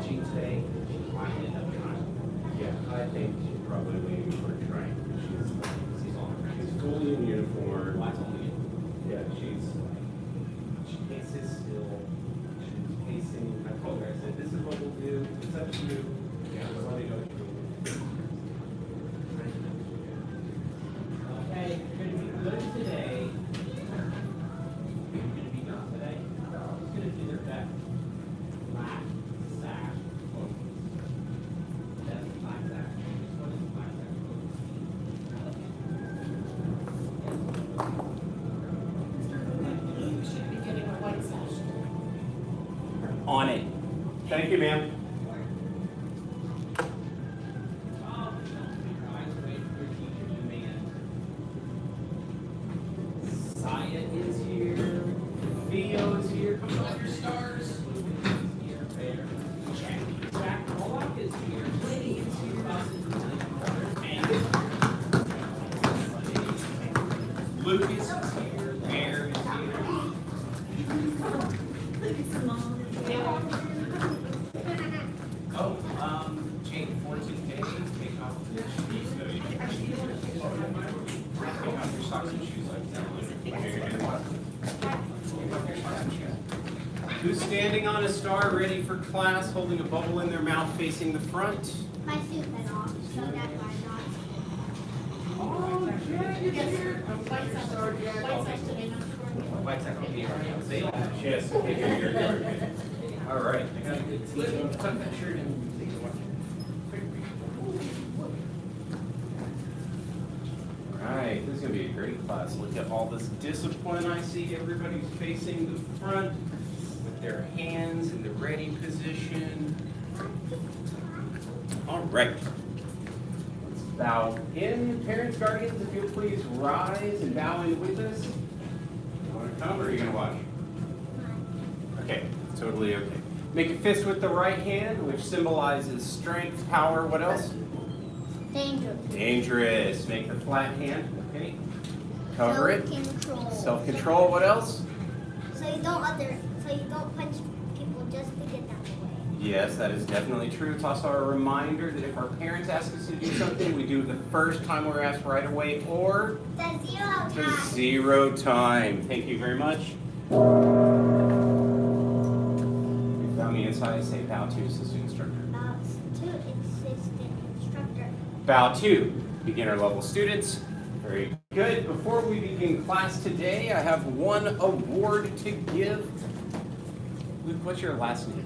teaching today, she might end up trying. Yeah, I think she's probably leaning for trying. She's fully in uniform. Why only? Yeah, She can't sit still. She's pacing. I told her, I said, this is what we'll do. It's up to you. Yeah, just let me know what you do. Okay, you're going to be good today. You're going to be good today. She's going to do their best. Flat, sash, focus. That's the flat sash. What is the flat sash? You should be getting a white sash. On it. Thank you, ma'am. Saya is here. Theo is here. Come on, your stars. Here, there. Jack Pollock is here. Liddy is here. Lucas is here. Bear is here. Oh, Jane, 14K, take off your shoes. Take off your socks and shoes like that. Who's standing on a star, ready for class, holding a bubble in their mouth, facing the front? My suit went off, so that's why I'm not. Oh, Jack is here. White sash today, not tomorrow. White sack on here. They all have chest. Okay, here. All right. I got a good team. Tuck that shirt in. Alright, this is going to be a great class. Look at all this discipline I see. Everybody's facing the front with their hands in the ready position. Alright. Let's bow in. Parents, guardians, if you'll please rise and bow in with us. You want to come or are you going to watch? Okay, totally okay. Make a fist with the right hand, which symbolizes strength, power. What else? Dangerous. Dangerous. Make the flat hand. Okay. Cover it. Self-control. Self-control. What else? So you don't punch people just to get that away. Yes, that is definitely true. It's also a reminder that if our parents ask us to do something, we do it the first time we're asked right away, or The 0 time. the 0 time. Thank you very much. You found me inside. Say bow to assistant instructor. Bow to assistant instructor. Bow to beginner level students. Very good. Before we begin class today, I have one award to give. Luke, what's your last name?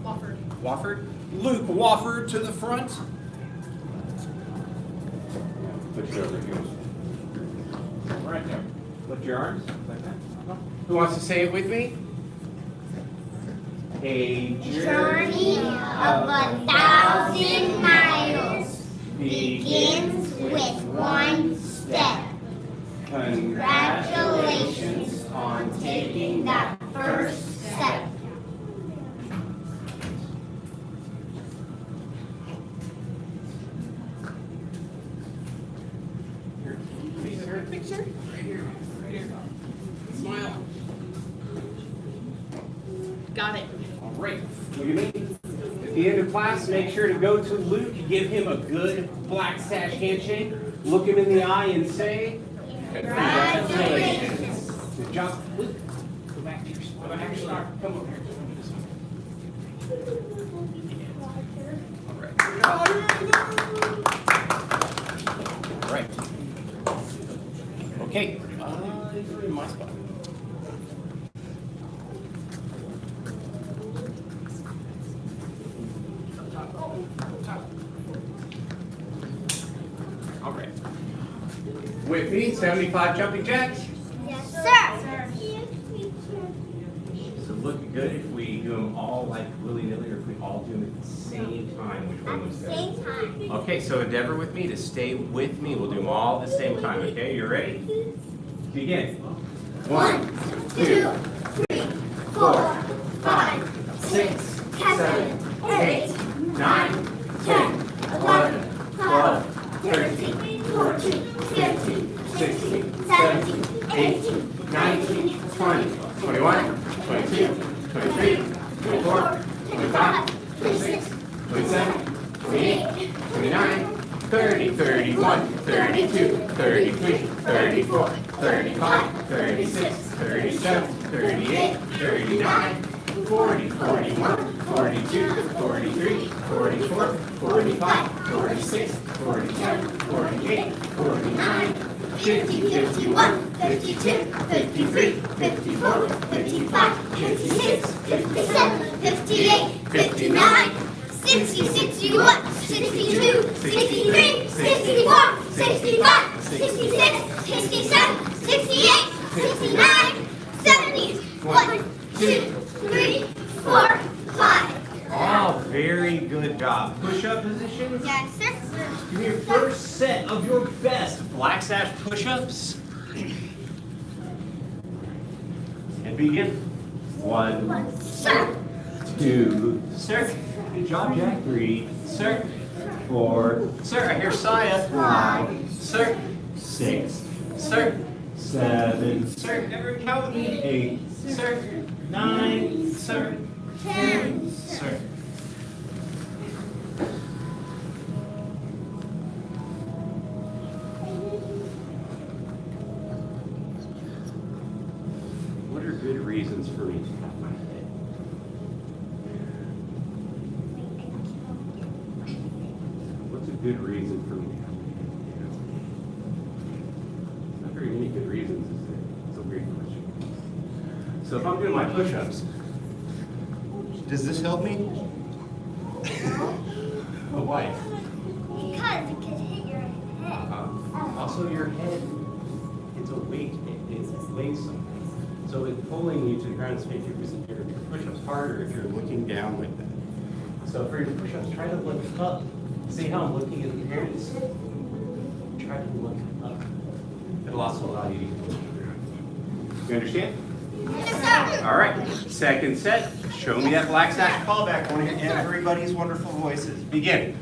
Wofford. Wofford? Luke Wofford to the front. Put you over here. Right there. Lift your arms like that. Who wants to say it with me? A Journey of 1,000 miles begins with one step. Congratulations on taking that first step. Picture? Right here. Right here. Smile. Got it. All right. Look at me. At the end of class, make sure to go to Luke, give him a good black sash handshake, look him in the eye and say, congratulations. Good job. Luke, go back to your star. Come over here. All right. All right. Okay. You're in my spot. All right. With me, 75 jumping jacks. Yes, sir. So look good if we do them all like willy-nilly or if we all do them at the same time. Which one At was the better? same time. Okay, so endeavor with me to stay with me. We'll do them all at the same time. Okay, you ready? Begin. 1, 2, 3, 4, 5, 6, 7, 8, 9, 10, 11, 12, 13, 14, 15, 16, 17, 18, 19, 20, 21, 22, 23, 24, 25, 26, 27, 28, 29, 30, 31, 32, 33, 34, 35, 36, 37, 38, 39, 40, 41, 42, 43, 44, 45, 46, 47, 48, 49, 50, 51, 52, 53, 54, 55, 56, 57, 58, 59, 60, 61, 62, 63, 64, 65, 66, 67, 68, 69, 70. 1, 2, 3, 4, 5. Oh, very good job. Push-up position. Yes, sir. Give me your first set of your best black sash push-ups. And begin. 1, Sir. 2, sir. Good job, Jack. 3, sir. 4, sir. I hear Saya. 5, sir. 6, sir. 7, sir. Never count me. 8, sir. 9, sir. 10, sir. What are good reasons for me to have my head? What's a good reason for me to have my head? Not very many good reasons, is there? It's a weird question. So if I'm doing my push-ups, does this help me? Oh, why? Because it can hit your head. Also, your head, it's a weight, it weighs something. So it's pulling you to the ground to make your push-ups harder if you're looking down like that. So for your push-ups, try to look up. See how I'm looking at the parents? Try to look up. It'll also allow you to get to the ground. You understand? Yes, sir. All right, second set. Show me that black sash callback. I want to hear everybody's wonderful voices. Begin.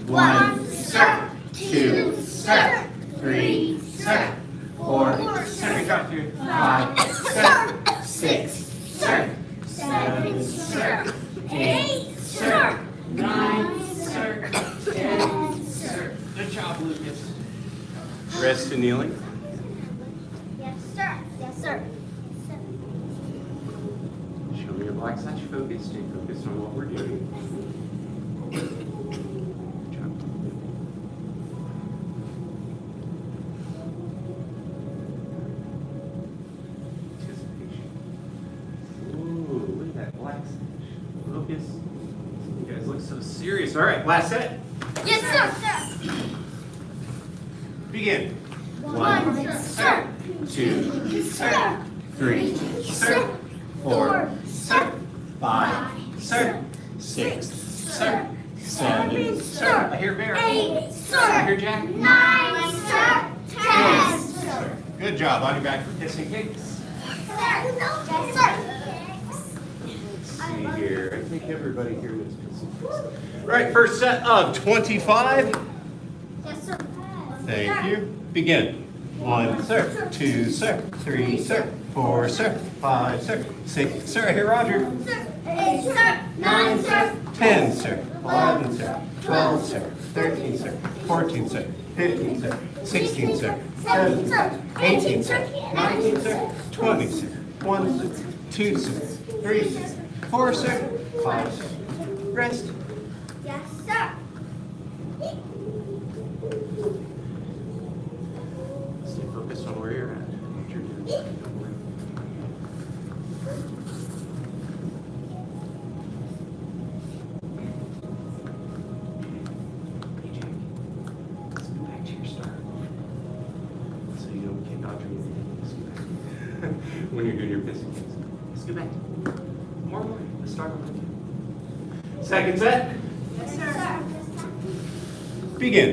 1, sir. 2, sir. 3, sir. 4, sir. Drop through. 5, sir. 6, sir. 7, sir. 8, sir. 9, sir. 10, sir. Good job, Lucas. Rest to kneeling. Yes, sir. Yes, sir. Show me your black sash focus. Stay focused on what we're doing. Good job. Anticipation. Ooh, look at that black sash. Focus. You guys look so serious. All right, last set. Yes, sir. Begin. 1, sir. 2, sir. 3, sir. 4, sir. 5, sir. 6, sir. 7, sir. I hear Bear. 8, sir. I hear Jack. 9, sir. 10, sir. Good job. On your back for kissing cakes. Yes, sir. See here. I think everybody here knows kissing cakes. Right, first set of 25. Yes, sir. Thank you. Begin. 1, sir. 2, sir. 3, sir. 4, sir. 5, sir. 6, sir. I hear Roger. 8, sir. 9, sir. 10, sir. 11, sir. 12, sir. 13, sir. 14, sir. 15, sir. 16, sir. 17, sir. 18, sir. 19, sir. 20, sir. 1, sir. 2, sir. 3, sir. 4, sir. 5, sir. Rest. Yes, sir. Stay focused on where you're at. What you're doing. Don't worry. Hey, Jake. Let's go back to your start. So you don't get dodgy. Let's go back. When you're doing your pissing kicks. Let's go back. More. Let's start over. Second set. Yes, sir. Begin.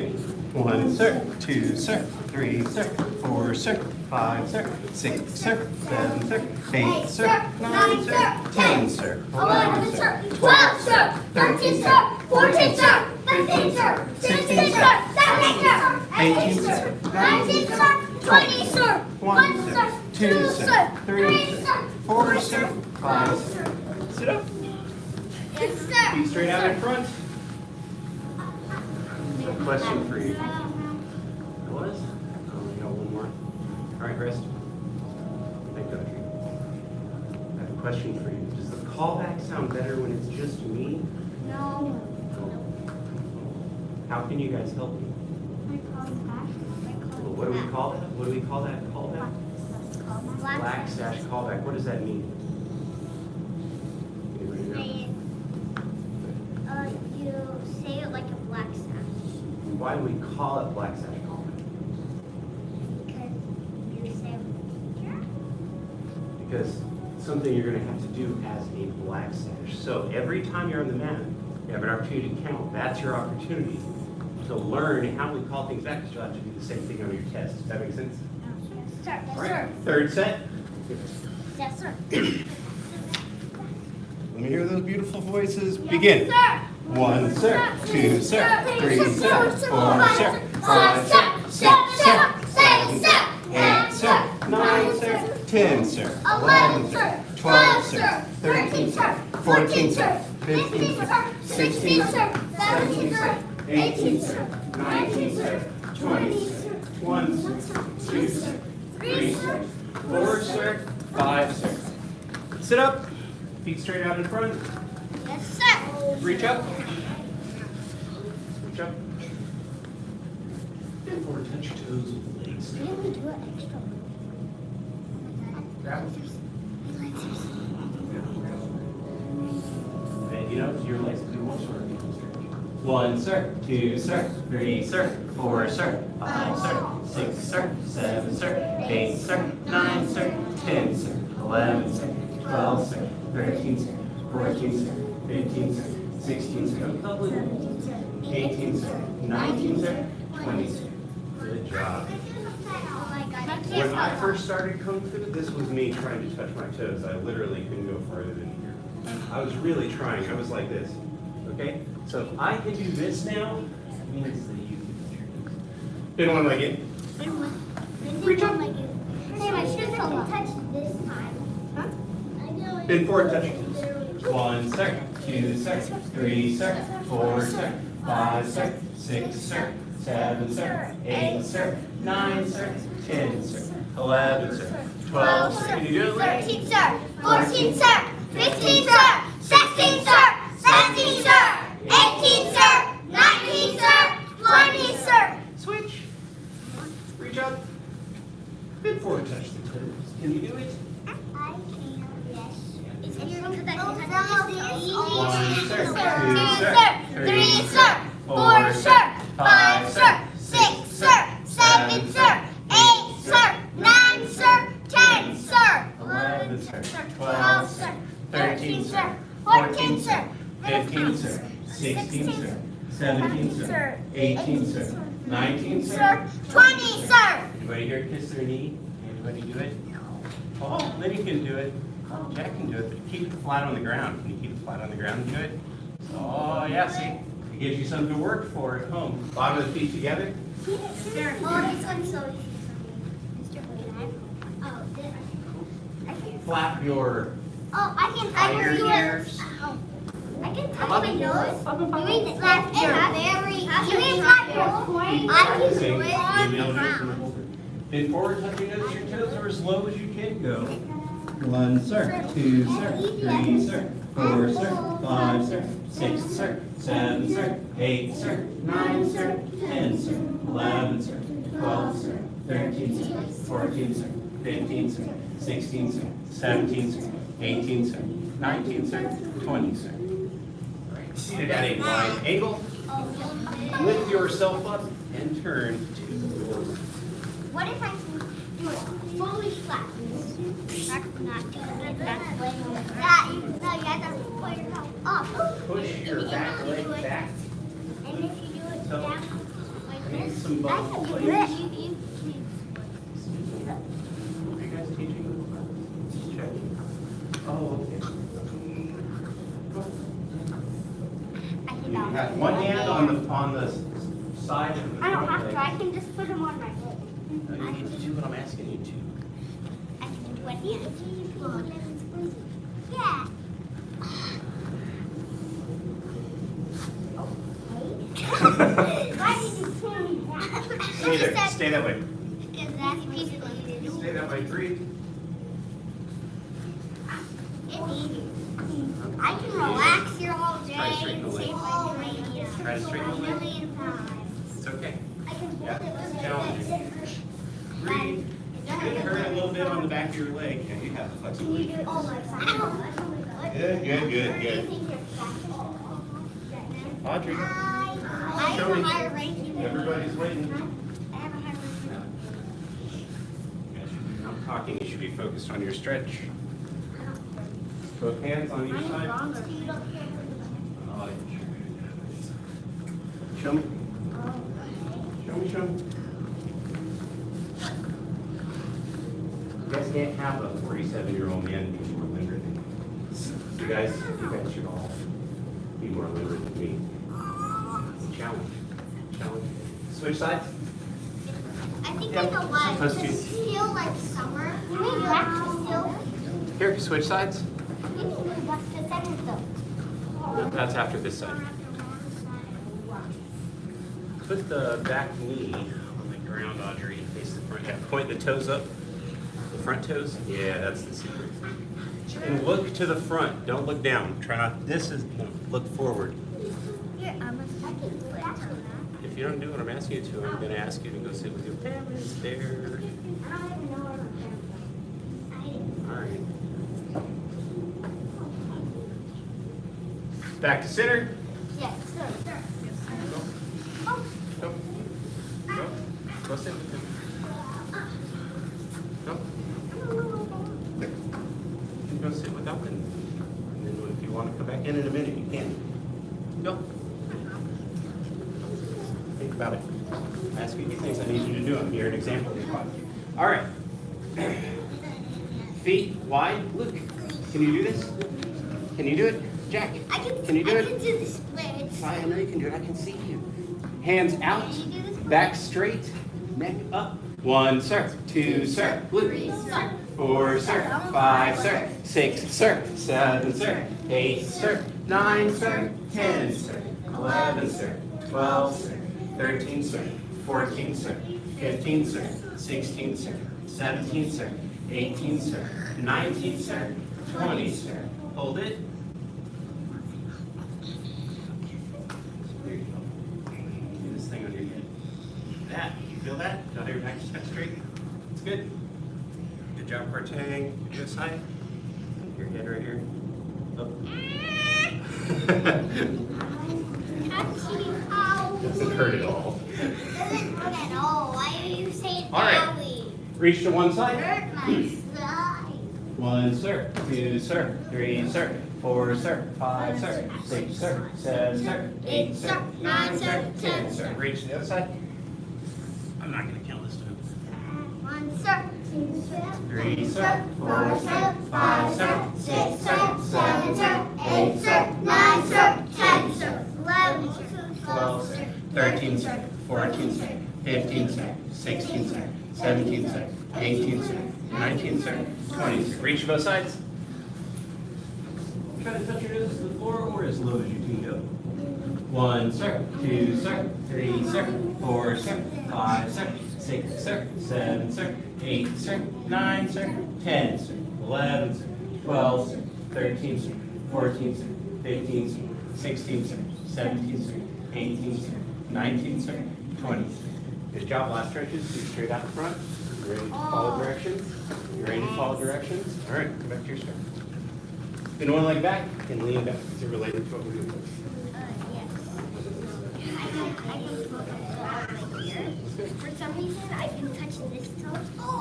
1, sir. 2, sir. 3, sir. 4, sir. 5, sir. 6, sir. 7, sir. 8, sir. 9, sir. 10, sir. 11, sir. 12, sir. 13, sir. 14, sir. 15, sir. 16, sir. 17, sir. 18, sir. 19, sir. 20, sir. 1, sir. 2, sir. 3, sir. 4, sir. 5, sir. Sit up. Yes, sir. Feet straight out in front. So question for you. What was? Oh, we got one more. All right, Chris. Thank you. I have a question for you. Does the callback sound better when it's just me? No. How can you guys help me? Well, what do we call that? What do we call that callback? Black sash callback. What does that mean? Anybody know? You say it like a black sash. Why do we call it black sash callback? Because you say Because it's something you're going to have to do as a black sash. So every time you're on the mat, you have an opportunity to count. That's your opportunity to learn how we call things back, because you'll have to do the same thing on your test. Does that make sense? Yes, All right. Third set. Yes, sir. Let me hear those beautiful voices. Yes, Begin. sir. 1 sir, 2 sir, 3 sir, 4 sir, 5 sir, 6 sir, 7 sir, 8 sir, 9 sir, 10 sir, 11 sir, 12 sir, 13 sir, 14 sir, 15 sir, 16 sir, 17 sir, 18 sir, 19 sir, 20 sir, 1 sir, 2 sir, 3 sir, 4 sir, 5 sir. Sit up, feet straight out in front. Yes, sir. Reach up. Reach up. Bend forward, touch your toes with legs. Why don't we do it extra? Grab them. And you know, your legs can do more sort of stretch. 1 sir, 2 sir, 3 sir, 4 sir, 5 sir, 6 sir, 7 sir, 8 sir, 9 sir, 10 sir, 11 sir, 12 sir, 13 sir, 14 sir, 15 sir, 16 sir, 18 sir, 19 sir, 20 sir. Good job. Oh my God, I When can't I stop. first started Kung Fu, this was me trying to touch my toes. I literally couldn't go farther than here. I was really trying. I was like this. Okay? So if I can do this now, that means that you can touch your toes. Bend one leg in. Reach up. Hey, my shoes don't touch this time. Huh? Bend forward, touch your toes. 1 sir, 2 sir, 3 sir, 4 sir, 5 sir, 6 sir, 7 sir, 8 sir, 9 sir, 10 sir, 11 sir, 12 sir. Can you do it, Larry? 13 sir, 14 sir, 15 sir, 16 sir, 17 sir, 18 sir, 19 sir, 20 sir. Switch. Reach up. Bend forward, touch the toes. Can you do it? I can, yes. It's because I can touch 1 sir, 2 sir, 3 sir, 4 sir, 5 sir, 6 sir, 7 sir, 8 sir, 9 sir, 10 sir, 11 sir, 12 sir, 13 sir, 14 sir, 15 sir, 16 sir, 17 sir, 18 sir, 19 sir. 20 sir. Anybody here kiss their knee? Anybody do it? Oh, Lenny can do it. Jack can do it, but keep it flat on the ground. Can you keep it flat on the ground and do it? Oh, yeah, see? It gives you something to work for at home. Bottom of the feet together. Oh, this one's so easy for me. Mr. Hogan, I can. Flap your Oh, I can Tiger do ears. it. Oh, I can touch Up. my nose. You mean Up. flap your very. You mean flap your point? I can do Sing. it Maybe on I'll the do it from ground. the holder. Bend forward, touch your nose. Your toes are as low as you can go. 1 sir, 2 sir, 3 sir, 4 sir, 5 sir, 6 sir, 7 sir, 8 sir, 9 sir, 10 sir, 11 sir, 12 sir, 13 sir, 14 sir, 15 sir, 16 sir, 17 sir, 18 sir, 19 sir, 20 sir. Right. Seated at a wide angle. Lift yourself up and turn to your What if I can do it fully flat? That's not good. That's way more. That, no, you have to put your toe up. push your And back if you leg do it- back. And if you do it So, down like need this, some I bone can do plates. it. Are you guys teaching? Check. Oh, okay. I can You have one hand on the side of the I don't front have to. leg. I can just put them on my hip. No, you need to do what I'm asking you to. I can do it. Yeah. Why did you pull me back? Stay there. Stay that way. Because that's basically Stay that way. Breathe. it's easy. I can relax here all day Try to straighten the and leg. save my brain. Try to straighten the leg. A million times. It's okay. I can hold Yeah, it with it's my challenging. legs. Breathe. It's going to hurt a little bit on the back of your leg. Yeah, you have the Can you flexibility. do it? Oh my God. Good, good, good, Do you good. think you're practicing? Audrey, I have Show a me. higher ranking than everybody's waiting. I have a higher ranking. I'm talking. You should be focused on your stretch. Both hands on each side. Oh, show me. Show me, show me. You guys can't have a 47-year-old man be more limited than you. You guys should all be more limited than me. It's a challenge. Challenge. Switch sides. I think Yeah, I know why. supposed to. Because it's still like summer. Can we go back to still? Here, switch sides. We need to go back to second though. That's after this side. Put the back knee on the ground, Audrey, and face the front. Yeah, point the toes up. The front toes. Yeah, that's the secret. And look to the front. Don't look down. Try not. This is. No, look forward. Here, I'm a second foot. If you don't do what I'm asking you to, I'm going to ask you to go sit with your parents there. I don't even know where my All right. Back to center. Yes, sir. Go. Oh. Go. Go. Go sit with him. Go. You can go sit with Owen. And then if you want to come back in a minute, you can. Go. Think about it. Ask me a few things I need you to do. I'm here an example. All right. Feet wide. Luke, can you do this? Can you do it? Jack, can you do I it? can do the splits. I know you can do it. I can see you. Hands out, Can you do this? back straight, neck up. 1, sir. 2, sir. Three, Blue. sir. 4, sir. 5, sir. 6, sir. 7, sir. 8, sir. 9, sir. 10, sir. 11, sir. 12, sir. 13, sir. 14, sir. 15, sir. 16, sir. 17, sir. 18, sir. 19, sir. 20, sir. Hold it. There you go. Do this thing on your head. That. You feel that? Got your back straight? It's good. Good job, Partang. Good side. Your head right here. Up. Doesn't hurt at all. Doesn't hurt at all. Why are you saying All right. Owie? Reach to one side. Hurt my side. 1, sir. 2, sir. 3, sir. 4, sir. 5, sir. 6, sir. 7, sir. 8, sir. 9, sir. 10, sir. Reach to the other side. I'm not going to count this time. 1, sir. 2, sir. 3, sir. 4, sir. 5, sir. 6, sir. 7, sir. 8, sir. 9, sir. 10, sir. 11, sir. 12, sir. 13, sir. 14, sir. 15, sir. 16, sir. 17, sir. 18, sir. 19, sir. 20, sir. Reach to both sides. Try to touch your nose to the floor or as low as you can go. 1, sir. 2, sir. 3, sir. 4, sir. 5, sir. 6, sir. 7, sir. 8, sir. 9, sir. 10, sir. 11, sir. 12, sir. 13, sir. 14, sir. 15, sir. 16, sir. 17, sir. 18, sir. 19, sir. 20, sir. Good job. Last stretches. Do straight out the front. You ready to follow directions? You ready to follow directions? All right. Come back to your start. Bend one leg back and lean back. Is it related to what we're doing? Yes. I can smoke it here. For some reason, I can touch this toe,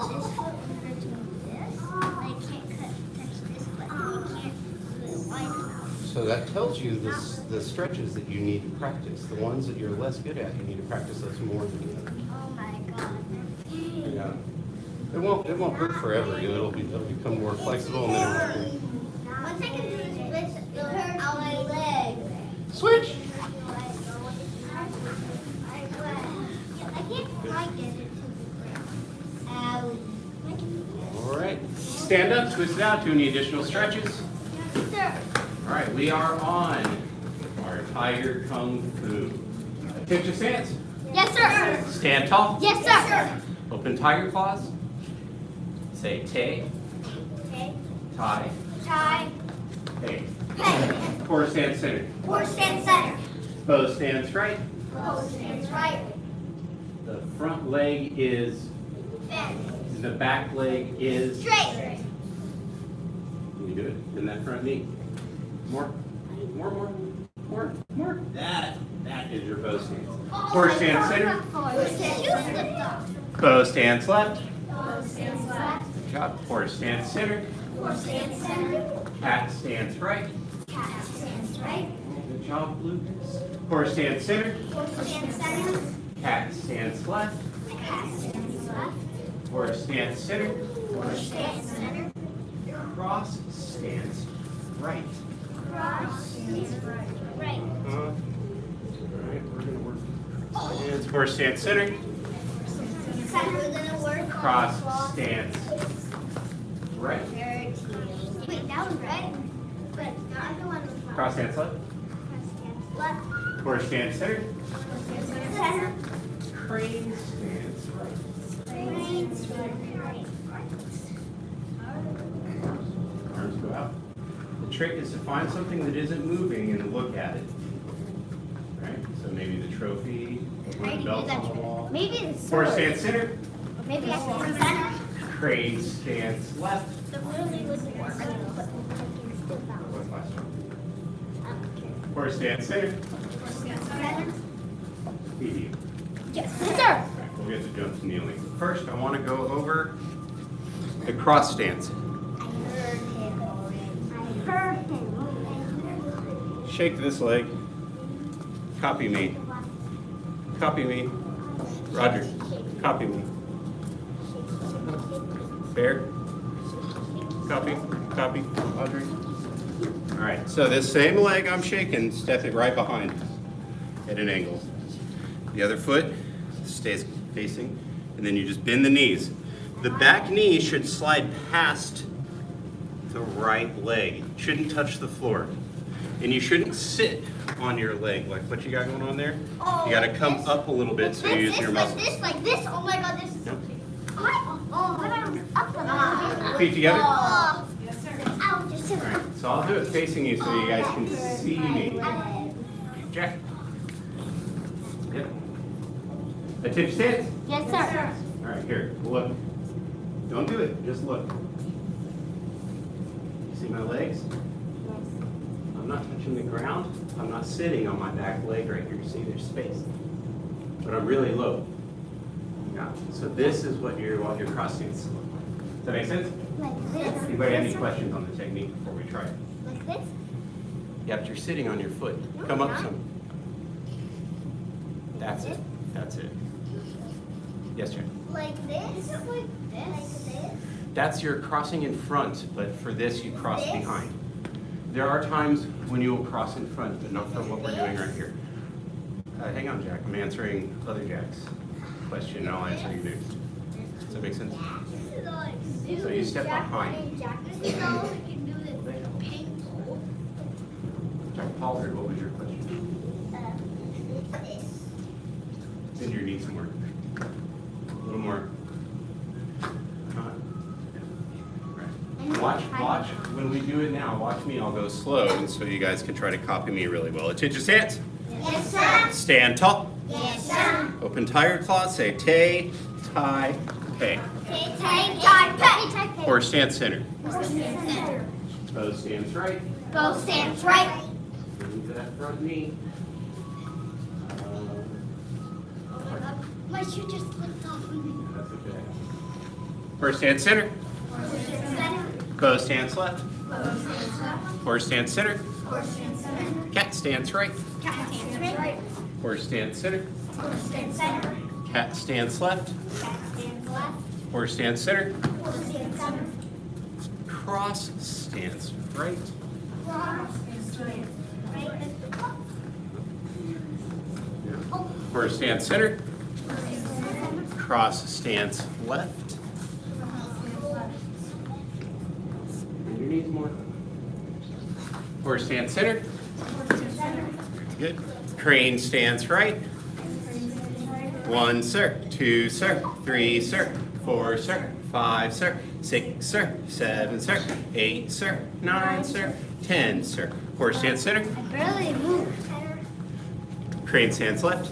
this foot, and then do this. I can't touch this foot, and I can't do it wide enough. So that tells you the stretches that you need to practice. The ones that you're less good at, you need to practice those more than the others. Oh my god. Yeah. It won't hurt forever. It'll become more flexible and then it won't hurt. Once I can do the splits, it'll hurt on my leg. Switch. I can't quite get it to the ground. Ow. All right. Stand up, twist it out. Do any additional stretches? Yes, sir. All right. We are on our Tiger Kung Fu. Attention stance. Yes, sir. Stand tall. Yes, sir. Open tiger claws. Say tay, Okay. tie, Tie. hey. Hey. Horse stand center. Horse stand center. Pose stands right. Pose stands right. The front leg is, Bend. the back leg is. Straight. Can you do it? Bend that front knee. More. That is your pose stance. Horse stand center. Horse stand center. Pose stands left. Pose stands left. Good job. Horse stands center. Horse stands center. Cat stands right. Cat stands right. Good job, Lucas. Horse stands center. Horse stands center. Cat stands left. Cat stands left. Horse stands center. Horse stands center. Cross stands right. Cross stands right. Right. All right, we're gonna work. Stands. Horse stands center. Center, we're gonna work. Cross stands right. Wait, that was right. But the other one was wrong. Cross stands left. Cross stands left. Horse stands center. Center. Crane stands right. Right. Right. Arms go out. The trick is to find something that isn't moving and look at it. Right? So maybe the trophy, or the belt on the wall. Maybe it's Horse stands center. Maybe I can center. Crane stands left. The really would work. What's last one? Horse stands center. Center. PD. Yes, sir. We'll get to jump to kneeling. First, I want to go over the cross stance. I heard him already. I heard him. Shake this leg. Copy me. Copy me. Roger. Copy me. Bear. Copy. Copy. Audrey. All right. So this same leg I'm shaking, step it right behind at an angle. The other foot stays facing, and then you just bend the knees. The back knee should slide past the right leg. It shouldn't touch the floor. And you shouldn't sit on your leg like what you got going on there. Oh, You got to like come this? up a little bit so you use your muscles. Like this. Oh my God, this. Yep. Oh, my arms up a little bit. Feet together. Oh. Yes, sir. Ow, just All right, so I'll do it facing you so you guys can see me. Jack. Yep. Attention stance. Yes, sir. All right, here, look. Don't do it, just look. You see my legs? I'm not touching the ground. I'm not sitting on my back leg right here. See, there's space. But I'm really low. Yeah. So this is what your cross stance look like. Does that make sense? Like this. Anybody have any questions on the technique before we try it? Like this. Yeah, but you're sitting on your foot. No, Come up I'm not. some. That's it. That's it. Yes, Jen. Like this. Like this. Like this. That's your crossing in front, but for this you cross This? behind. There are times when you will cross in front, but not for what we're doing right here. Hang on, Jack. I'm answering other Jack's question, and I'll answer you next. Does that make sense? So you step behind. This is all we can do this painful. Jack Pollard, what was your question? This. Bend your knees more. A little more. Watch, when we do it now, watch me, I'll go slow, and so you guys can try to copy me really well. Attention stance. Yes, sir. Stand tall. Yes, sir. Open tiger claws, say tay, tie, pay. Horse stance center. Pose stands right. Go stands right. Into that front knee. My shoe just slipped off of me. That's okay. Horse stance center. Pose stance left. Horse stance center. Cat stance right. Cat stands right. Horse stance center. Horse stands center. Cat stance left. Cat stands left. Horse stance center. Horse stands center. Cross stance right. Cross stands right. Horse stance center. Cross stance left. Bend your knees more. Horse stance center. Good. Crane stance right. 1, sir. 2, sir. 3, sir. 4, sir. 5, sir. 6, sir. 7, sir. 8, sir. 9, sir. 10, sir. Horse stance center. I barely move. Crane stance left.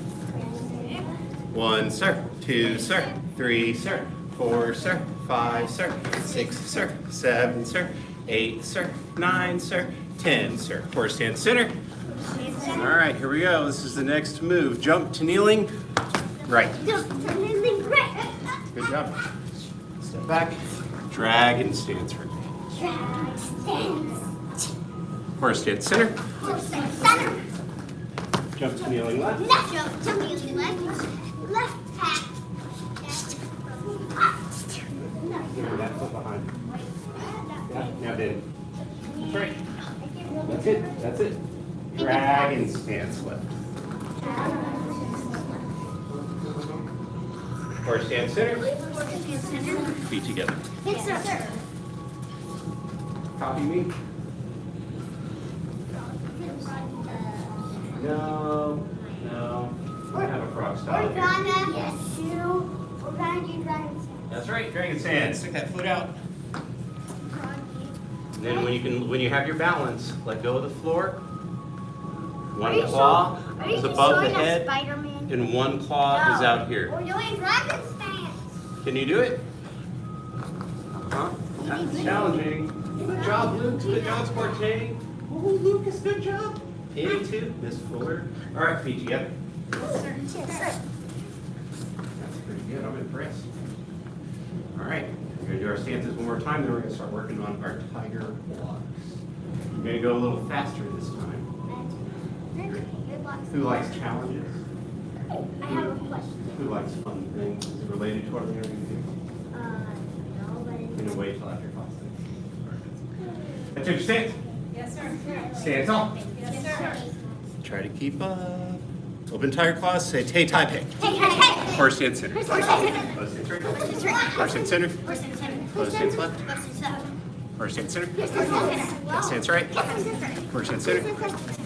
1, sir. 2, sir. 3, sir. 4, sir. 5, sir. 6, sir. 7, sir. 8, sir. 9, sir. 10, sir. Horse stance center. All right, here we go. This is the next move. Jump to kneeling. Right. Good job. Step back. Dragon stance right. Horse stance center. Jump to kneeling left. Left hat. Give her that foot behind. Yeah, now did. That's right. That's it. That's it. Dragon stance left. Horse stance center. Feet together. Yes, sir. Copy me. No. I have a frog style. We're gonna do dragon That's right. Dragon stance. Stick that foot out. And then when you have your balance, let go of the floor. One claw is above the head, Spider-Man? and one claw is out here. We're doing dragon stance. Can you do it? Uh-huh. That's challenging. Good job, Luke. Good job, Spartay. Oh, Lucas, good job. 82, Miss Fuller. All right, feet together. That's pretty good. I'm impressed. All right, we're going to do our stances one more time, then we're going to start working on our tiger blocks. We're going to go a little faster this time. Who likes challenges? I have a question. Who likes fun things? Is it related to what we're going to do? No, but I'm going to wait till after class. That's your stance. Yes, sir. Stand tall. Yes, sir. Try to keep up. Open tiger claws. Say Tai Chi. Hey. Horse stance center. Horse stance center. Close stance right. Horse stance right. Horse stance center. Horse stance center. Close stance left. Horse stance left. Horse stance center. Horse stance center. Cat stance right. Cat stance center. Horse stance center.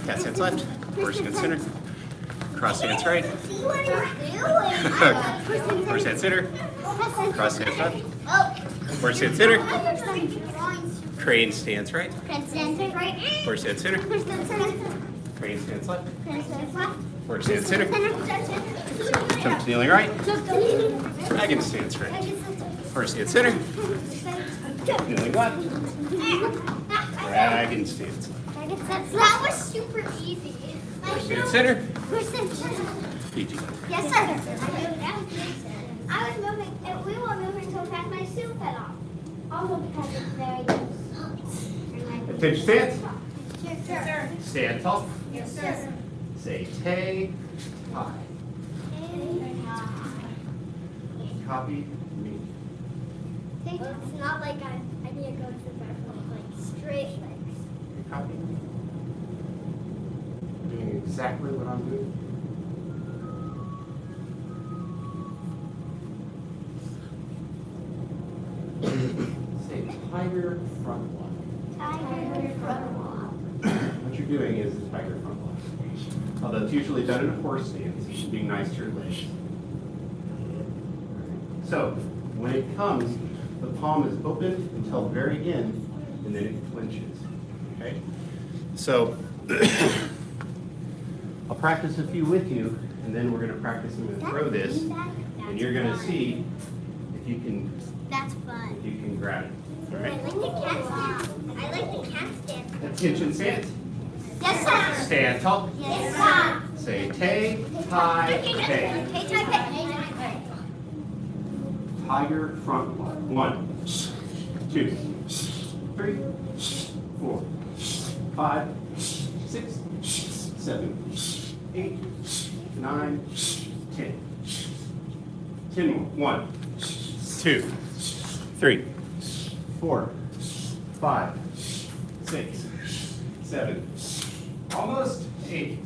Cat stance left. Horse stance center. Cross stance right. See what he's doing? Horse stance center. Cross stance left. Oh. Horse stance center. Drawings. Crane stance right. Crane stance right. Horse stance center. Horse stance center. Crane stance left. Crane stance left. Horse stance center. Jump Jump to kneeling right. Dragon stance right. Horse stance center. Kneeling left. Dragon stance left. That was super easy. Horse stance center. Horse stance center. Feet together. Yes, sir. I was moving, we were moving so fast my suit fell off. Also because it's very good. Attention stance. Yes, sir. Stand tall. Yes, sir. Say Tai Chi. Copy me. It's not like I need to go to the bathroom, like straight legs. You copy me. Doing exactly what I'm doing. Say tiger front block. Tiger front walk. What you're doing is the tiger front block. Although it's usually done in a horse stance, you should be nice to your legs. So, when it comes, the palm is open until the very end, and then it clenches. Okay? So, I'll practice a few with you, and then we're going to practice. I'm going to throw this, and you're going to see if you can That's fun. grab it. All I right? like the cat stance. I like the cat stance. Attention stance. Yes, sir. Stand tall. Yes, sir. Say Tai Chi. Tiger front block. 1, 2, 3, 4, 5, 6, 7, 8, 9, 10. 10 more. 1, 2, 3, 4, 5, 6, 7, almost 8,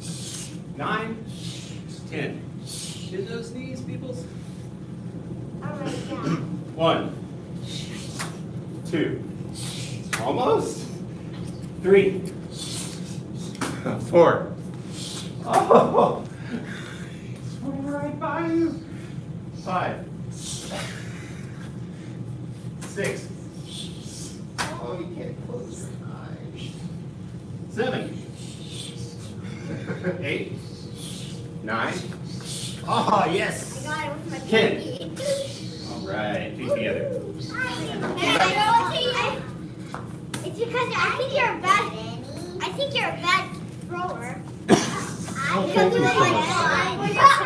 9, 10. In those knees, peoples. All right, yeah. 1, 2, almost. 3, 4. Oh, it's right by you. 5, 6. Oh, you can't close your eyes. 7, 8, 9. Oh, yes. I got it with my 10. pinky. All right, feet together. It's because I think you're a bad. I think you're a bad thrower. Don't Because you focus like so that.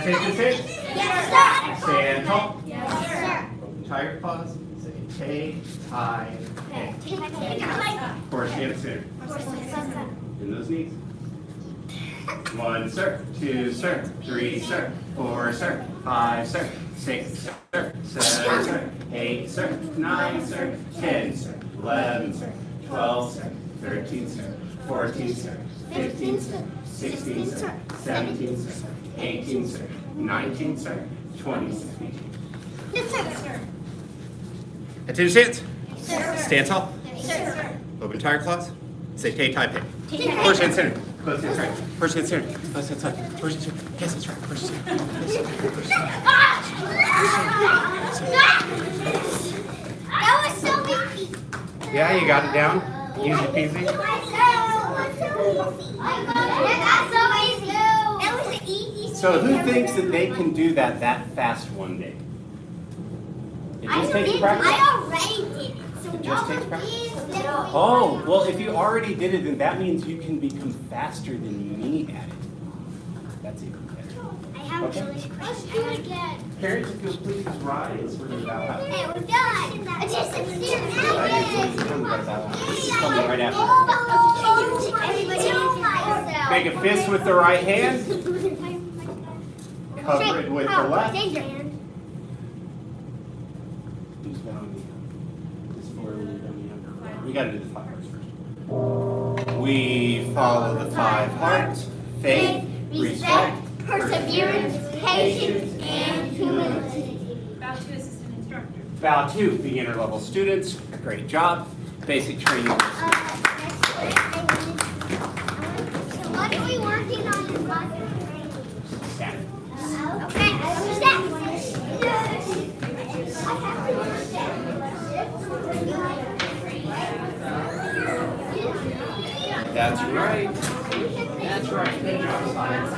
Take your seat. Yes, sir. Stand tall. Yes, sir. Tie your claws. Say take, tie, pay. Horse hand center. In those knees. 1, sir. 2, sir. 3, sir. 4, sir. 5, sir. 6, sir. 7, sir. 8, sir. 9, sir. 10, sir. 11, sir. 12, sir. 13, sir. 14, sir. 15, sir. 16, sir. 17, sir. 18, sir. 19, sir. 20, sir. Yes, sir. Attention stance. Sir. Stand tall. Yes, sir. Open tire claws. Say tay, tie, pay. Take it. Horse hand center. Close hands right. Horse hand center. Close hands right. Horse hand center. Yes, that's right. Horse hand center. That was so easy. Yeah, you got it down. Easy peasy. That was an easy. So who thinks that they can do that fast one day? It just takes practice. I already did it. So It just takes practice. Oh. Oh, well, if you already did it, then that means you can become faster than me at it. That's even better. I have Okay. a really Let's do it again. Parents, if you'll please rise, we're going to bow out. Okay, we're done. I just Coming right after. Make a fist with the right hand. Cover it with the left. Who's down the this four when you're down the upper? We got to do the 5 hearts first. We follow the 5 hearts: faith, respect, perseverance, patience, and humility. About to assistant instructor. Bow to beginner level students. Great job. Basic training. So what are we working on in class? Stand. Okay, step. That's right. That's right. Good job, Simon.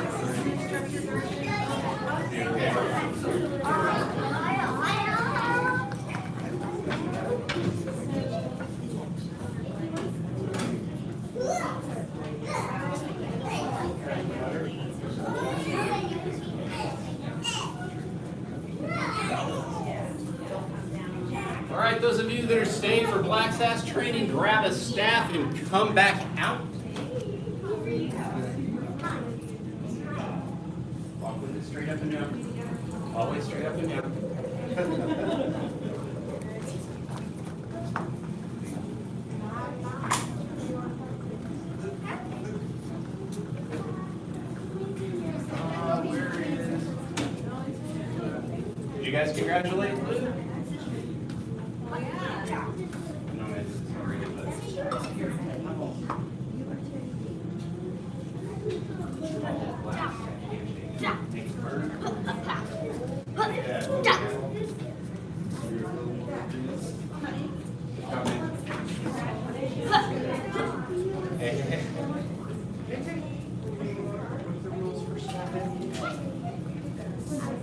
All right, those of you that are staying for Black Sass training, grab a staff and come back out. Walk with it straight up and down. Always straight up and down. Did you guys congratulate Lou? No, it's already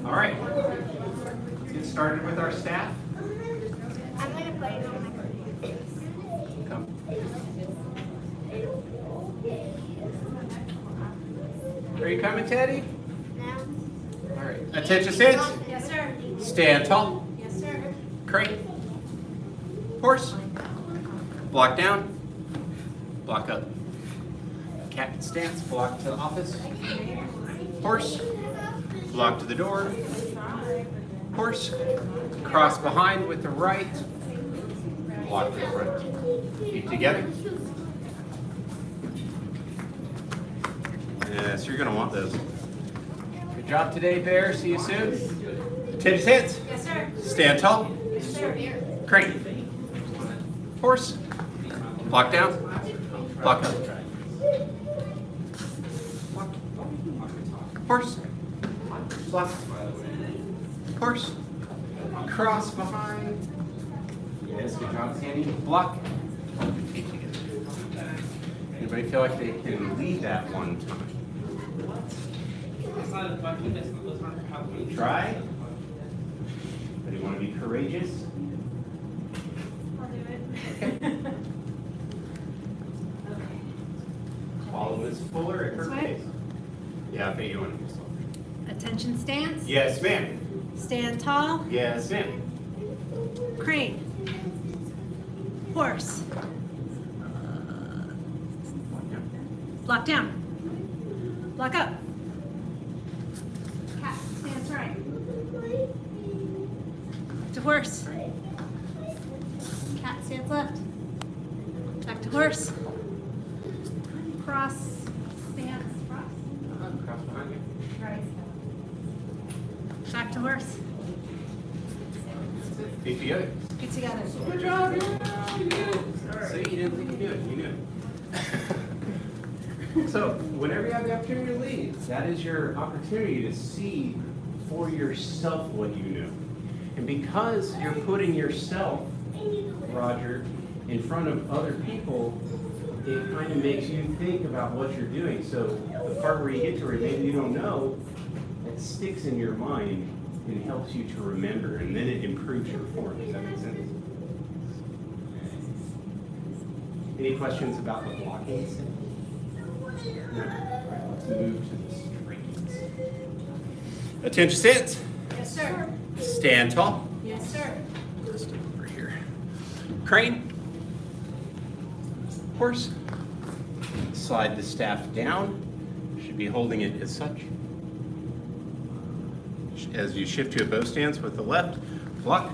All right, let's get started with our staff. I'm gonna put it on my Come. Are you coming, Teddy? now. All right. Attention, sit. Yes, sir. Stand tall. Yes, sir. Crate. Horse. Block down. Block up. Captain stance. Block to the office. Horse. Block to the door. Horse. Cross behind with the right. Block to the front. Feet together. Yes, you're going to want those. Good job today, Bear. See you soon. Attention stance. Yes, sir. Stand tall. Yes, sir. Crane. Horse. Block down. Block up. Horse. Block. Horse. Cross behind. Yes, good job, Sandy. Block. Anybody feel like they can lead that one time? Try. But you want to be courageous? I'll do it. Follow Ms. Fuller at her This way? pace. Yeah, I think you want to do so. Attention stance. Yes, ma'am. Stand tall. Yes, ma'am. Crane. Horse. Block down. Block up. Cat stance right. Back to horse. Cat stance left. Back to horse. Cross stance. Cross. Cross behind you. Right. Back to horse. Feet together. Get together. Good job. You did it. See, you didn't think you knew it. You knew it. So, whenever you have the opportunity to lead, that is your opportunity to see for yourself what you know. And because you're putting yourself, Roger, in front of other people, it kind of makes you think about what you're doing. So, the part where you get to where maybe you don't know, it sticks in your mind and helps you to remember, and then it improves your form. Does that make sense? Any questions about the blocking? No. All right, let's move to the straights. Attention stance. Yes, sir. Stand tall. Yes, sir. Just over here. Crane. Horse. Slide the staff down. Should be holding it as such. As you shift to a bow stance with the left, block.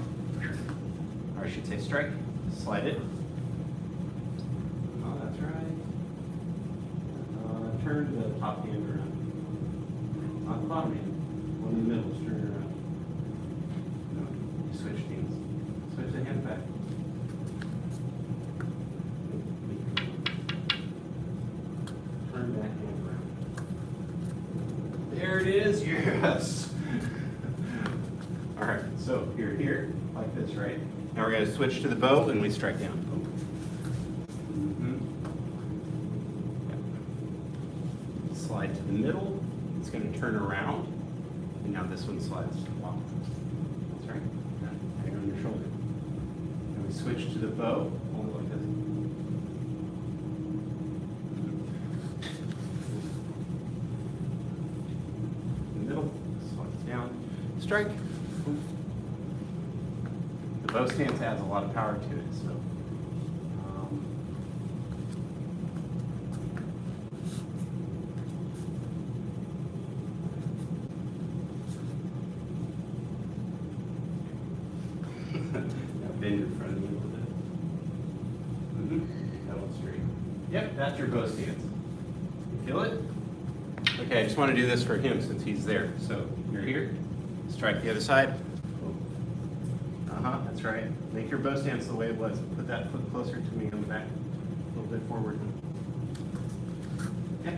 Or I should say strike. Slide it. Oh, that's right. Turn the top hand around. Not the bottom hand. One in the middle, just turn it around. No, you switch hands. Switch the hand back. Turn that hand around. There it is, yes. All right, so you're here, like this, right? Now we're gonna switch to the bow and we strike down. Slide to the middle, it's going to turn around, and now this one slides to the bottom. That's right. Hang on your shoulder. And we switch to the bow, hold it like this. The middle, slides down, strike. The bow stance has a lot of power to it, so. Bend in front of me a little bit. That one's straight. Yep, that's your bow stance. You feel it? Okay, I just want to do this for him since he's there. So you're here. Strike the other side. That's right. Make your bow stance the way it was. Put that foot closer to me on the back. A little bit forward. Okay.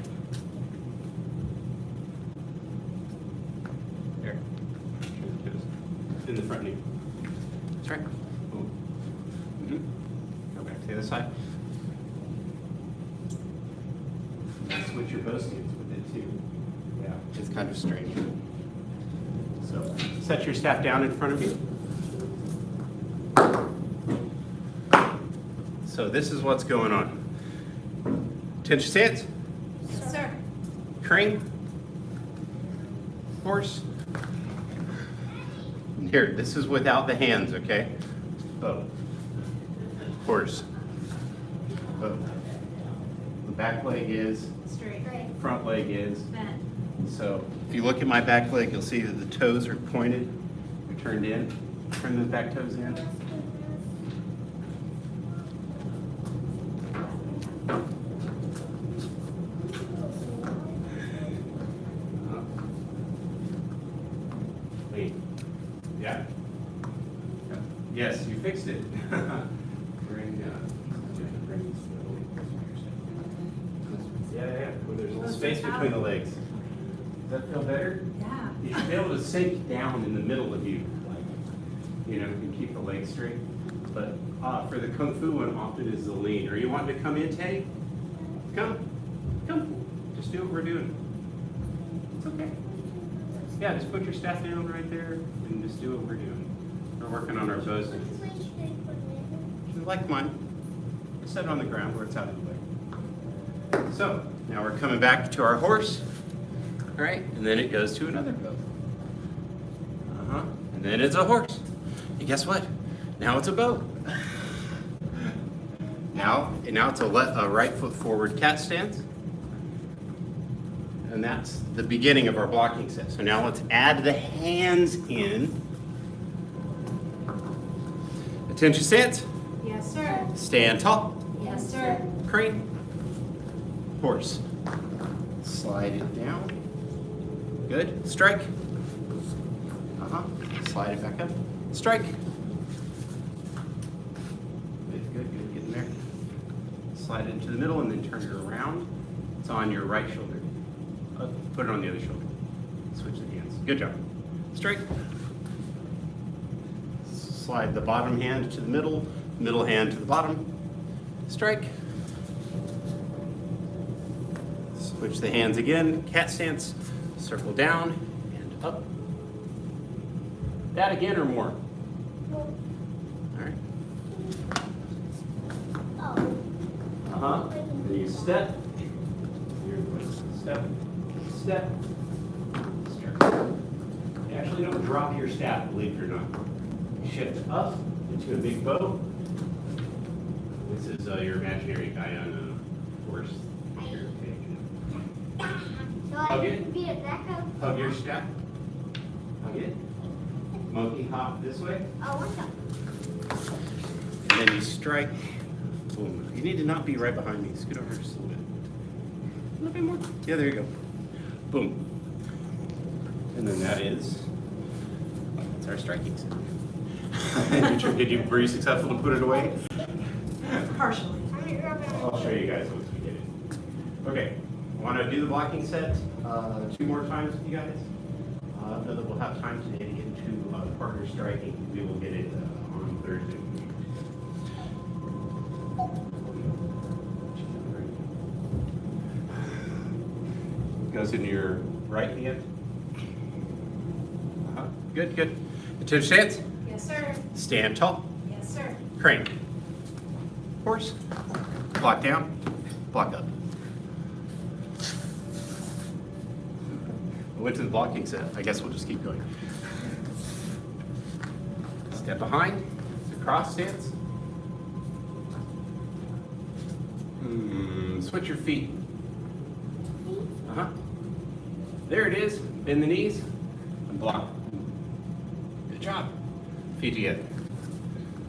There. In the front knee. That's right. Go back to the other side. Now switch your bow stance with it too. Yeah, it's kind of strange. So set your staff down in front of you. So this is what's going on. Attention stance. Yes, sir. Crane. Horse. Here, this is without the hands, okay? Bow. Horse. Bow. The back leg is, Straight. front leg is. Bend. So if you look at my back leg, you'll see that the toes are pointed. They're turned in. Turn those back toes in. Wait. Yeah. Yes, you fixed it. Yeah. Where there's a little space between the legs. Does that feel better? Yeah. You should be able to sink down in the middle of you, like, you know, and keep the legs straight. But for the Kung Fu one, often is the lean. Are you wanting to come in, Teddy? Come. Just do what we're doing. It's okay. Yeah, just put your staff down right there and just do what we're doing. We're working on our bows. Which way should I put it? Like mine. Set it on the ground where it's out of the way. So, now we're coming back to our horse. All right, and then it goes to another bow. And then it's a horse. And guess what? Now it's a bow. Now it's a right foot forward cat stance. And that's the beginning of our blocking set. So now let's add the hands in. Attention stance. Yes, sir. Stand tall. Yes, sir. Crane. Horse. Slide it down. Good. Strike. Slide it back up. Strike. Good. Get in there. Slide it into the middle and then turn it around. It's on your right shoulder. Put it on the other shoulder. Switch the hands. Good job. Strike. Slide the bottom hand to the middle hand to the bottom. Strike. Switch the hands again. Cat stance. Circle down and up. That again or more? All right. Then you step. Step. Step. You actually don't drop your staff, believe it or not. Shift up into a big bow. This is your imaginary guy on a horse. So I Hug can it. beat it back up. Hug your staff. Hug it. Monkey hop this way. Oh, what's up? And then you strike. Boom. You need to not be right behind me. Scoot over just a little bit. A little bit more. Yeah, there you go. Boom. And then that's our striking set. Were you successful to put it away? Partially. I'll show you guys once we get it. Okay, I want to do the blocking set 2 more times with you guys. Know that we'll have time today to get into partner striking. We will get it on Thursday. Goes into your right hand. Good. Attention stance. Yes, sir. Stand tall. Yes, sir. Crane. Horse. Block down. Block up. We went to the blocking set. I guess we'll just keep going. Step behind. Cross stance. Switch your feet. There it is. Bend the knees and block. Good job. Feet together.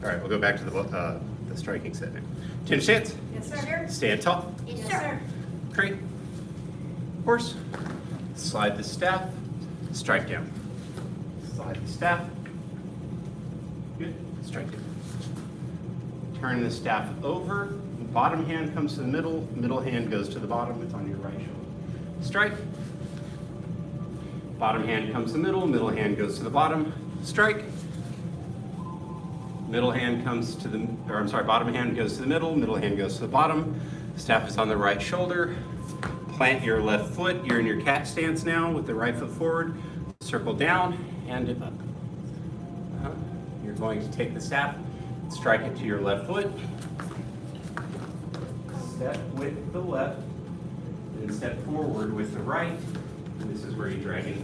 All right, we'll go back to the striking set now. Attention stance. Yes, sir. Stand tall. Yes, Yes, sir. sir. Crane. Horse. Slide the staff. Strike down. Slide the staff. Good. Strike down. Turn the staff over. Bottom hand comes to the middle. Middle hand goes to the bottom. It's on your right shoulder. Strike. Bottom hand comes to the middle. Middle hand goes to the bottom. Strike. Bottom hand goes to the middle. Middle hand goes to the bottom. Staff is on the right shoulder. Plant your left foot. You're in your cat stance now with the right foot forward. Circle down and up. You're going to take the staff, strike it to your left foot. Step with the left, then step forward with the right. And this is where you drag it.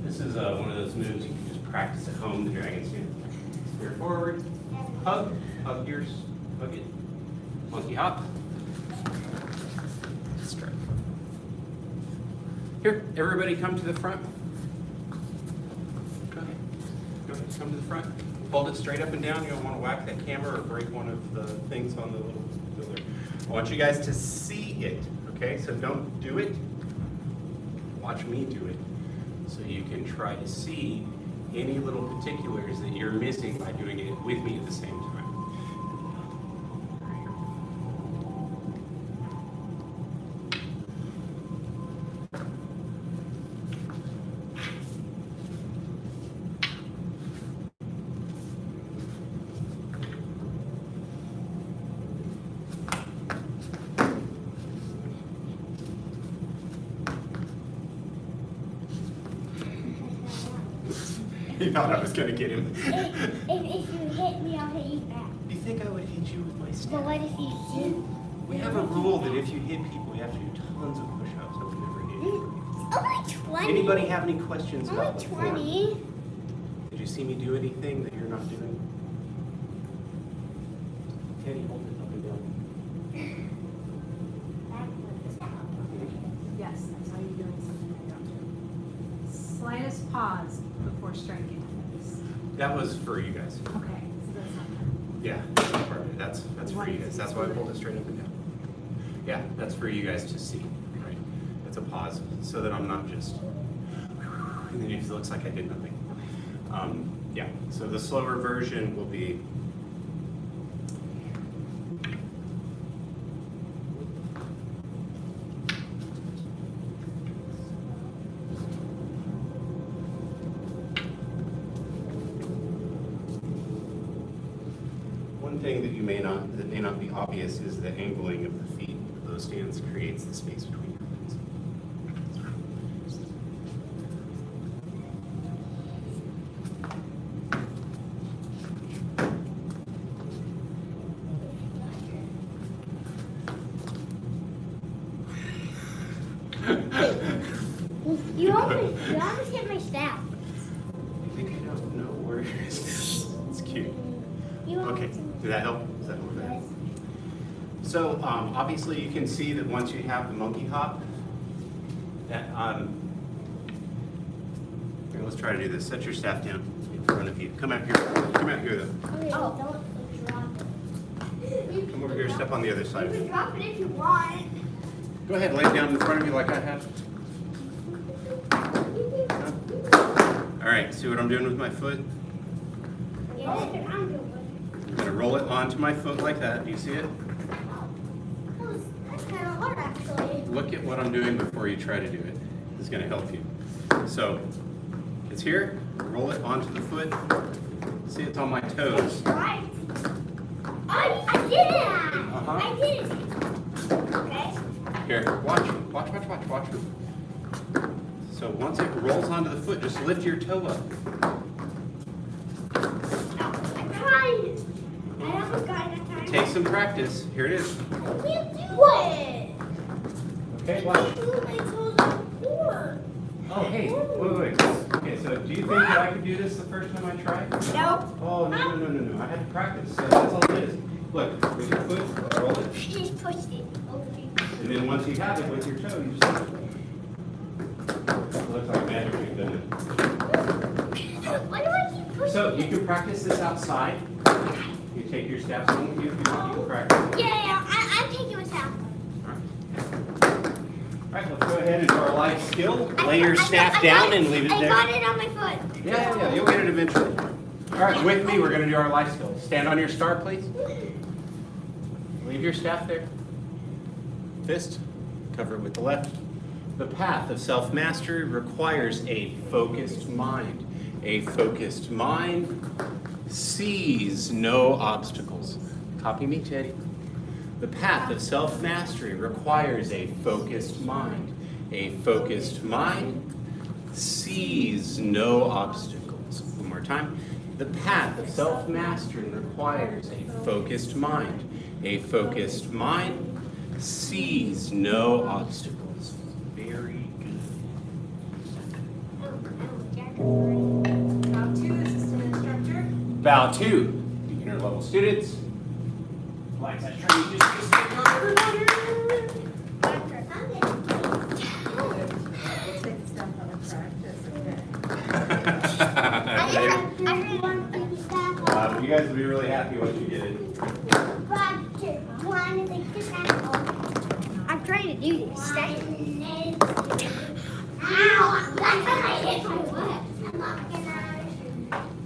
This is one of those moves you can just practice at home, the dragon stance. Spear forward, hug yours, hug it. Monkey hop. Strike. Here, everybody come to the front. Go ahead, come to the front. Hold it straight up and down. You don't want to whack that camera or break one of the things on the little pillar. I want you guys to see it, okay? So don't do it. Watch me do it. So you can try to see any little particulars that you're missing by doing it with me at the same time. thought I was going to get him. If you hit me, I'll hit you back. You think I would hit you with my But staff? what if you shoot? We have a rule that if you hit people, you have to do tons of push-ups. I would never hit you. Only 20. Anybody have any questions about Only the form? 20. Did you see me do anything that you're not doing? Teddy, hold it up and down. Yes, that's how you're doing something I don't do. Slightest pause before striking. That was for you guys. Okay, so that's not that. Yeah, that's not part of it. That's for you guys. That's why I pulled it straight up and down. Yeah, that's for you guys to see, right? It's a pause, so that I'm not just, and then it looks like I did nothing. Yeah, so the slower version will be, one thing that may not be obvious is the angling of the feet of those stands creates the space between your legs. You almost hit my staff. I think I don't know where it is. It's cute. You Okay, did that help? Does that help that? So obviously you can see that once you have the monkey hop, that here, let's try to do this. Set your staff down in front of you. Come out here. Come out here though. Okay, don't drop it. Come over here. Step on the other side You of can me. drop it if you want. Go ahead. Lay it down in front of you like I have. All right. See what I'm doing with my foot? Yeah. I'm gonna roll it onto my foot like that. Do you see it? That's kind of hard, actually. Look at what I'm doing before you try to do it. It's gonna help you. So it's here. Roll it onto the foot. See, it's on my toes. Right. I did it! Uh-huh. I did it. Okay. Here, watch. So once it rolls onto the foot, just lift your toe up. I'm trying. I almost got it that time. Take some practice. Here it is. I can't do it. Okay, watch. I moved my toes before. Oh, hey, wait. Okay, so do you think that I could do this the first time I tried? No. Oh, no. I had to practice. So that's all it is. Look, with your foot, roll it. She just pushed it. Okay. And then once you have it with your toe, you just... It looks like magic, doesn't it? Why do I keep pushing So you it? can practice this outside. You take your staffs home with you if you want. You can practice. Yeah, I'm taking my towel. All right, let's go ahead and do our life skill. Lay your staff down and leave it I there. got it on my foot. Yeah, you'll get it eventually. All right, with me, we're going to do our life skill. Stand on your star, please. Leave your staff there. Fist, cover it with the left. The path of self-mastery requires a focused mind. A focused mind sees no obstacles. Copy me, Teddy. The path of self-mastery requires a focused mind. A focused mind sees no obstacles. One more time. The path of self-mastery requires a focused mind. A focused mind sees no obstacles. Very good. Bow 2, assistant instructor. Bow 2, beginner level students. Like that training just We'll take the stuff out of practice, You guys will be really happy once you get it. I'm trying to do this. Ow! That's when I hit my foot.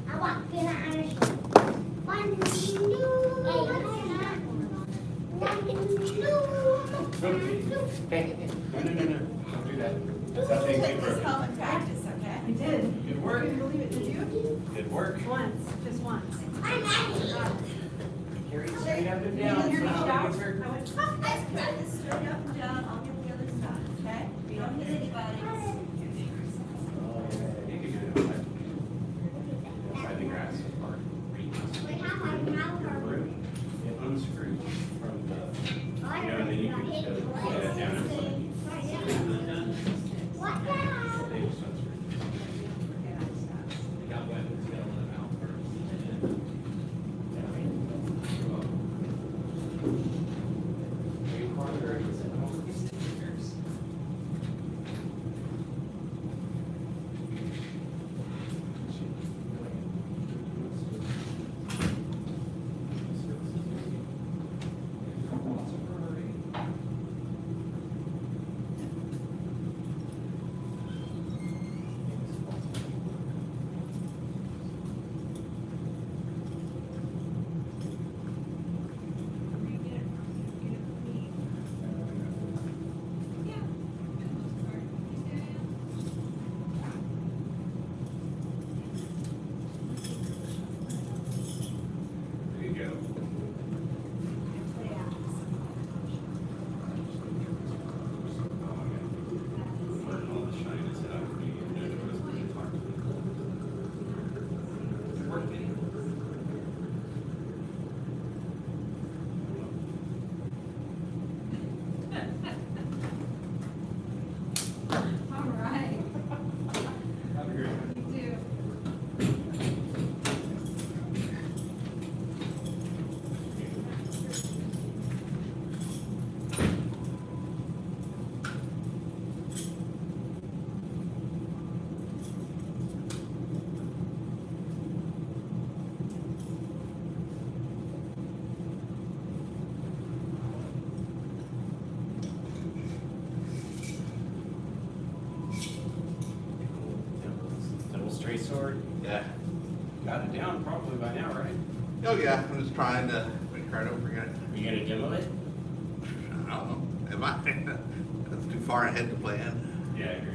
I'm walking out. One, two, Hey, no. Don't do that. That's how things get broken. Common practice, okay? I did. Good work. Can you believe it? Did you? Good work. Once, just once. Carry it straight up and down. Can you So reach now out? it gets hurt. I went, spread this straight up and down. I'll give the other side, okay? You don't hit anybody. You can do it. yeah, I'm just trying to make sure I don't forget it. Are you gonna demo it? I don't know. Am I? That's too far ahead to plan. Yeah, I agree.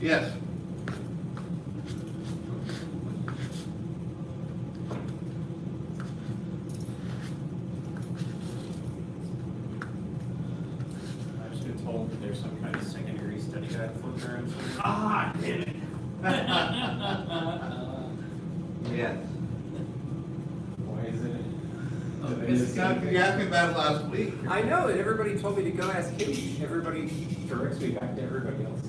Yes. I've just been told that there's some kind of secondary study guide floating around somewhere. Ah, damn it. Yes. Why is it? You asked me about it last week. I know, and everybody told me to go ask Katie. Everybody directs me back to everybody else.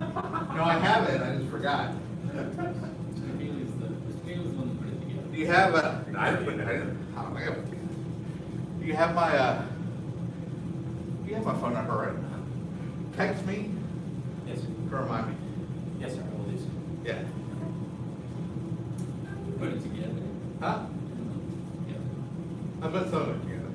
No, I haven't. I just forgot. Do you have a? I didn't. How am I gonna? Do you have my? Do you have my phone number right now? Text me Yes, sir. to remind me. Yes, sir, I will do so. Yeah. Put it together. Huh? I put some of it together.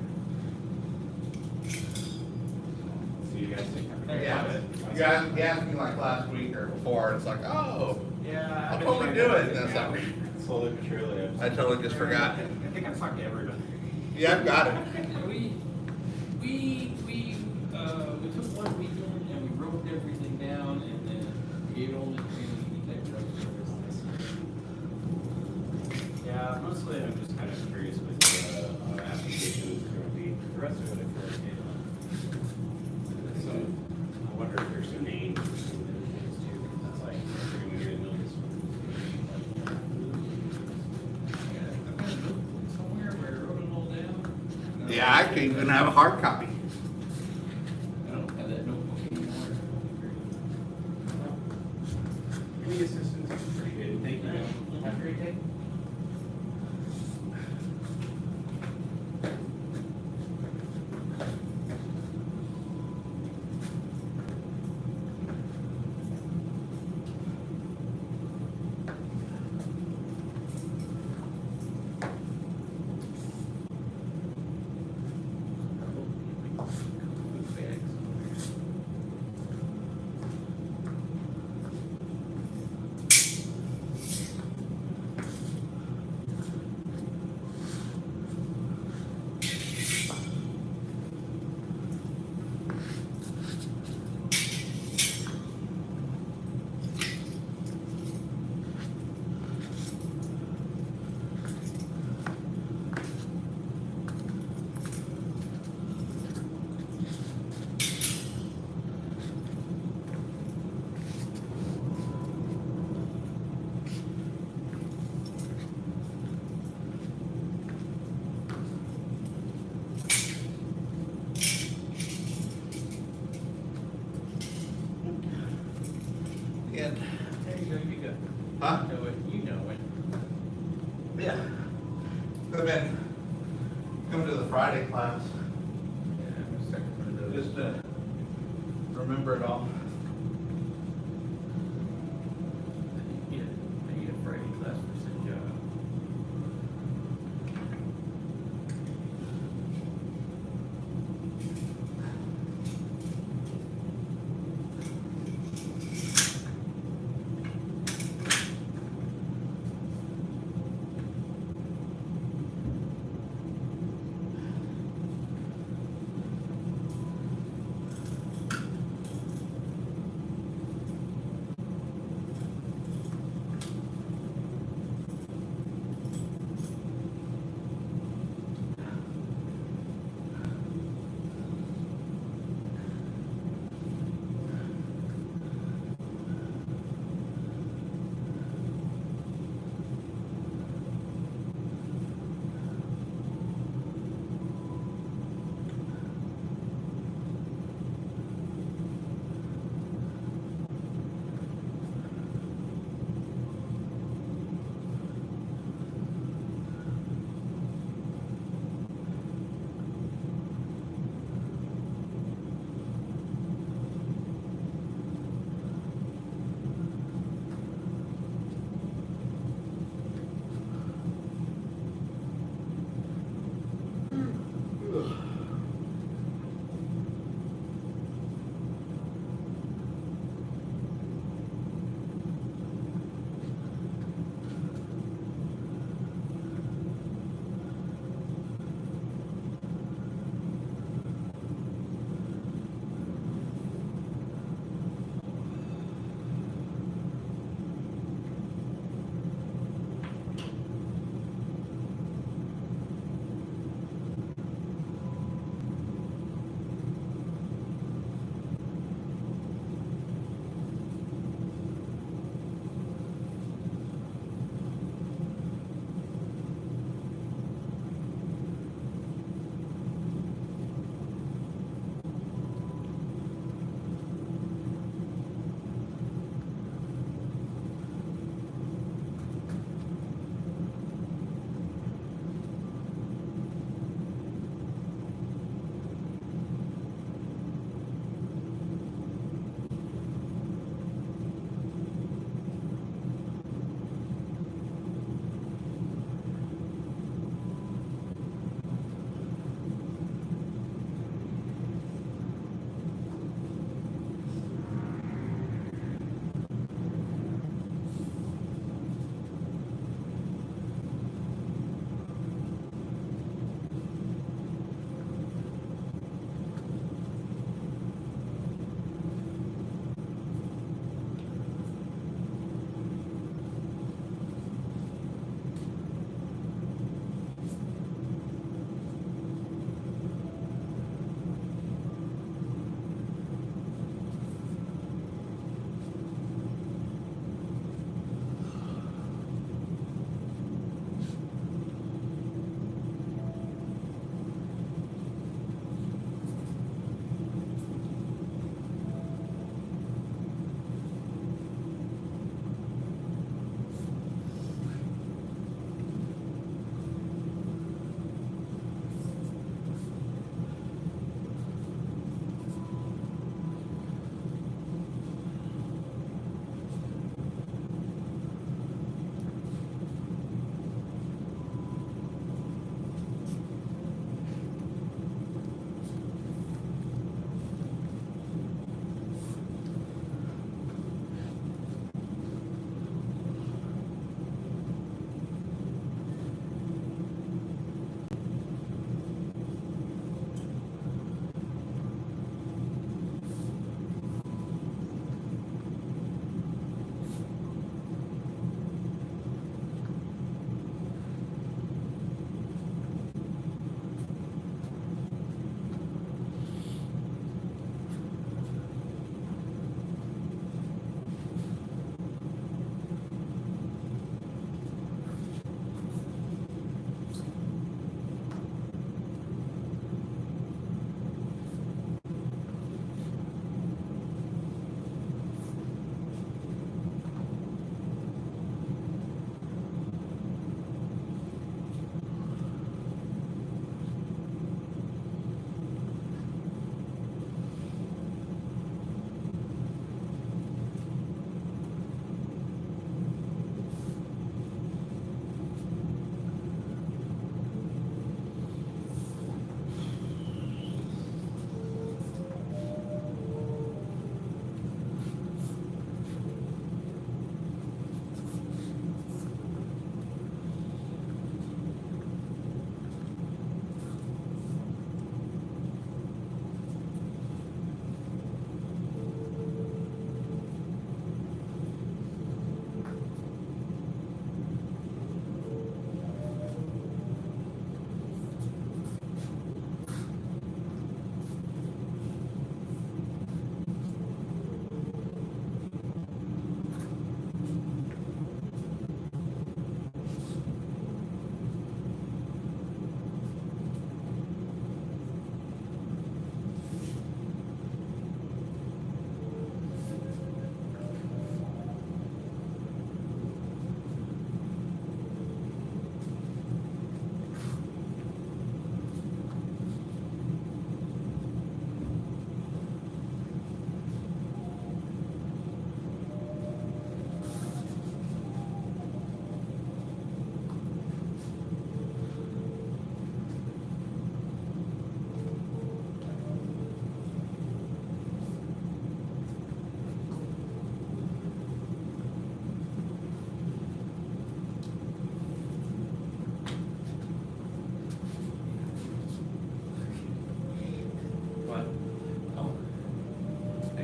So you guys think? Yeah. You asked me like last week or before. And it's like, oh, Yeah. I'll totally do it. And it's like, Slowly but surely. I totally just forgot. I think I've talked to everybody. Yeah, I've got it. We took one weekend and we wrote everything down and then we gave it all to Jamie, that drug service. Yeah, mostly I'm just kind of curious with the applications currently. The rest of it I feel okay on. So I wonder if there's some names for some of the things too. That's like, we're gonna get notice. I've got a notebook somewhere where I wrote it all down. Yeah, I can even have a hard copy. I don't have that notebook anymore. Any assistance, appreciate it. Thank you. Have a great day. And, There you go, you go. huh? You know it, you know it. Yeah. I've been coming to the Friday class. Yeah, I'm a second one of those. Just remember it all. Yeah, I need a Friday class for some job.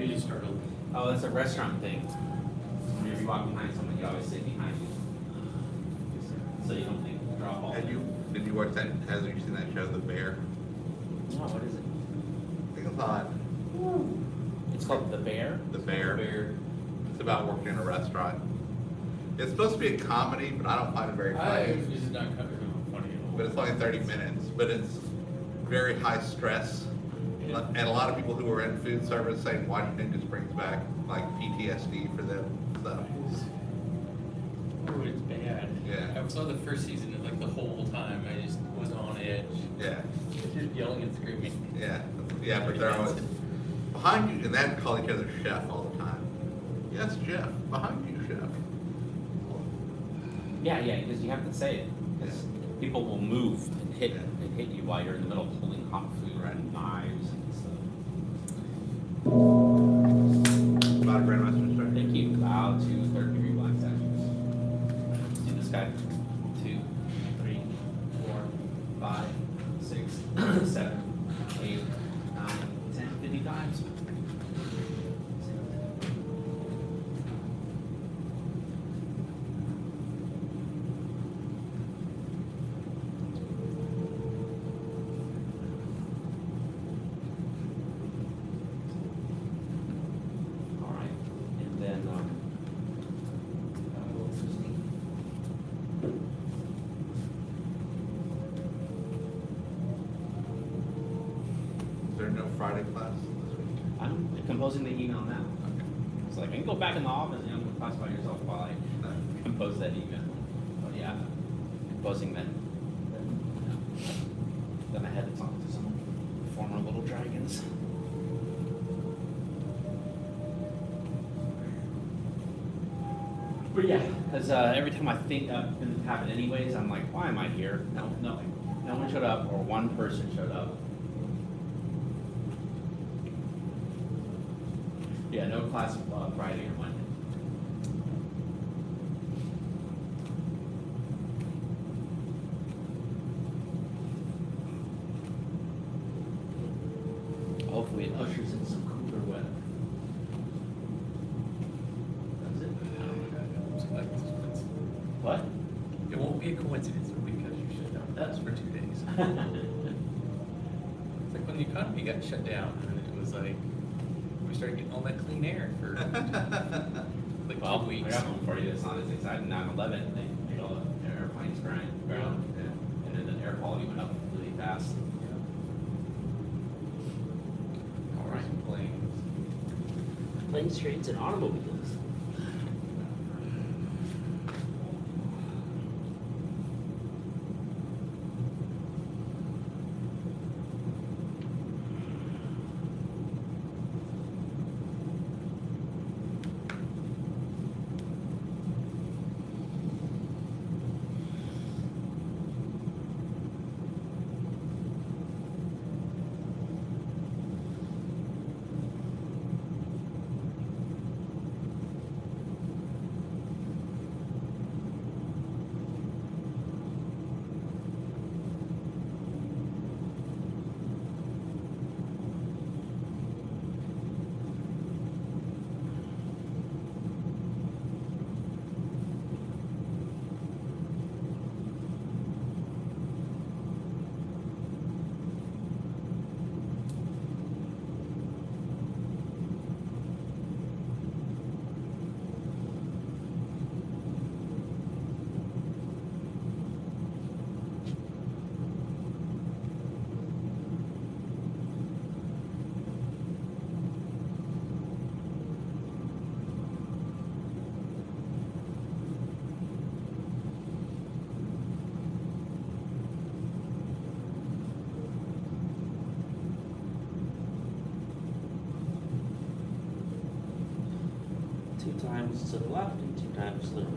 You just start over. Oh, that's a restaurant thing. When you walk behind someone, you always sit behind you. So you don't think drop off. Did you watch that, have you seen that show, The Bear? No, what is it? I think it's on It's called The Bear? The Bear. Bear. It's about working in a restaurant. It's supposed to be a comedy, but I don't find it very funny. This is not funny at all. But it's only 30 minutes, but it's very high stress. And a lot of people who are in food service say watching it just brings back like PTSD for them, so. Oh, it's bad. Yeah. I saw the first season and like the whole time I just was on edge. Yeah, Just yelling and screaming. yeah, yeah, but they're always behind you, and they have to call each other chef all the time. Yes, Jeff, behind you, chef. Yeah, because you have to say it. Because people will move and hit you while you're in the middle of holding hot food and knives and stuff. About a grandmaster, sir. Thank you. Bow to third degree black statues. See this guy? 2, 3, 4, 5, 6, 7, 8, 9, 10, 50 times. All right, and then Is there no Friday class this week? I'm composing the email now. It's like, I can go back in the office and classify yourself while I compose that email. But yeah, composing then I head to talk to some former little dragons. But yeah, because every time I think it's going to happen anyways, I'm like, why am I here? No one showed up, or one person showed up. Yeah, no class Friday or Monday. Hopefully it ushers in some cooler weather. That's it. What? It won't be a coincidence because you shut down. That's for 2 days. It's like when the economy got shut down and it was like, we started getting all that clean air for like Well, 2 I weeks. got one for you. It's not as exciting. 9/11, they made all the airplanes ground, and then the air quality went up really fast. All right, planes. Planes, trains, and automobiles. Two times to the left and 2 times to the right.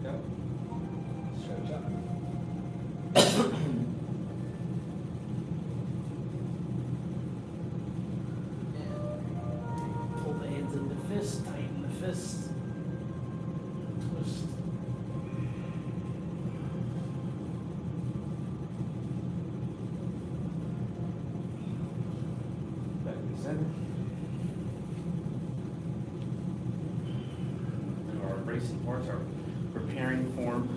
Yep. Stretch out. Pull the hands into fists, tighten the fists. Twist. Back to the center. Our bracing parts are preparing form.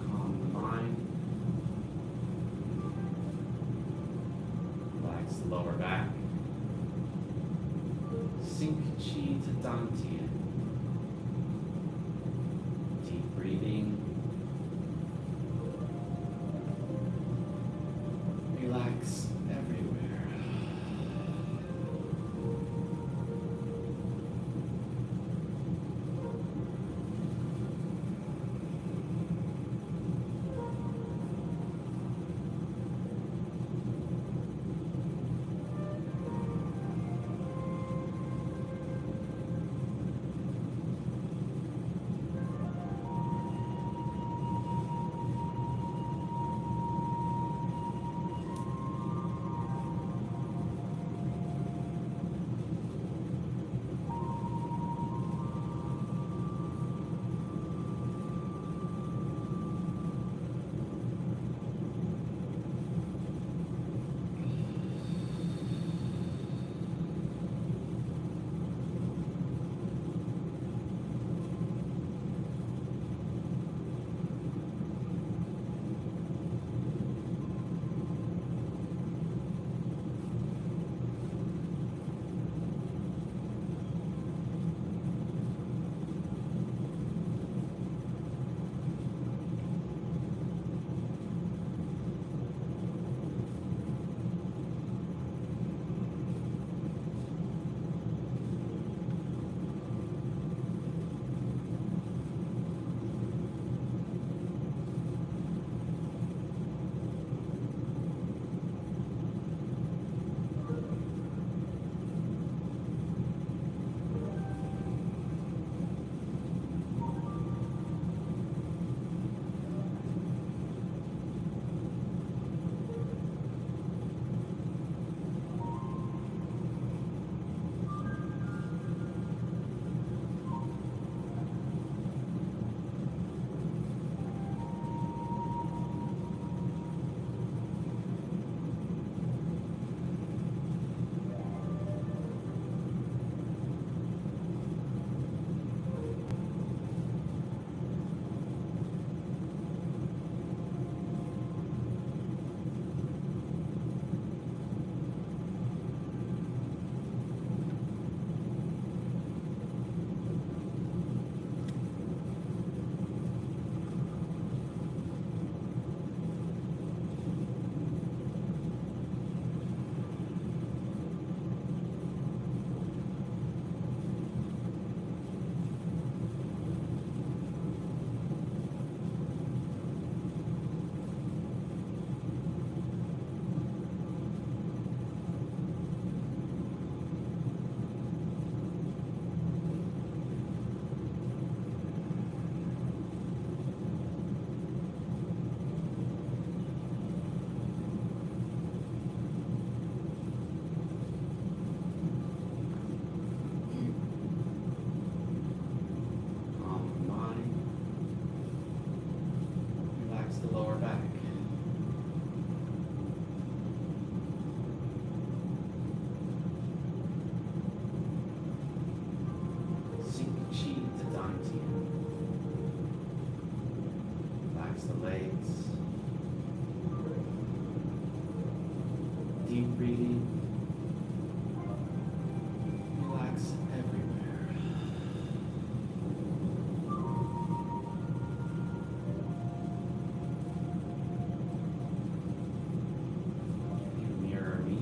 Calm the mind. Relax the lower back. Sink chi to dantian. Deep breathing. Relax everywhere. Relax the legs. Deep breathing. Relax everywhere. You mirror me.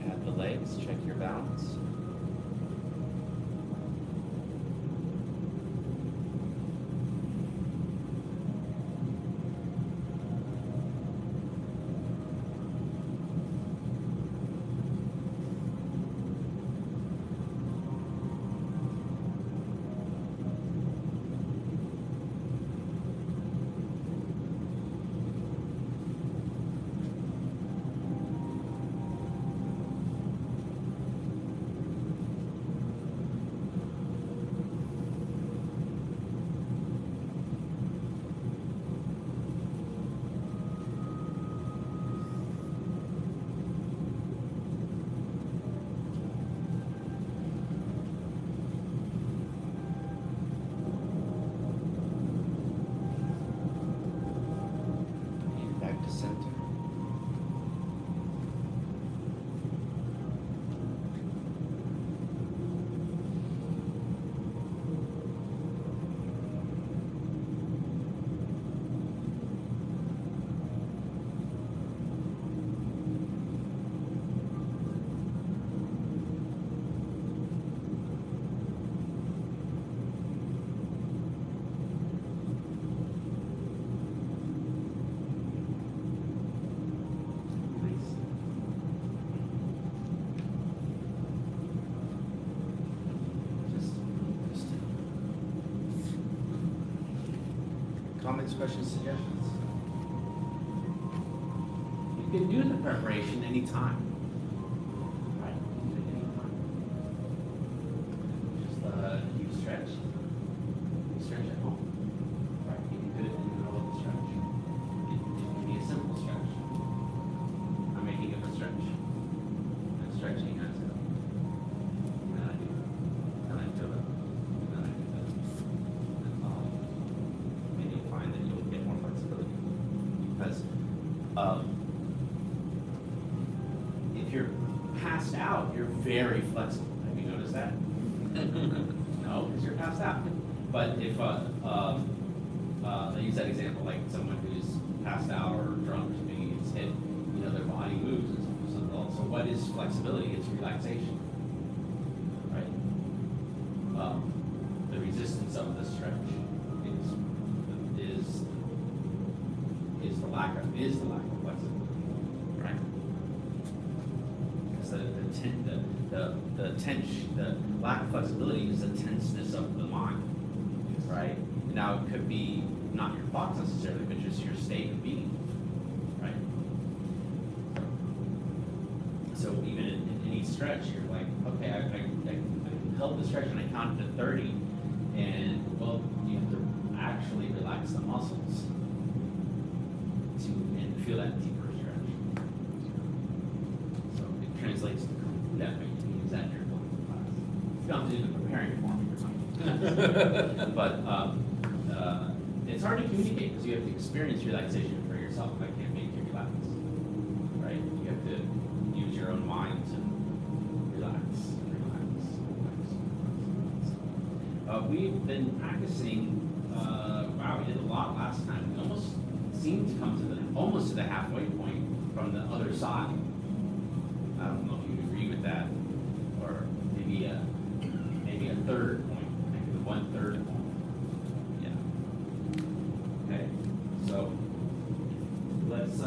Add the legs, check your balance. And back to center. Nice. Just comments, questions, suggestions? You can do the preparation anytime. Right? You can do it anytime. Just you stretch. You stretch at home. Right? You can do it in the middle of the stretch. It can be a simple stretch. I'm making a stretch. I'm stretching as it. And then I do it. And I feel it. And then I do it. And you'll find that you'll get more flexibility. Because if you're passed out, you're very flexible. Have you noticed that? No, because you're passed out. But if I use that example, like someone who's passed out or drunk, maybe gets hit, their body moves. So what is flexibility? It's relaxation, right? The resistance of the stretch is the lack of flexibility, right? Because the lack of flexibility is the tenseness of the mind, right? Now it could be not your thoughts necessarily, but just your state of being, right? So even in each stretch, you're like, okay, I held the stretch and I counted to 30, and well, you have to actually relax the muscles and feel that deeper stretch. So it translates to that way you can use that in your class. You don't have to do the preparing for me, but it's hard to communicate because you have to experience relaxation for yourself. I can't make you relax, right? You have to use your own mind to relax. We've been practicing. Wow, we did a lot last time. We almost seemed to come to almost to the halfway point from the other side. I don't know if you agree with that, or maybe a third point, maybe the 1/3 point. Yeah. Okay. So let's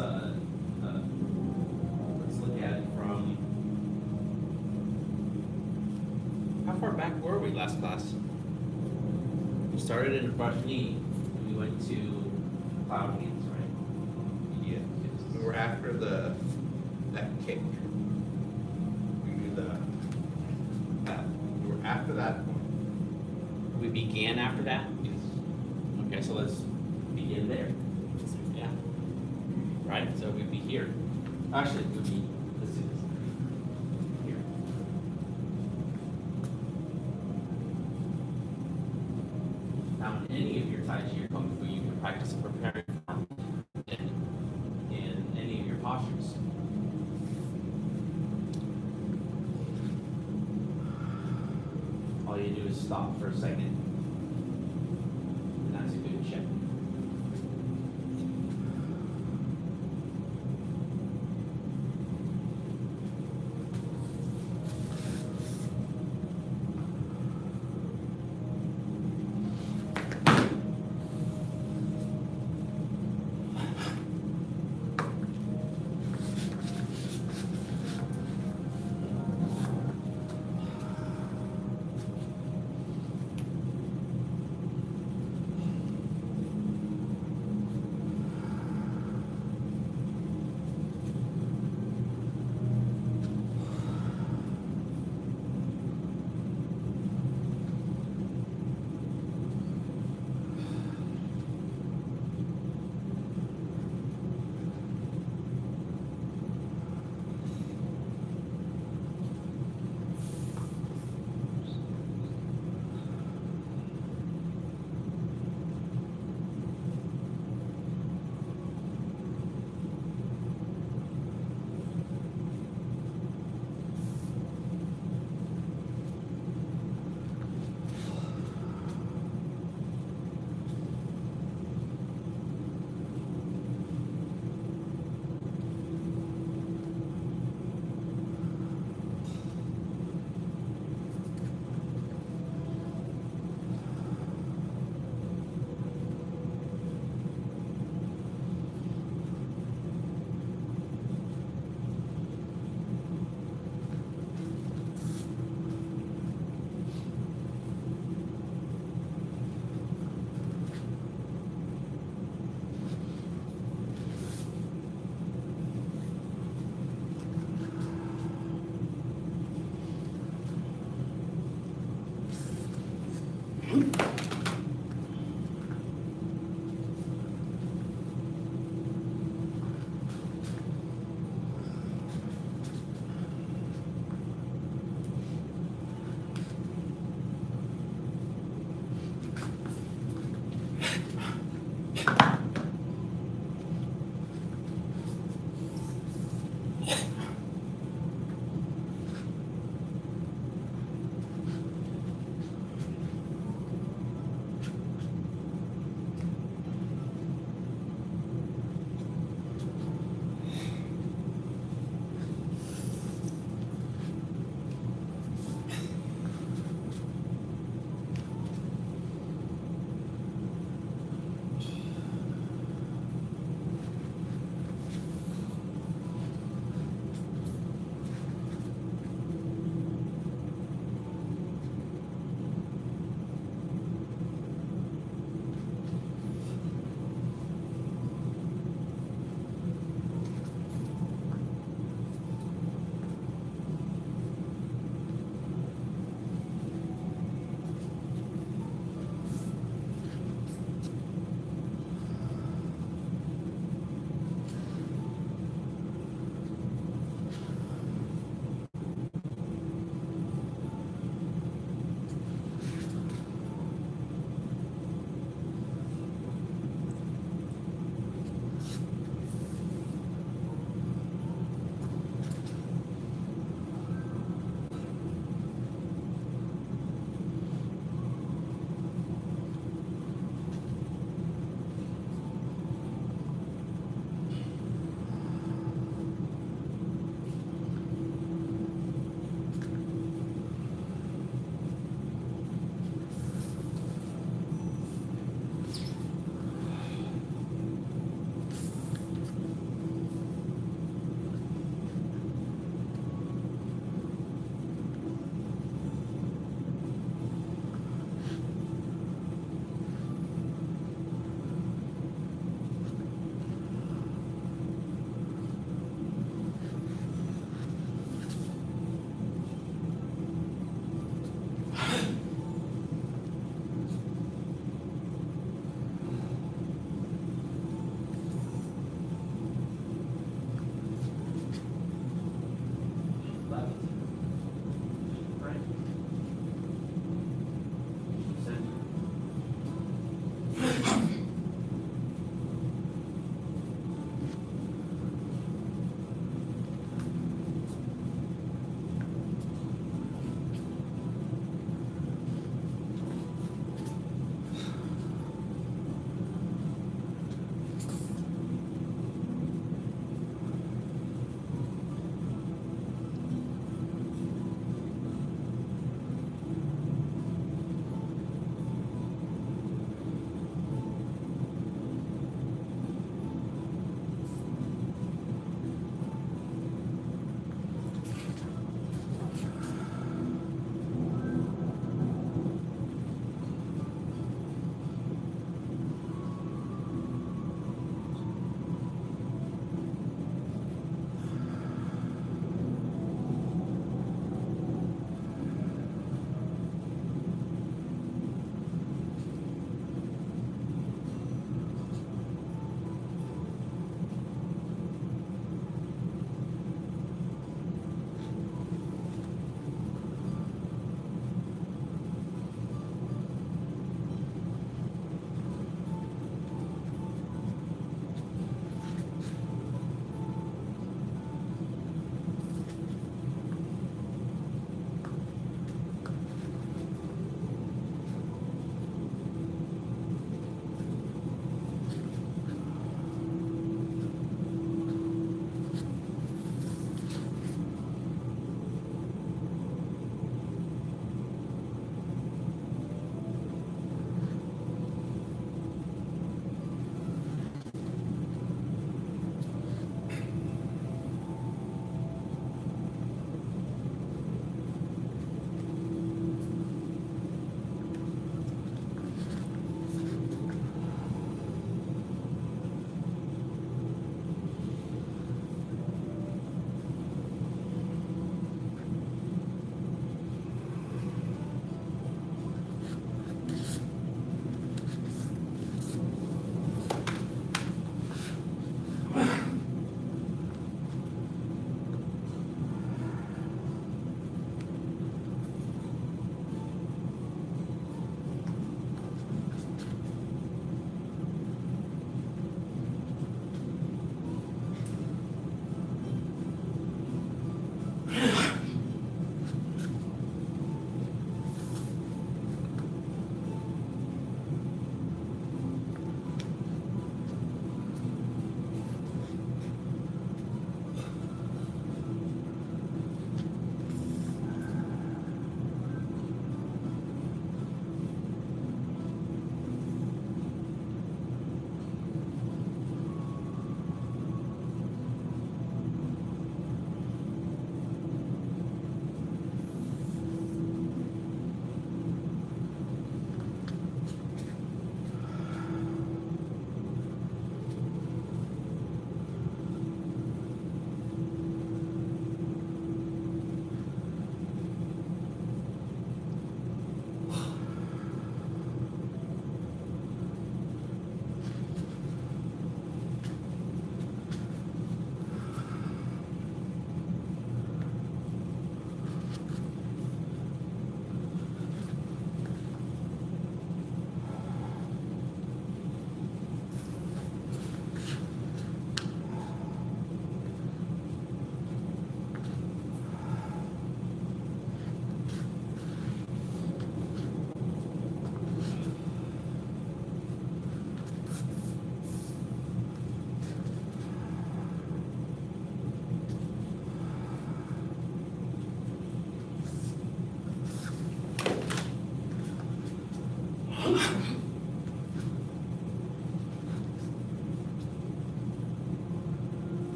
look at it from. How far back were we last class? We started in a brush knee, and we went to cloud hands, right? Yeah. We were after that kick. We knew that. We were after that point. We began after that? Yes. Okay, so let's begin there. Yeah. Right, so we'd be here. Actually, we'd be, let's do this. Here. Now, in any of your Tai Chi or Kung Fu, you can practice a preparing form in any of your postures. All you do is stop for a second. And that's a good check.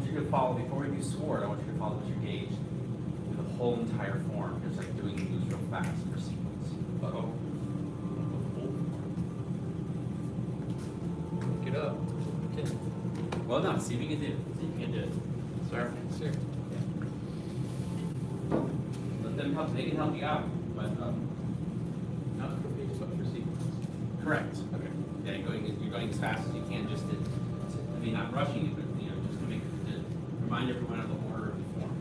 want you to follow, before we do sword, I want you to follow your gaze through the whole entire form, just like doing moves real fast for sequence. Uh-oh. Get up. Well done, see if you can do it. See if you can do it. Sir? Sure. Let them help, they can help you out, but, Not for pace, but for sequence. correct. Okay. Yeah, you're going as fast as you can, just to, I mean, not rushing it, but, you know, just to make, to remind everyone of the order of the form.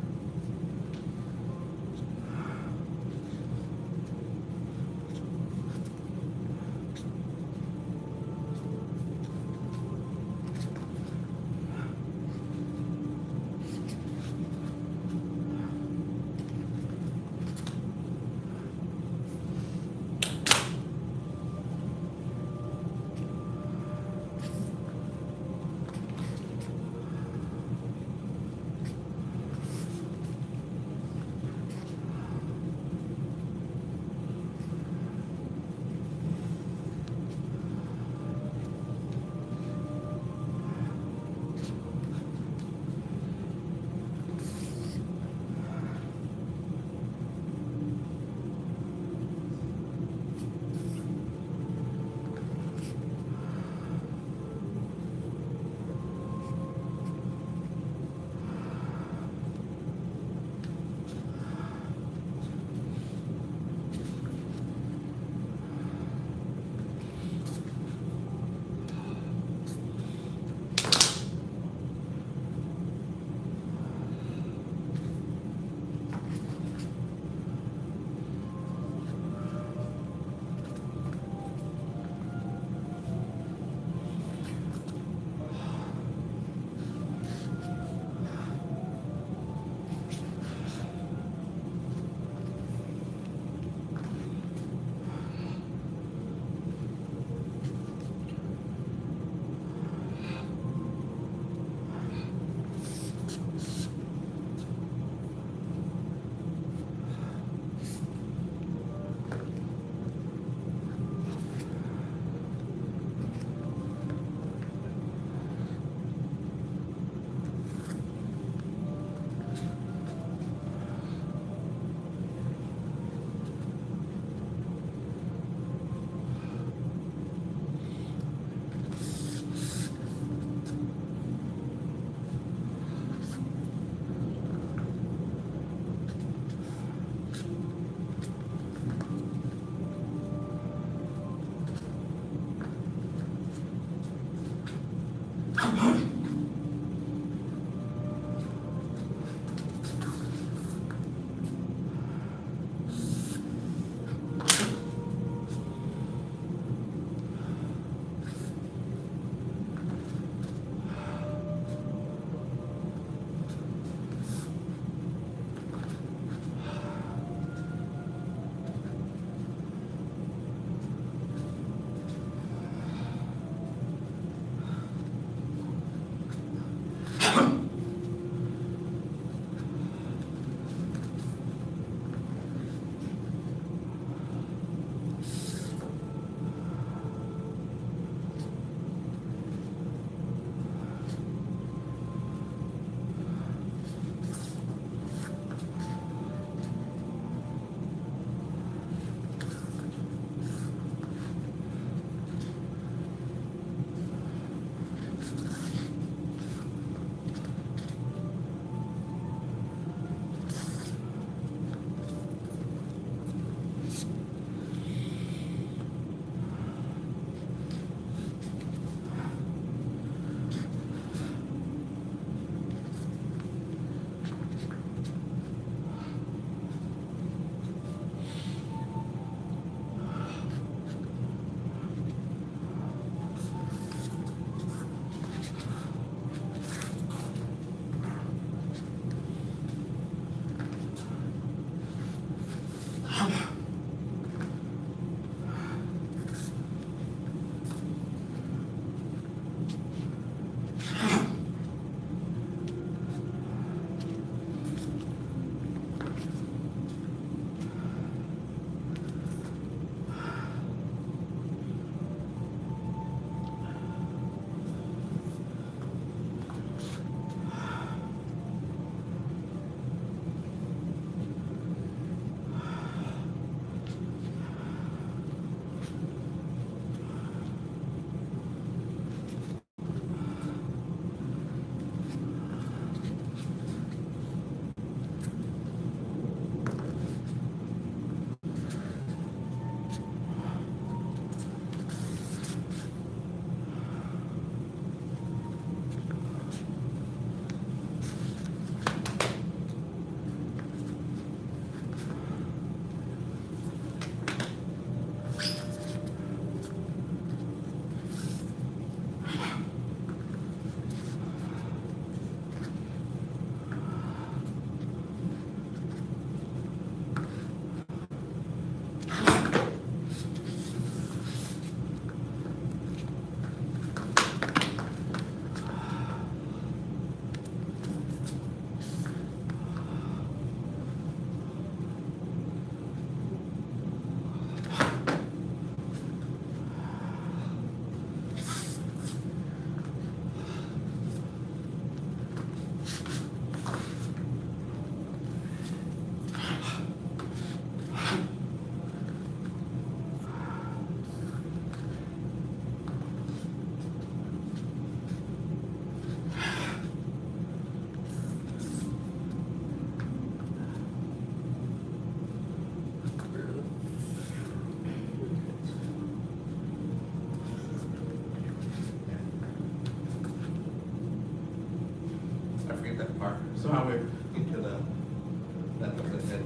I forget that part. Somehow we get to that head.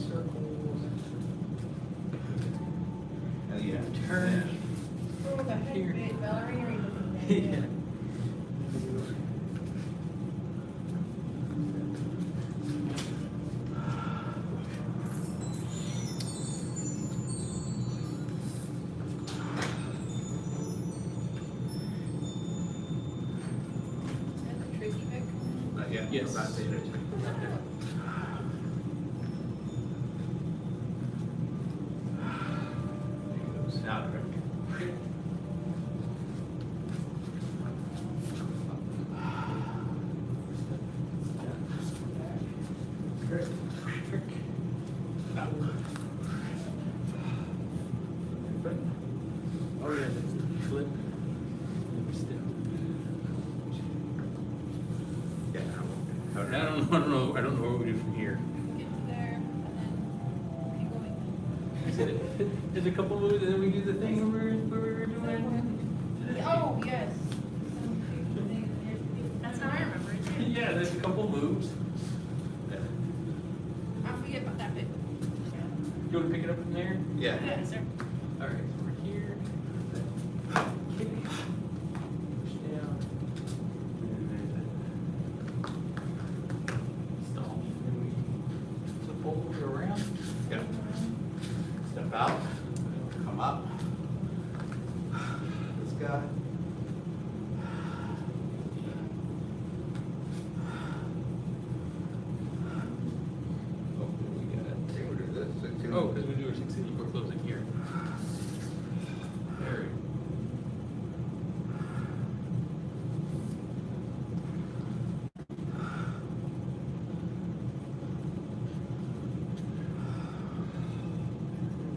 Circles. And yeah. Turn. Oh, the heck, Here. ballerina. Yeah. Tricky Vic. Not yet. Yes. Not saying it. Now, Oh, yeah, that's flip. Step. yeah. I don't know what we do from here. Get to there, and then keep going. Is it, there's a couple moves and then we do the thing we were doing? Oh, yes. That's how I remember it too. Yeah, there's a couple moves. I forget about that bit. You want to pick it up from there? Yeah. Yes, sir. All right, so we're here. Kick. Push down. And then stall. And we flip over around. Yep. Step out. Come up. This guy. Oh, we got it. I think we do this. 16. Oh, because we do our 660, we're closing here. There we go.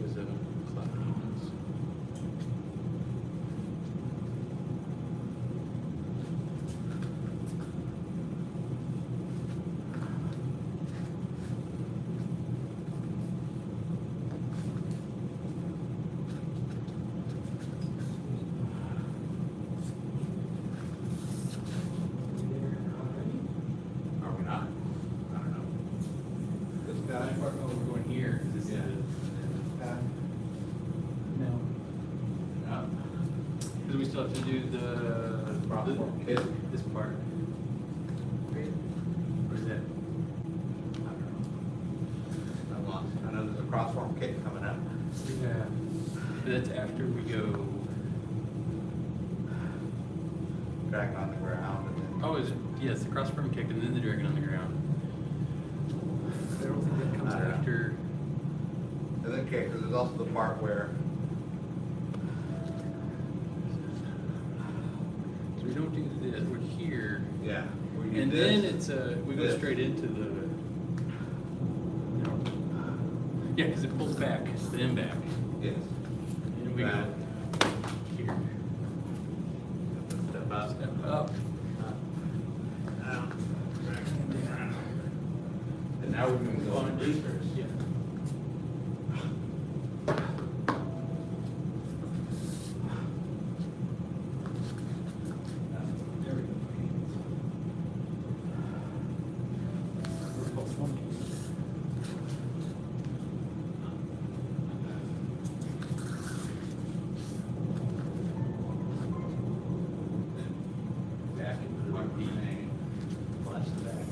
There's a cloud hands. Are we not? I don't know. This guy. Oh, we're going here. This is Yeah. the- No. Up. Because we still have to do the Kick. this part. Or is that? I don't know. I'm lost. I know there's a cross-form kick coming up. Yeah. But that's after we go. Dragging on the ground and then. Oh, is it? Yes, the cross firm kick and then the dragon on the ground. I don't think that comes I don't know. after. And then kick, because there's also the part where. So we don't do this. We're here. Yeah. where you do And this. then it's we go this. straight into the. No. Yeah, because it pulls back, then back. Yes. And we go Back. here. Step up. Step up. Down. Down. And now we're going to go on boosters. Yeah. There we go. We're both funky. Back into the RP. Flash the back.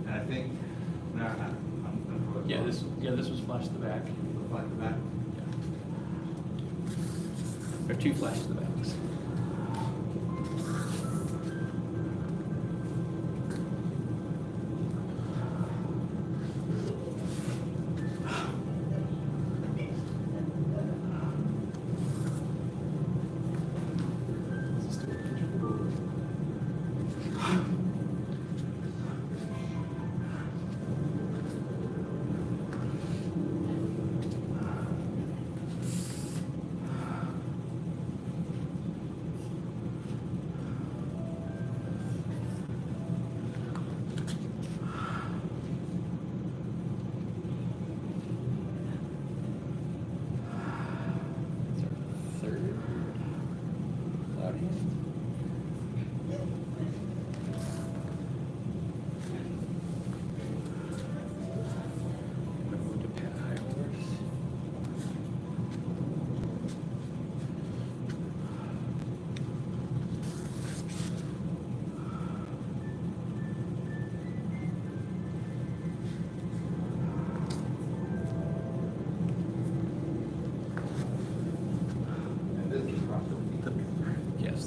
And I think, no, I'm Yeah, this was flash to the back. Like the back. Or two flash to the backs.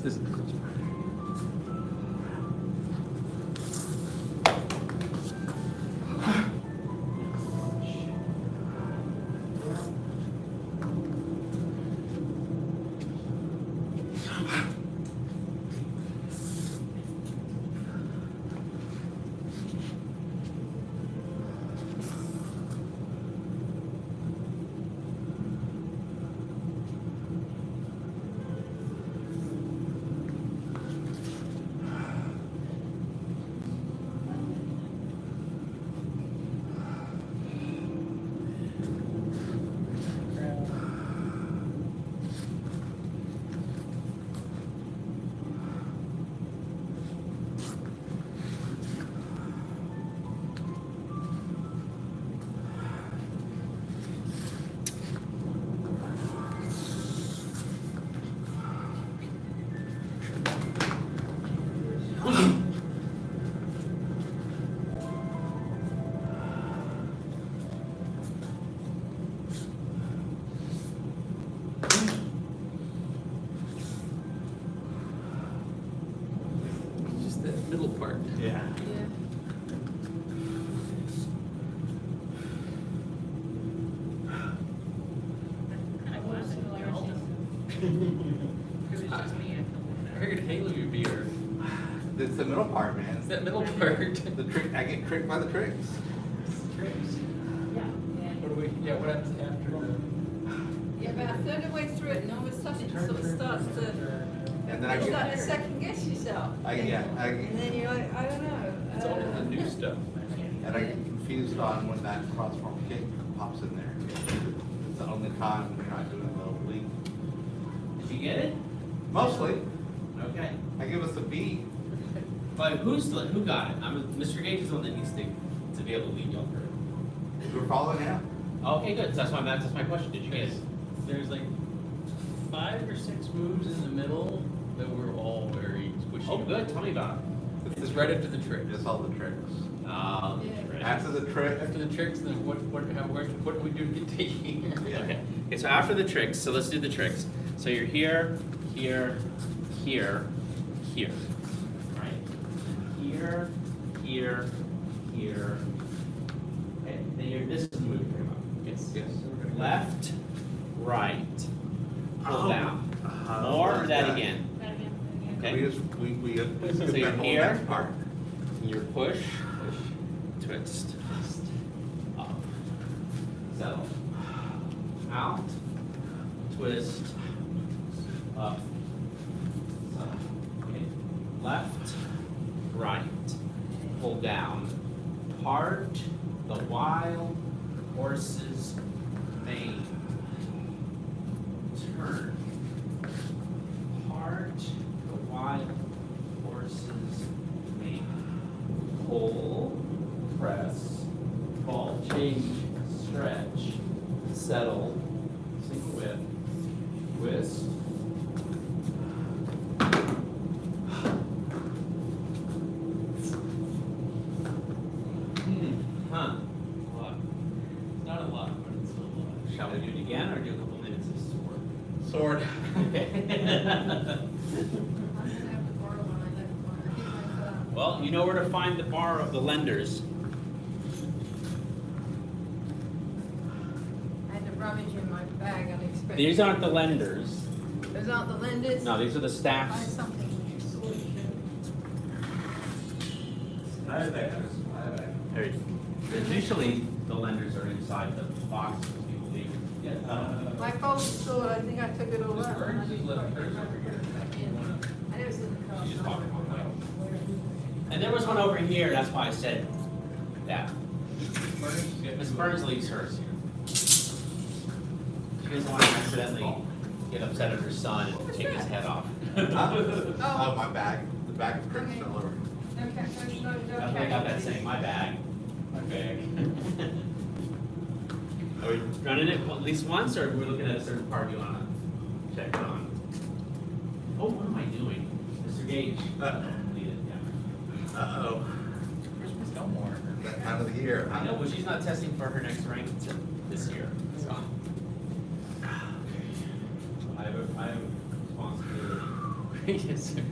this is the close part. Just that middle part. Yeah. I figured Haley would be here. It's the middle part, man. It's that middle part. The trick, I get tricked by the tricks. What do we, yeah, what happens after the? Yeah, about a third of the way through it, and all of a sudden it sort of starts to, And then I you start to get, second guess yourself. And then you're like, I don't know. It's all the new stuff. and I get confused on when that cross-form kick pops in there. It's the only time when you're not doing the leap. Did you get it? Mostly, Okay. I give us a B. But who got it? Mr. Gage is the one that needs to be able to lead y'all through. We're following him. Okay, good. That's my question. Did you get it? There's like 5 or 6 moves in the middle that were all very squishy. Oh, good. Tell me about it. It's right after the trick. Just all the tricks. Yeah. After the trick, After the tricks, then what do we do to get taking? yeah. Okay, so after the tricks, so let's do the tricks. So you're here, here, here, here. Right? Here, here, here. Okay, then this is the move you're about. Yes. Yes. Left, right, pull Oh. down. Uh-huh. Or that Yeah. again. Okay? We just, we So skip you're that whole here. next part. Your push, twist, up, settle, out, twist, up, settle. Okay. Left, right, pull down, part the wild horse's mane, turn, part the wild horse's mane. Pull, press, ball change, stretch, settle, single whip, twist. Huh. A lot. Not a lot, but it's still a lot. Shall we do it again or do a couple minutes of Sword. Okay. I'm gonna have to borrow one, I left one, I think I Well, you know where to find the bar of the lenders. had to rummage in my bag unexpectedly. These aren't the lenders. Those aren't the lenders? No, these are the Buy staffs. something when you're solution. Usually, the lenders are inside the boxes people leave. My phone stored, I think I took it all Miss out. Burns has left hers over here. I never seen the car. She just popped it on out. And there was one over here, that's why I said that. Miss Burns leaves hers here. She doesn't want to accidentally get upset at her son and take his head off. Oh, my bag. The bag of tricks Okay. fell over. Okay, no, I got that saying, my bag. My bag. Are we running it at least once, or are we looking at a certain part you wanna check it on? Oh, what am I doing? Mr. Gage. Lead it, yeah. Uh-oh. Where's Miss Elmore? That time of the year. I know, but she's not testing for her next rank this year, so. I have a responsibility. Yes, sir.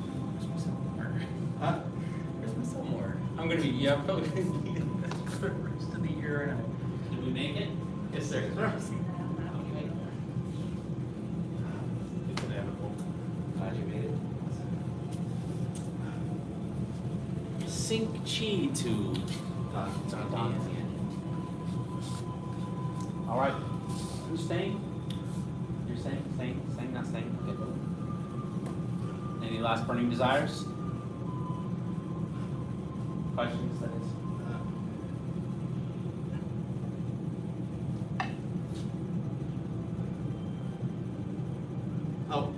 All right. Huh? Where's my somewhere? I'm gonna be, yeah, I'm probably gonna need it for the rest of the year and Did we make it? Yes, sir. Glad you made it. Sync chi to Don. All right. Who's staying? You're staying, not staying? Okay. Any last burning desires? Questions, that is? Oh,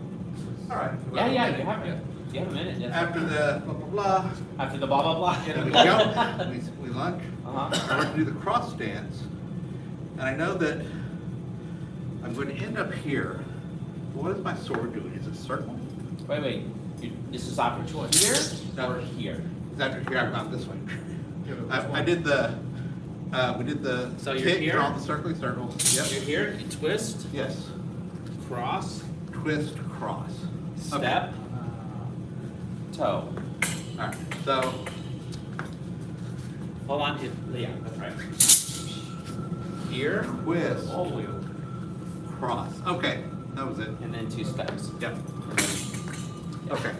all right. Yeah, you have it. You have a minute. Yes. After the blah, blah, blah, After the blah, blah, blah. we jump, we lunge. Uh-huh. I want to do the cross stance. And I know that I'm going to end up here. What is my sword doing? Is it circle? Wait. This is after here No. or here? It's after here, I've gone this way. I did the, we did the So you're kick, here? draw the circling circle. You're Yep. here, you twist, Yes. cross, Twist, cross. Okay. Step, toe. All right, so, hold on, yeah, that's right. Here, twist, all the way over. cross. Okay, that was it. And then 2 steps. Yep. And then- Okay.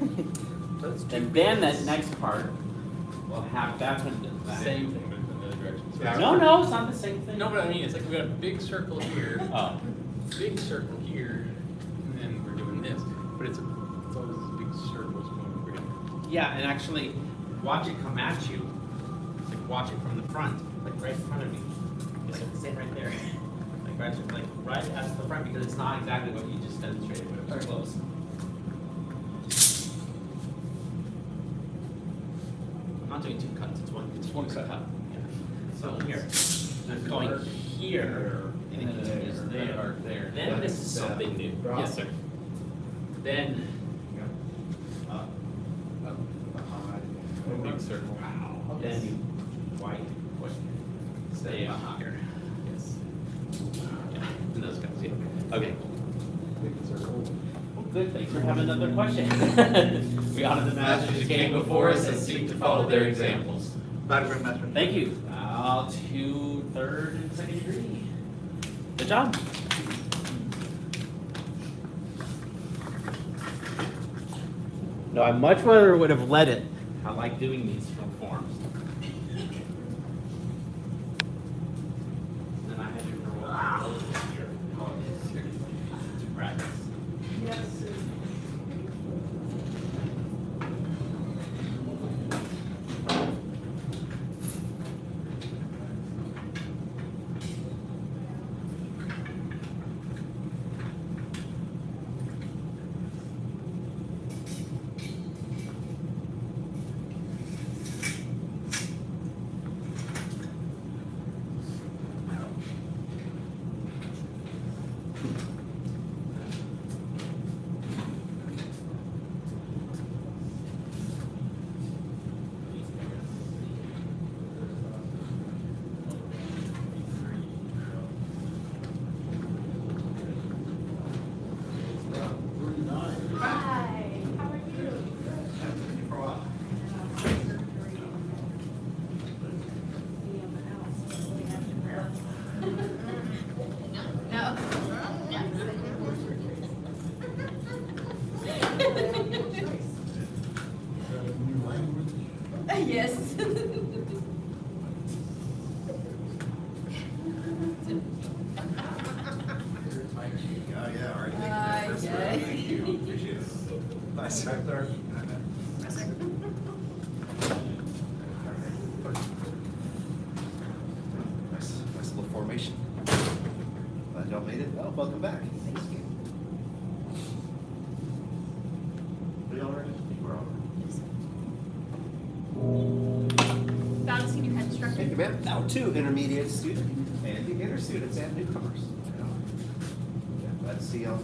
Let's do And then that next part, Well, half back and back. Same thing, but in the other direction. So Yeah. No, no, it's not the same thing. No, but I mean, it's like we got a big circle here, Oh, big circle here, and then we're doing this. But it's always these big circles going over here. yeah, and actually, watch it come at you. Like, watch it from the front, like right in front of you. Like, stand right there. Right at the front, because it's not exactly what you just demonstrated, but it was close. I'm not doing two cuts, it's one cut. Yeah. So here, I'm going here, and it continues there. Arc there. Then this is something new. Yes, sir. Then, up, A big circle. then white, stay on here. Yes. Yeah, and those guys, yeah. Okay. Well, good, thanks for having another question. We honor the masters who came before us and seek to follow their examples. Back room, master. Thank you. To third and second degree. Good job. No, I much rather would have led it. I like doing these forms. Then I had to roll here. To practice. Hi, how are you? No. Yes. Oh, yeah, already. Thank you. Appreciate it. Nice. Back there. Nice little formation. Glad y'all made it. Oh, welcome back. Thank you. Are y'all ready? I think we're all ready. Found a senior head instructor. Thank you, ma'am. Now two intermediate students and beginner students and newcomers. Yeah, glad to see y'all.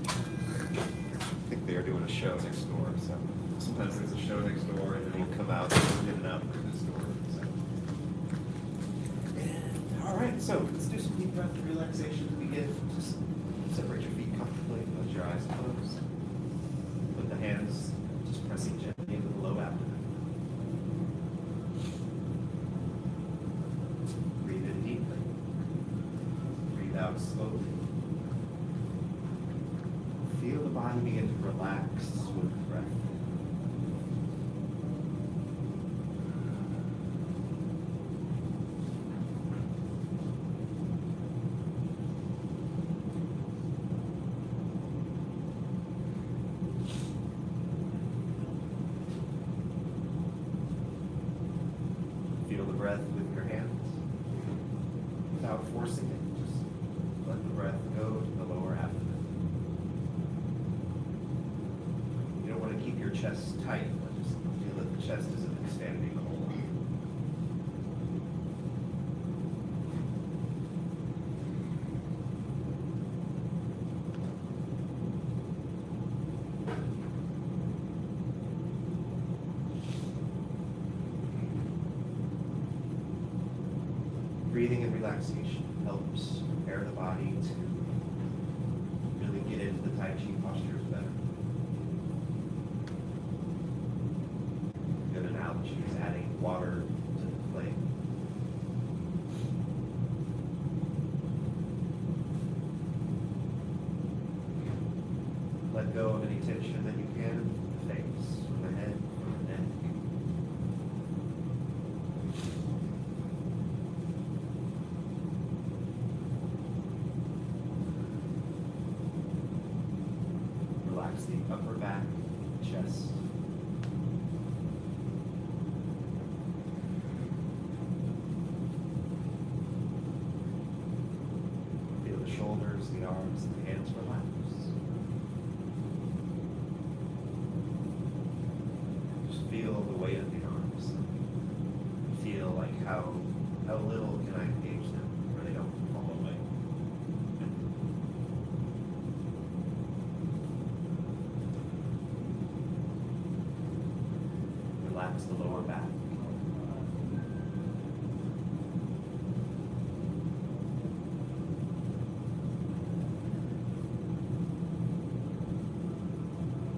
I think they are doing a show next door, so sometimes there's a show next door and then we'll come out in and out through this door. So. And, all right, so let's do some deep breath relaxation to begin. Just separate your feet comfortably, let your eyes close. Put the hands just pressing gently into the low abdomen. Breathe in deeply. Breathe out slowly. Feel the body begin to relax with the breath. Feel the breath with your hands without forcing it. Just let the breath go to the lower abdomen. You don't want to keep your chest tight, but just feel that the chest isn't expanding a whole lot. Breathing and relaxation helps prepare the body to really get into the Tai Chi postures better. Good analogy is adding water to the flame. Let go of any tension that you can from the face, from the head, from the neck. chest. Feel the shoulders, the arms, and the hands relax. Just feel the weight of the arms. Feel like how little can I engage them where they don't fall away. Relax the lower back.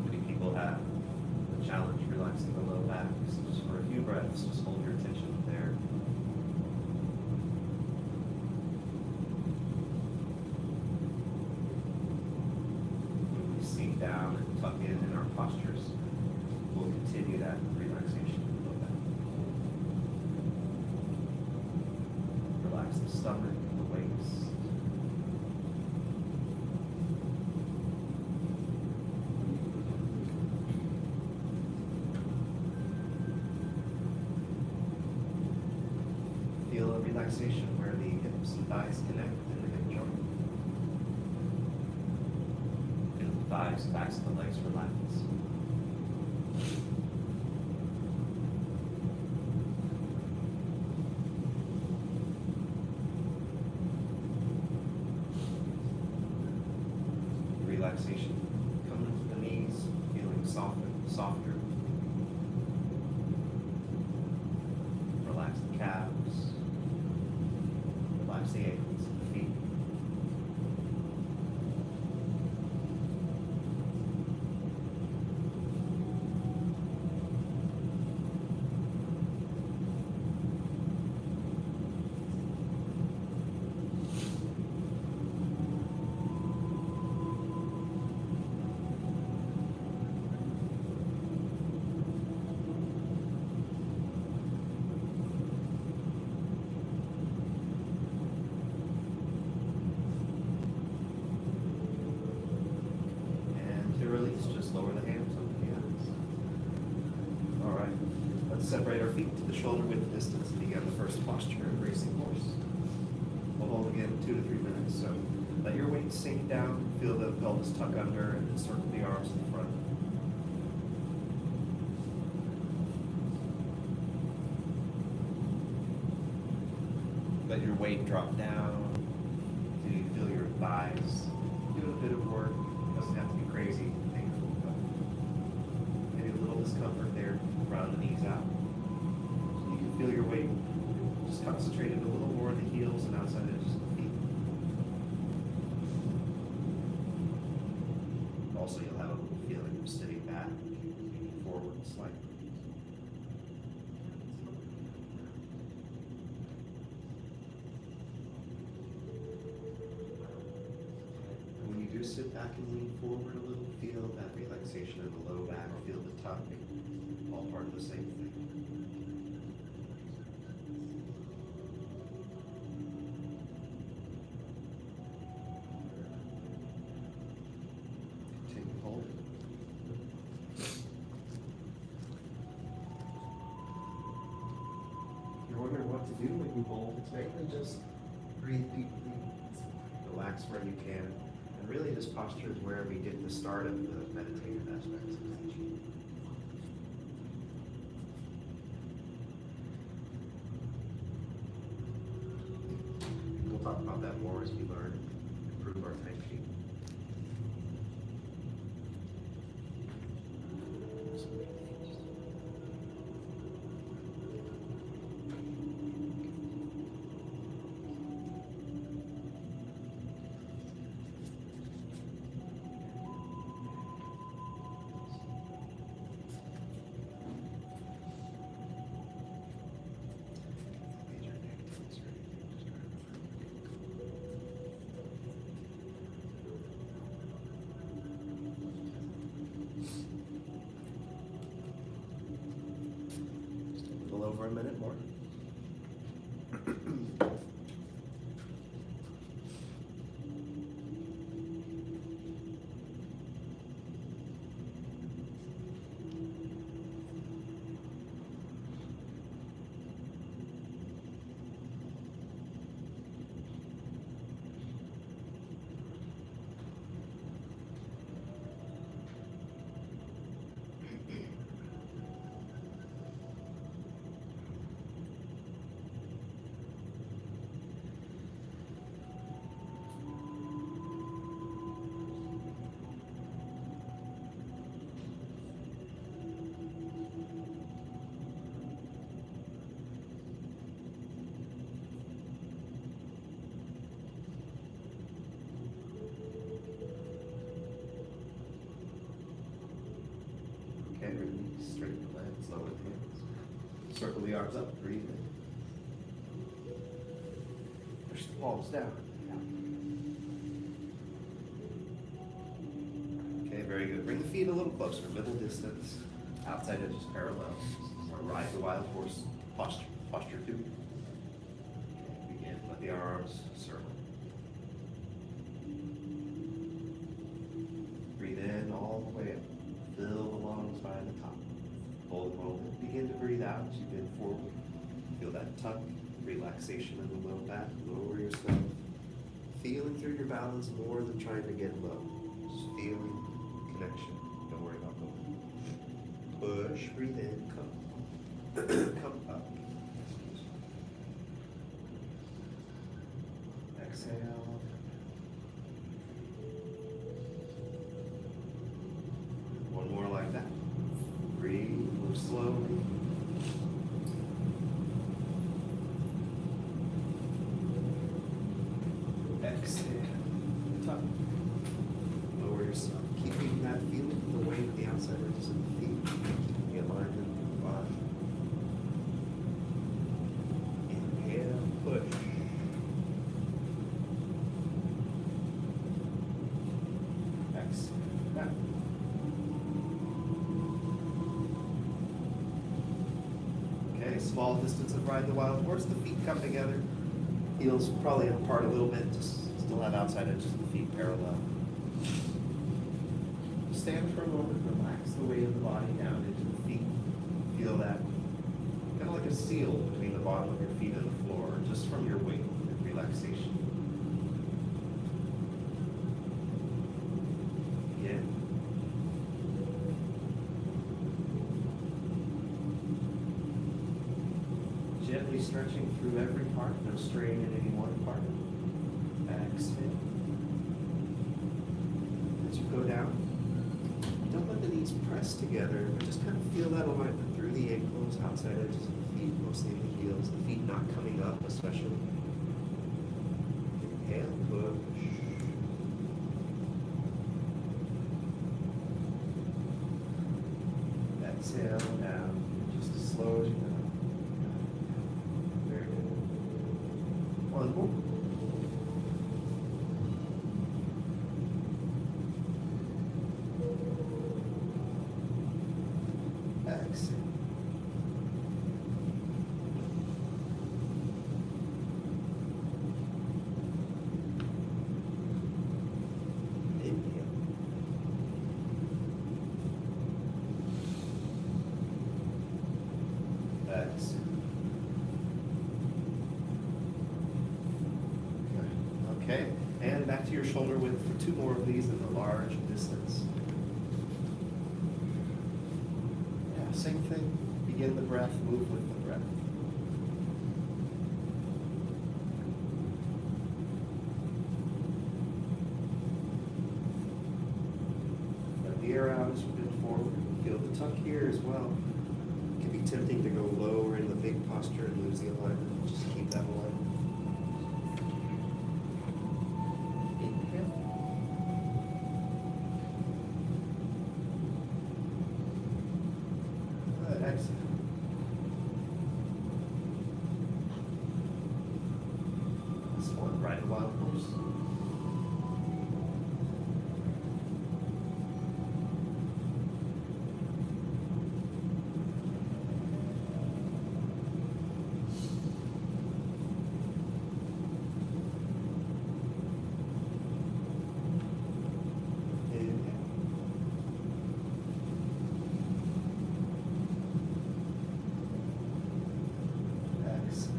Many people have the challenge relaxing the low back. So just for a few breaths, just hold your attention there. When we sink down and tuck in our postures, we'll continue that relaxation of the low back. Relax the stomach, the waist. Feel a relaxation where the hips and thighs connect in the hip joint. Feel the thighs, backs of the legs relax. Relaxation coming to the knees, feeling softer. Relax the calves. Relax the ankles and the feet. And to release, just lower the hands onto the eyes. All right, let's separate our feet to the shoulder width distance and begin the first posture of racing horse. We'll hold again 2 to 3 minutes. So let your weight sink down, feel the pelvis tuck under, and then circle the arms in front. Let your weight drop down until you feel your thighs doing a bit of work. It doesn't have to be crazy, painful, but maybe a little discomfort there. Round the knees out. So you can feel your weight just concentrated a little more on the heels and outside edges of the feet. Also, you'll have a little feeling of sitting back, leaning forward slightly. When you do sit back and lean forward a little, feel that relaxation in the low back, feel the tuck, all part of the same thing. Continue holding. If you're wondering what to do when you hold, it's mainly just breathe deeply, relax where you can, and really this posture is where we get the start of the meditative aspects of Tai Chi. We'll talk about that more as we learn and improve our Tai Chi. A little over a minute more. Circle the arms up, breathe in. Push the palms down. Okay, very good. Bring the feet a little closer, middle distance. Outside edges parallel. Or ride the wild horse posture. Posture 2. Okay, begin. Let the arms circle. Breathe in all the way up. Fill the lungs by the top. Hold a moment. Begin to breathe out as you bend forward. Feel that tuck, relaxation in the low back. Lower yourself. Feeling through your balance more than trying to get low. Just feeling connection. Don't worry about going. Push, breathe in, come. Come up. Exhale. One more like that. Breathe, move slowly. Exhale. Tuck. Lower yourself. Keeping that feeling, the weight of the outside edges of the feet. Keeping the alignment of the body. Inhale, push. Exhale. Back. Okay, small distance of ride the wild horse. The feet come together. Heels probably apart a little bit. Just still have outside edges of the feet parallel. Stand for a moment. Relax the weight of the body down into the feet. Feel that kind of like a seal between the bottom of your feet and the floor, just from your weight and relaxation. Again. Gently stretching through every part, no strain in any one part. Exhale. As you go down, don't let the knees press together, but just kind of feel that alignment through the ankles, outside edges of the feet, mostly the heels, the feet not coming up especially. Inhale, push. Exhale down, just as slow as you go. Very good. One more. Exhale. Inhale. Exhale. Okay, and back to your shoulder width for 2 more of these in the large distance. Yeah, same thing. Begin the breath, move with the breath. Let the air out as you bend forward. Feel the tuck here as well. It can be tempting to go lower in the big posture and lose the alignment. Just keep that alignment. Inhale. Good, exhale. Last one, ride a wild horse. Inhale. Exhale.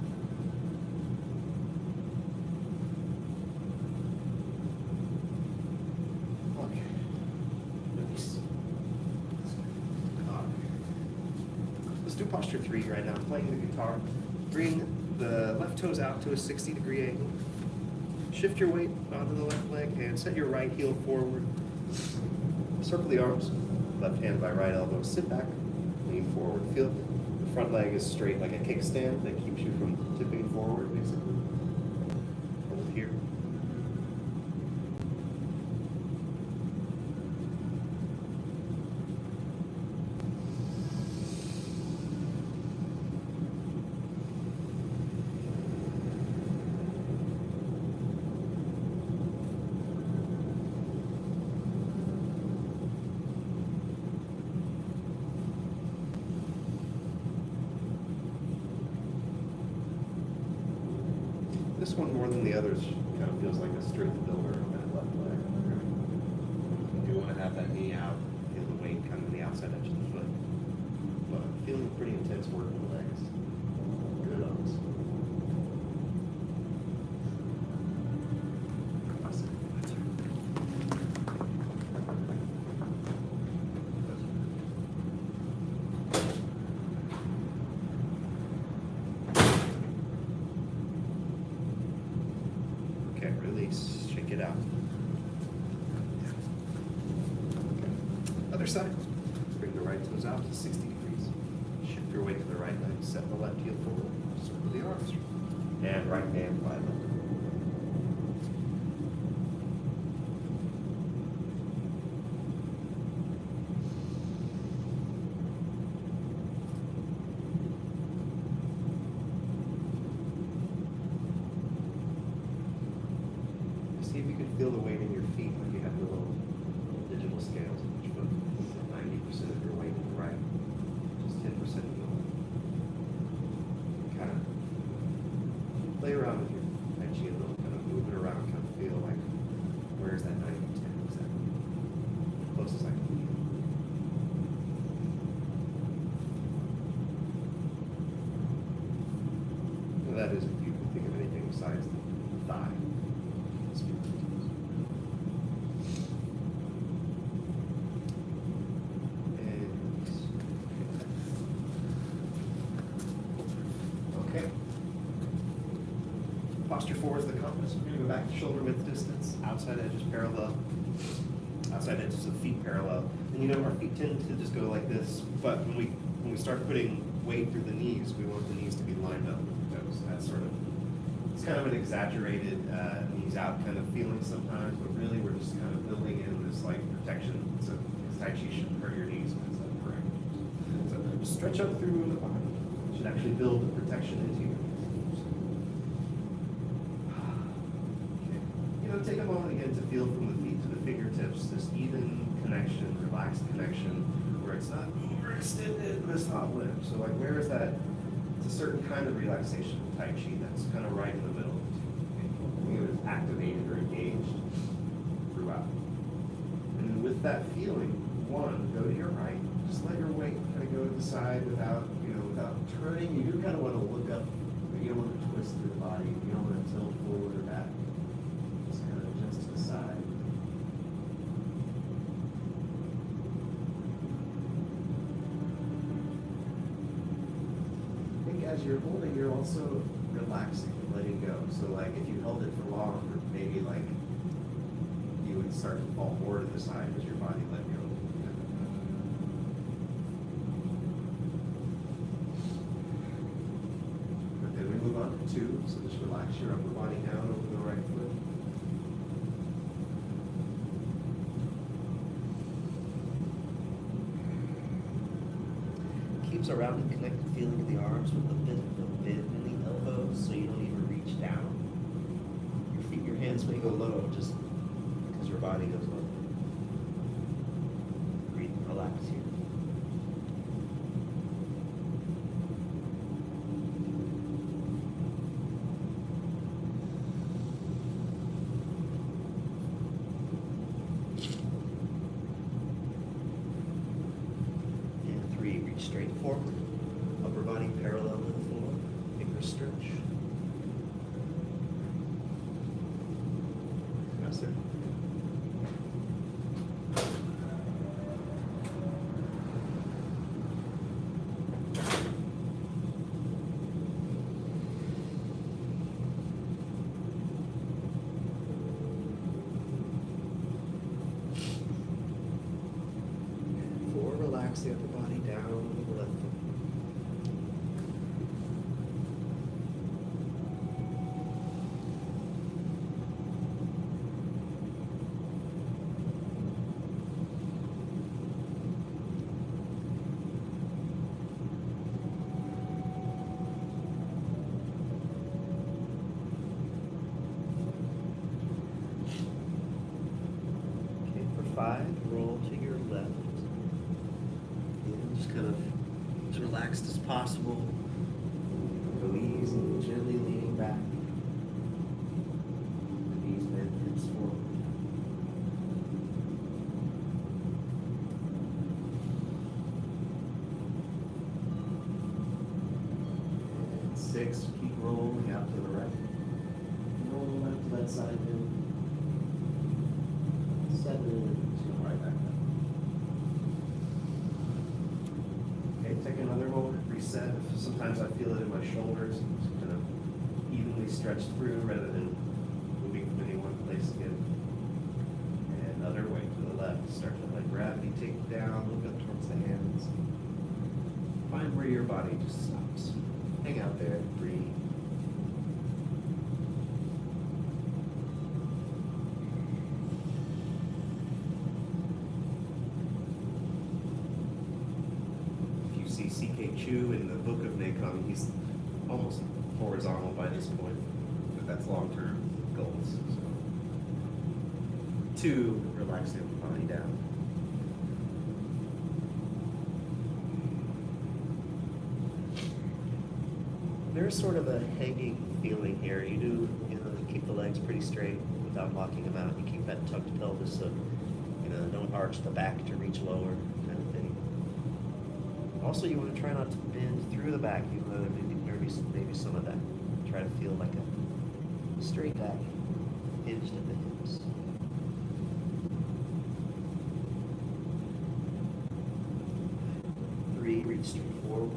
Okay. Release. Let's do posture 3 right now. Playing the guitar. Bring the left toes out to a 60-degree angle. Shift your weight onto the left leg and set your right heel forward. Circle the arms, left hand by right elbow. Sit back, lean forward. Feel the front leg is straight like a kickstand that keeps you from tipping forward, basically. Hold here. This one more than the others kind of feels like a strength builder on that left leg. You do want to have that knee out, feel the weight kind of on the outside edge of the foot. But I'm feeling pretty intense work in the legs. Good on this. Okay, release, shake it out. Other side. Bring the right toes out to 60 degrees. Shift your weight to the right leg, set the left heel forward, circle the arms. And right hand by left. See if you can feel the weight in your feet, like you have the little digital scales in each foot. 90% of your weight in the right, just 10% in the left. Kind of play around with your Tai Chi a little, kind of move it around, kind of feel like, where's that 90-10 exactly? Closest I can feel. Well, that is if you can think of anything besides the thigh. Okay. Posture forward is the compass. We're going to go back to shoulder width distance, outside edges parallel, outside edges of feet parallel. And you know, our feet tend to just go like this, but when we start putting weight through the knees, we want the knees to be lined up with the toes. That's sort of, it's kind of an exaggerated knees out kind of feeling sometimes, but really we're just kind of building in this like protection. So Tai Chi shouldn't hurt your knees when it's correct. So stretch up through the body. It should actually build the protection into your knees. Okay. You know, take a moment again to feel from the feet to the fingertips, this even connection, relaxed connection, where it's not overextended, but it's not limp. So like, where is that? It's a certain kind of relaxation in Tai Chi that's kind of right in the middle. You know, it's activated or engaged throughout. And with that feeling, one, go to your right. Just let your weight kind of go to the side without, without turning. You do kind of want to look up, but you don't want to twist through the body. You don't want to tilt forward or back. Just kind of adjust to the side. I think as you're holding, you're also relaxing, letting go. So like if you held it for long, maybe like you would start to fall more to the side as your body let go. But then we move on to 2, so just relax your upper body down over the right foot. Keeps a rounded, connected feeling in the arms with a bit of a bend in the elbows, so you don't even reach down. Your hands may go low just because your body goes low. Breathe and relax here. And 3, reach straight forward. Upper body parallel to the floor. Finger stretch. Yes, sir. And 4, relax the upper body down with the left foot. Okay, for 5, roll to your left. And just kind of as relaxed as possible. Go easy, gently leaning back. Keep rolling out to the right. Roll out to that side bend. 7, just go right back up. Okay, take another moment, reset. Sometimes I feel it in my shoulders, just kind of evenly stretched through rather than moving from any one place again. And other way to the left. Start to let gravity take you down, look up towards the hands. Find where your body just stops. Hang out there, breathe. If you see C.K. Chu in the Book of Nakam, he's almost horizontal by this point, but that's long-term goals. So. 2, relax the body down. There's sort of a hanging feeling here. You keep the legs pretty straight without locking them out. You keep that tucked pelvis so, don't arch the back to reach lower kind of thing. Also, you want to try not to bend through the back, even though maybe some of that. Try to feel like a straight back, hinged at the hips. Three, reach straight forward.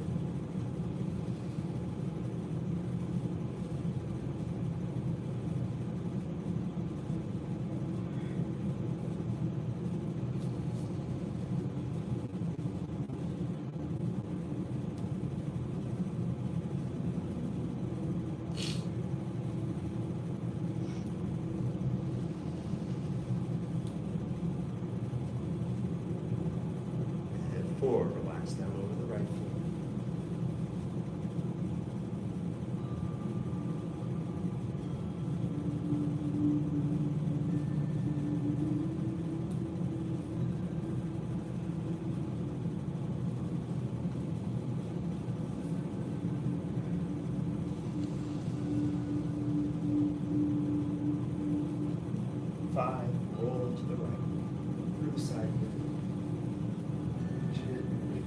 4, relax down over the right foot. 5, roll to the right, through the side. Gently.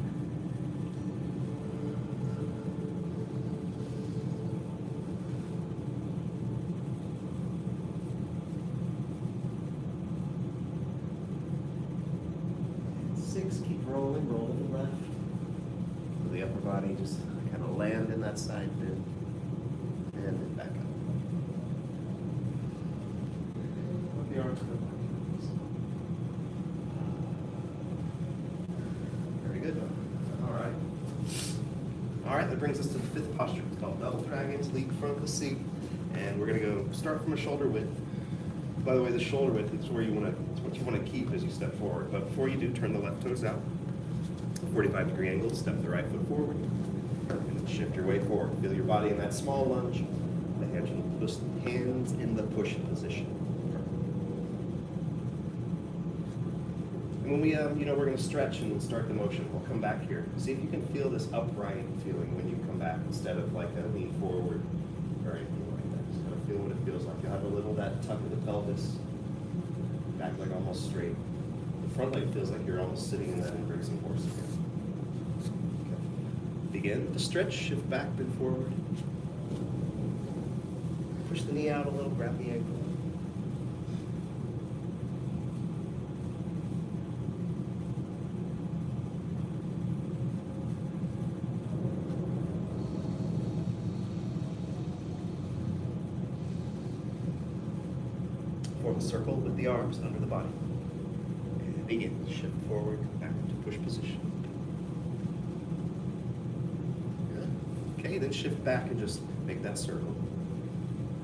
6, keep rolling, roll to the left. So the upper body just kind of land in that side bend, and then back up. The arms go back. Very good. All right. All right, that brings us to the 5th posture. It's called double dragons, lead front of the seat. And we're going to go start from a shoulder width. By the way, the shoulder width is where it's what you want to keep as you step forward. But before you do, turn the left toes out. 45-degree angle, step the right foot forward. And then shift your weight forward. Feel your body in that small lunge. The hands in the push position. When we, we're going to stretch and start the motion. We'll come back here. See if you can feel this upright feeling when you come back instead of like a lean forward or anything like that. Just kind of feel what it feels like. You have a little of that tuck of the pelvis, back leg almost straight. The front leg feels like you're almost sitting in that embracing horse again. Okay. Begin the stretch, shift back, bend forward. Push the knee out a little, grab the ankle. Form a circle with the arms under the body. And begin. Shift forward, back into push position. Good. Okay, then shift back and just make that circle.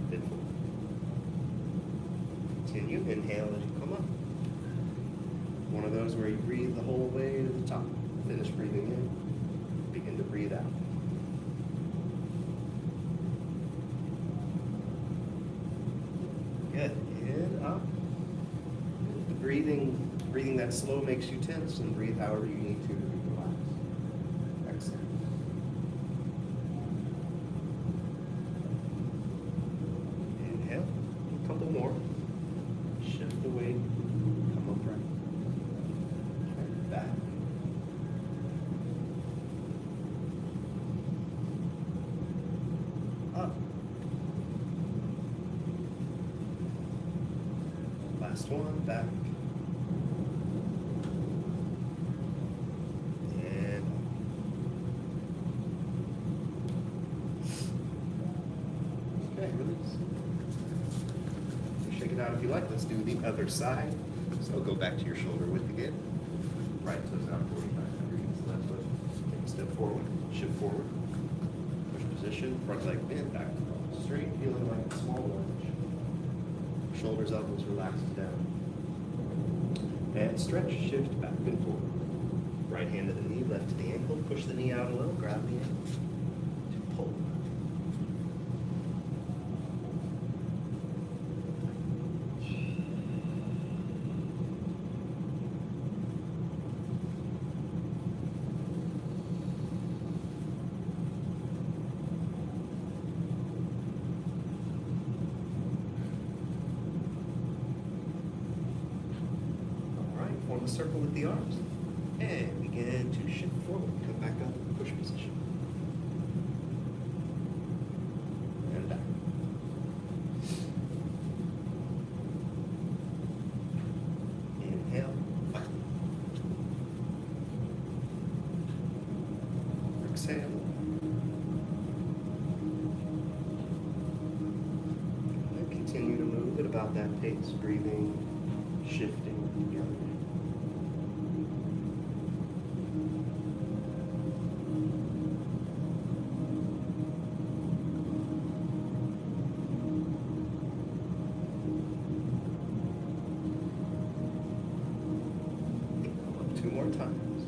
Bend forward. Continue. Inhale as you come up. One of those where you breathe the whole way to the top. Finish breathing in. Begin to breathe out. Good. And up. If the breathing that slow makes you tense, and breathe however you need to relax. Exhale. Inhale. A couple more. Shift the weight. Come upright. Okay, back. Up. last one, back. And okay, release. Shake it out if you like. Let's do the other side. So go back to your shoulder width again. Right toes out 45 degrees. Left foot. Take a step forward. Shift forward. Push position. Front leg bent. Back straight. Feeling like a small lunge. Shoulders, elbows relaxed down. And stretch. Shift back and forward. Right hand to the knee. Left to the ankle. Push the knee out a little. Grab the ankle. To pull. Form a circle with the arms and begin to shift forward. Come back up, push position. And back. Inhale. Exhale. And continue to move at about that pace, breathing, shifting together. Two more times.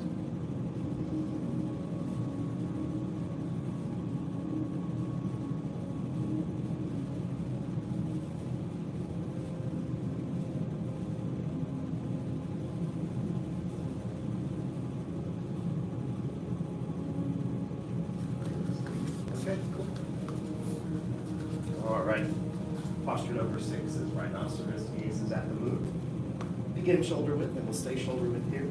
Okay, cool. All right. Posture number 6 is rhinoceros, gaze is at the moon. Begin shoulder width, and we'll stay shoulder width here.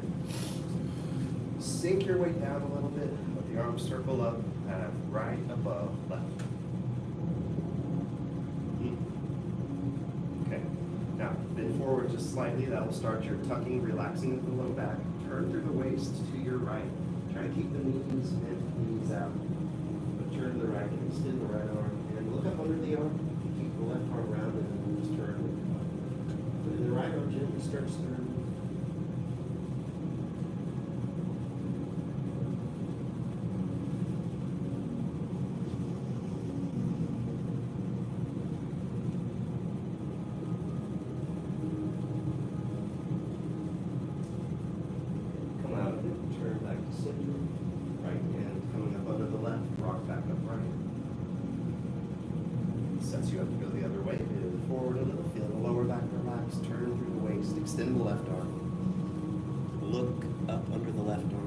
Sink your weight down a little bit, let the arms circle up, right above left. Okay, now bend forward just slightly, that will start your tucking, relaxing of the low back. Turn through the waist to your right. Try to keep the knees bent, knees out. But turn to the right, and extend the right arm, and look up under the arm. Keep the left arm rounded, and then just turn it. But in the right arm, gently starts to turn. Come out of it, turn back to center. Right hand coming up under the left, rock back up right. Sets you up to go the other way, move forward a little, feel the lower back relax, turn through the waist, extend the left arm. Look up under the left arm.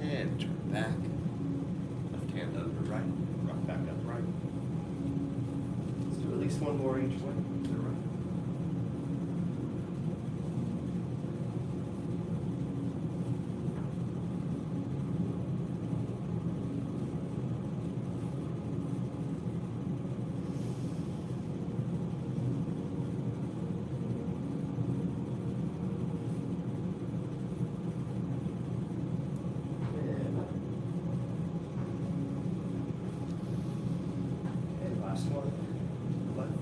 And turn back. Left hand under right. Rock back up right. Let's do at least one more each way. To the right. And up. And last one. Left.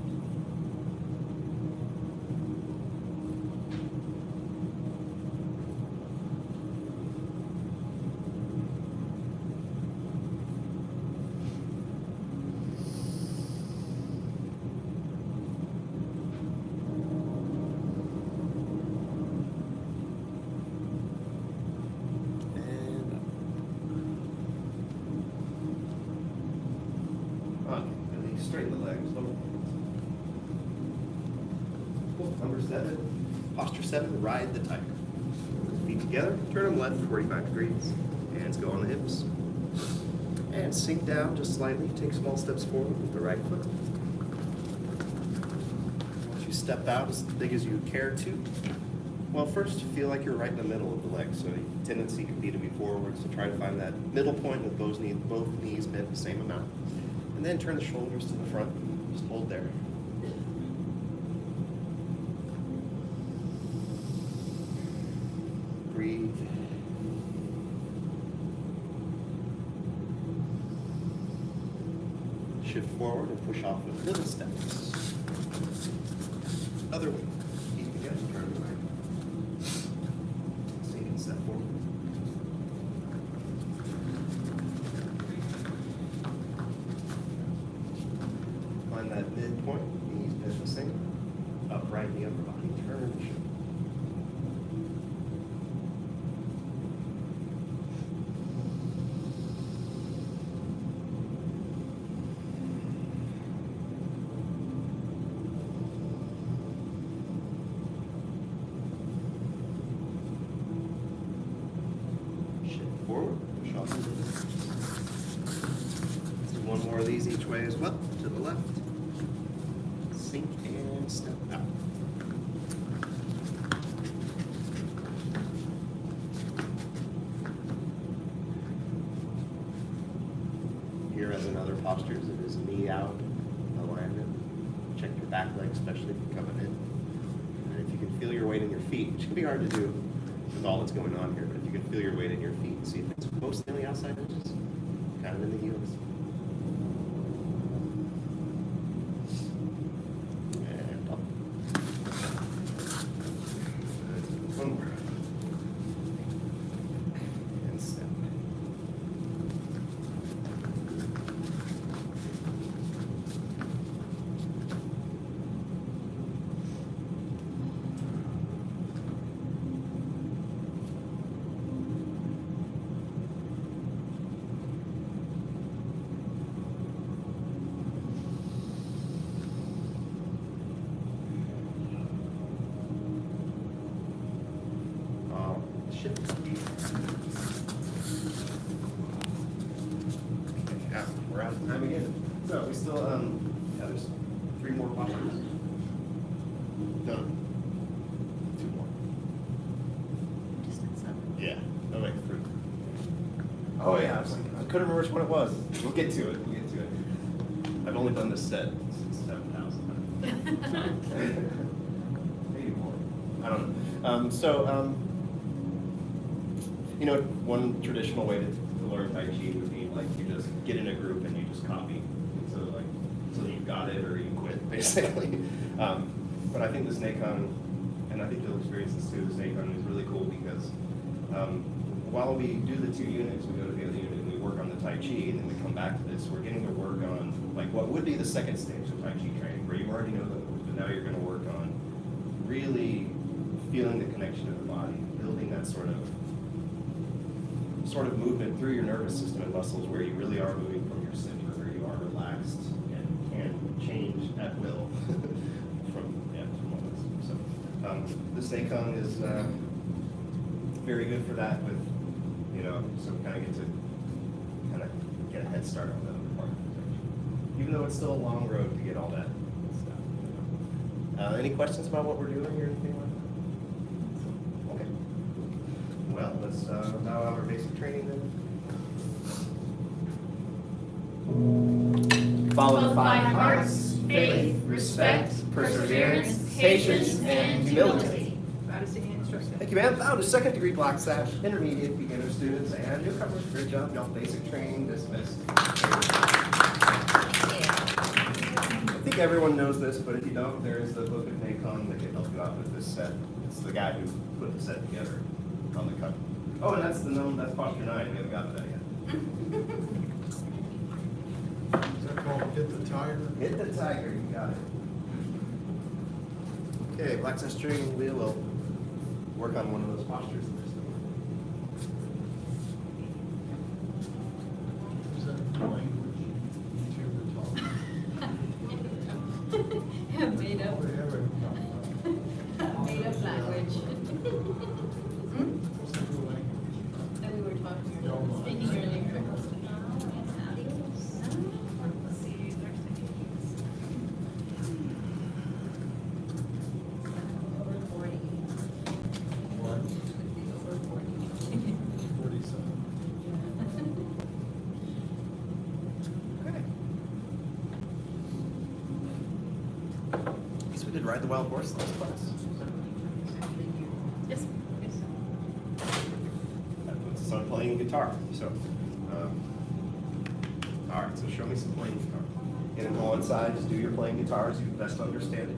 And up. Okay, release, straighten the legs, lower the hands. Cool. Number 7, posture 7, ride the tiger. Feet together, turn them left 45 degrees. Hands go on the hips. And sink down just slightly. Take small steps forward with the right foot. Once you step out as big as you care to, well, first feel like you're right in the middle of the leg. So the tendency could be to be forward. So try to find that middle point with both knees bent the same amount. And then turn the shoulders to the front. Just hold there. Breathe. Shift forward and push off with little steps. Other way. Keep together, turn to right. Sink and step forward. Find that midpoint, knees bent the same. Upright in the upper body, turn and shift. Forward, push off. Let's do one more of these each way as well. To the left. Sink and step out. Here as in other postures, it is knee out, alignment. Check your back leg, especially if you're coming in. And if you can feel your weight in your feet, which can be hard to do with all that's going on here, but if you can feel your weight in your feet, see if it's mostly on the outside edges, kind of in the heels. And up. One more. And step. Shift. Yeah, we're out of time again. So we still, yeah, there's 3 more postures. Done. 2 more. Just at 7. Yeah. Oh wait, 3. Oh yeah, I couldn't remember which one it was. We'll get to it. I've only done this set since 7,000. Maybe more. I don't know. You know, one traditional way to learn Tai Chi would be like you just get in a group and you just copy. So you've got it or you quit, basically. But I think this Neikon, and I think you'll experience this too, this Neikon is really cool because while we do the 2 units, we go to the other unit and we work on the Tai Chi, and then we come back to this, we're getting to work on like what would be the second stage of Tai Chi training, where you already know the moves, but now you're going to work on really feeling the connection of the body, building that sort of movement through your nervous system and muscles where you really are moving from your center, where you are relaxed and can change at will from all this. So this Neikon is very good for that with, so we kind of get a head start on the other part. Even though it's still a long road to get all that stuff. Any questions about what we're doing or anything like that? Okay. Well, let's now have our basic training then. Follow the 5 hearts: faith, respect, perseverance, patience, and humility. Thank you, ma'am. Bow to 2nd degree block sash, intermediate, beginner students, and newcomers. Great job, y'all. Basic training dismissed. I think everyone knows this, but if you don't, there is the book of Neikon that can help you out with this set. It's the guy who put the set together on the cover. Oh, and that's posture 9. We haven't got to that yet. Is that called Hit the Tiger? Hit the tiger, you got it. Okay, black sash training wheel will work on one of those postures. Is that language you ever taught? Made up. Oh, yeah, but- Made up language. What's the new language? That we were talking Y'all about. ride the wild horse last class? Yes. Let's start playing guitar. So, all right. So show me some playing guitar. And then go inside. Just do your playing guitar as you best understand it.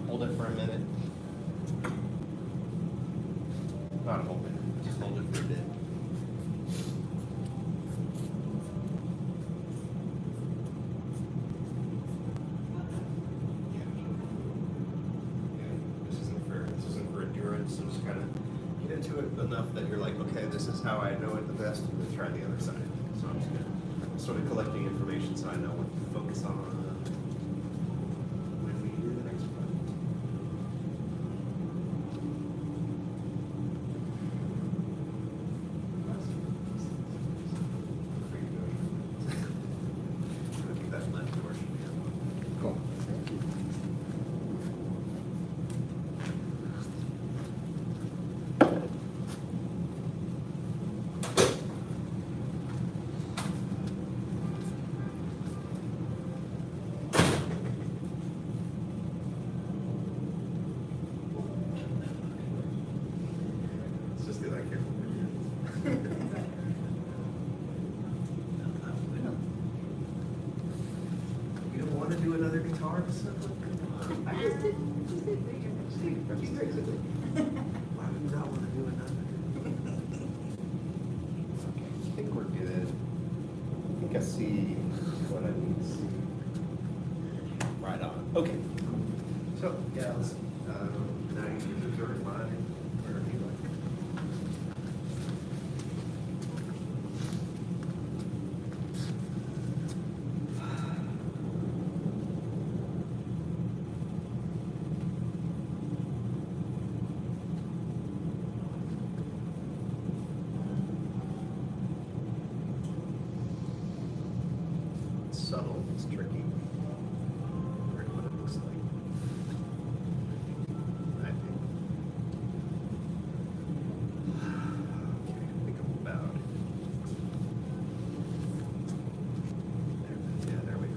Hold it for a minute. Not a whole minute. Just hold it for a bit. This isn't for endurance. So just kind of get into it enough that you're like, okay, this is how I know it the best. I'm gonna try the other side. So I'm just gonna sort of collecting information so I know what to focus on when we do the next one. That left portion. Cool. Thank you. Let's just get that careful. You don't want to do another guitar? I just did. Steve, don't you think so? Why would you not want to do another? Okay, I think we're good. I think I see what I need to see. Right on. Okay. So, yeah, let's, now you can reserve mine wherever you like. It's subtle, it's tricky. Learn what it looks like. I think. Okay, think about it. There we go.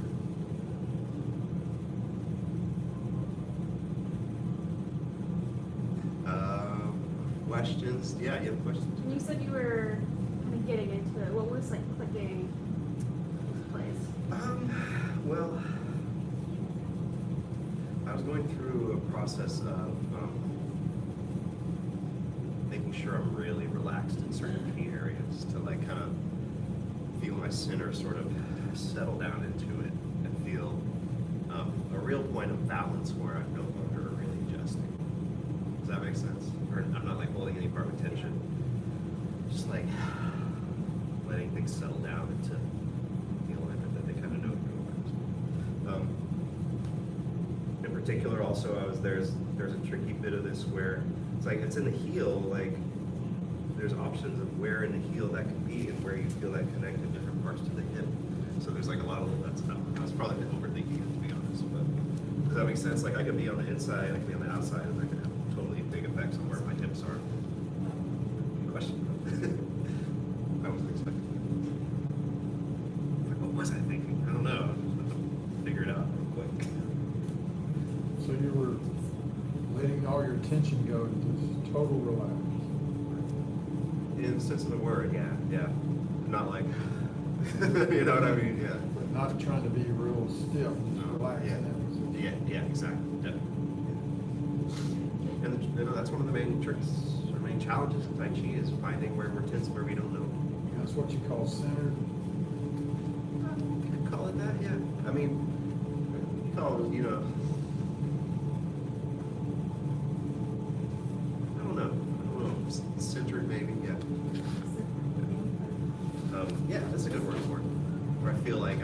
Questions? Yeah, you have questions? And you said you were kind of getting into it. What was like clicking into place? Well, I was going through a process of making sure I'm really relaxed in certain key areas to like kind of feel my center sort of settle down into it and feel a real point of balance where I'm no longer really adjusting. Does that make sense? Or I'm not like holding any part of tension. Just like letting things settle down into the alignment that they kind of know to go. In particular, also, there's a tricky bit of this where it's like it's in the heel. Like there's options of where in the heel that can be and where you feel that connected different parts to the hip. So there's like a lot of that stuff. I was probably overthinking it, to be honest, but does that make sense? Like I could be on the inside, I could be on the outside, and that could have totally big effects on where my hips are. Question? I wasn't expecting that. Like, what was I thinking? I don't know. Figure it out real quick. So you were letting all your attention go to just total relax. In the sense of the word, yeah. Not like, you know what I mean? Yeah. Not trying to be real stiff, just relax and everything. Yeah, exactly. Definitely. And that's one of the main tricks or main challenges in Tai Chi is finding where we're tense, where we don't know. That's what you call centered. You could call it that, yeah. I mean, you call it, you know. I don't know. Centered maybe, yeah. Yeah, that's a good word for it. Where I feel like